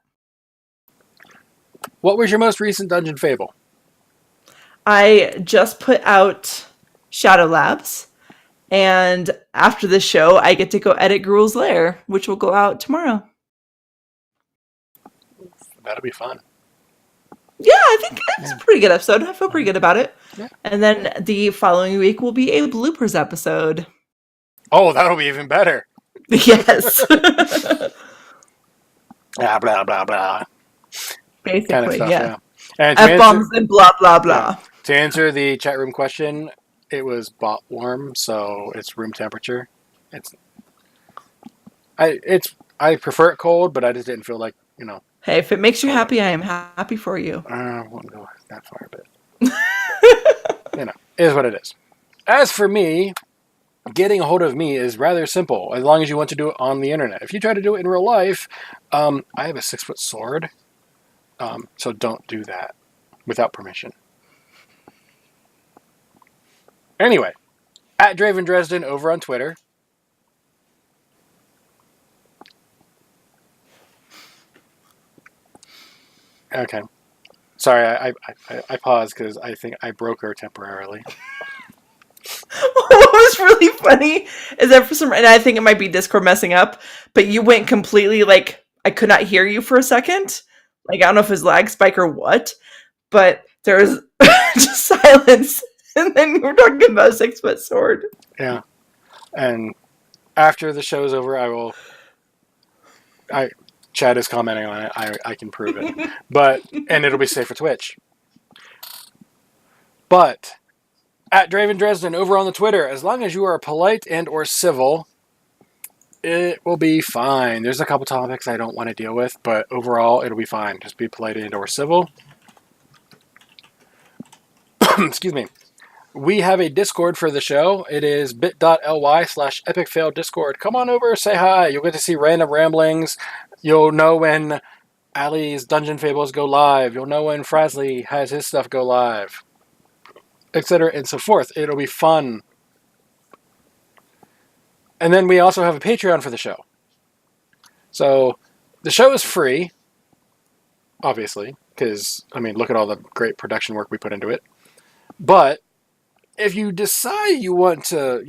What was your most recent Dungeon Fable? I just put out Shadow Labs, and after the show, I get to go edit Gruul's Lair, which will go out tomorrow. That'll be fun. Yeah, I think it's a pretty good episode. I feel pretty good about it. Yeah. And then the following week will be a bloopers episode. Oh, that'll be even better. Yes. Blah, blah, blah, blah. Basically, Kind of stuff, yeah. And F-bombs and blah, blah, blah. to answer the chat room question, it was bot warm, so it's room temperature. I prefer it cold, but I just didn't feel like, Hey, if it makes you happy, I am happy for you. I won't go that far, but it is what it is. As for me, getting a hold of me is rather simple, as long as you want to do it on the internet. If you try to do it in real life, I have a 6-foot sword, so don't do that without permission. Anyway, at Draven Dresden over on Twitter. Okay. Sorry, I paused because I think I broke her temporarily. What was really funny is that and I think it might be Discord messing up, but you went completely I could not hear you for a second. I don't know if it was lag spike or what, but there was just silence, and then we were talking about a 6-foot sword. Yeah, and after the show's over, Chad is commenting on it. I can prove it, and it'll be safe for Twitch. But at Draven Dresden over on the Twitter, as long as you are polite and or civil, it will be fine. There's a couple topics I don't want to deal with, but overall it'll be fine. Just be polite and or civil. Excuse me. We have a Discord for the show. It is bit.ly/epicfaildiscord. Come on over, say hi. You'll get to see random ramblings. You'll know when Ali's Dungeon Fables go live. You'll know when Frasley has his stuff go live, etc. and so forth. It'll be fun. And then we also have a Patreon for the show. So the show is free, obviously, because, look at all the great production work we put into it. But if you decide you want to,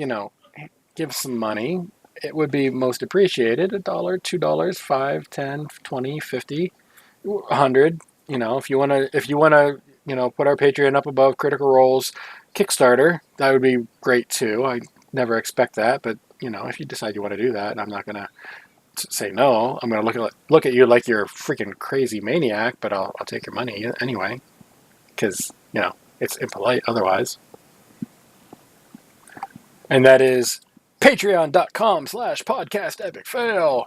give some money, it would be most appreciated. $1, $2, $5, $10, $20, $50, $100. If you want to, put our Patreon up above Critical Role's Kickstarter, that would be great too. I never expect that, but if you decide you want to do that, I'm not gonna say no. I'm gonna look at you like you're a freaking crazy maniac, but I'll take your money anyway, because it's impolite otherwise. And that is patreon.com/podcastepicfail.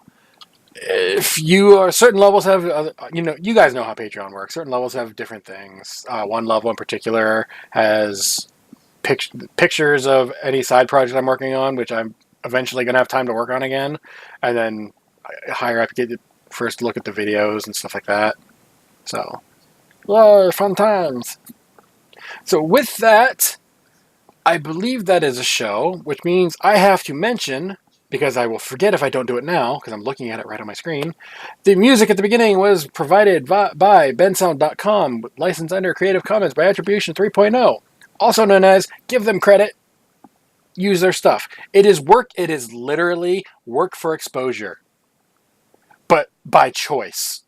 If you are, certain levels have, you guys know how Patreon works. Certain levels have different things. One level in particular has pictures of any side project I'm working on, which I'm eventually going to have time to work on again. And then higher up, get the first look at the videos and stuff like that. So, fun times. So with that, I believe that is a show, which means I have to mention, because I will forget if I don't do it now, because I'm looking at it right on my screen, the music at the beginning was provided by bensound.com, licensed under Creative Commons by Attribution 3.0, also known as Give Them Credit, Use Their Stuff. It is literally work for exposure, but by choice.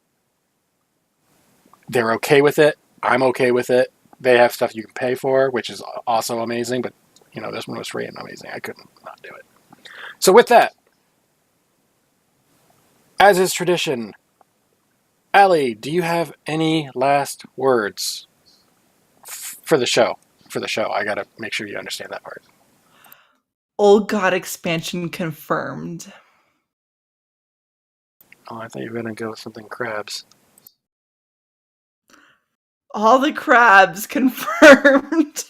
They're okay with it. I'm okay with it. They have stuff you can pay for, which is also amazing, but this one was free and amazing. I couldn't not do it. So with that, as is tradition, Ali, do you have any last words for the show? For the show, I gotta make sure you understand that part. Old God expansion confirmed. Oh, I thought you were going to go with something crabs. All the crabs confirmed.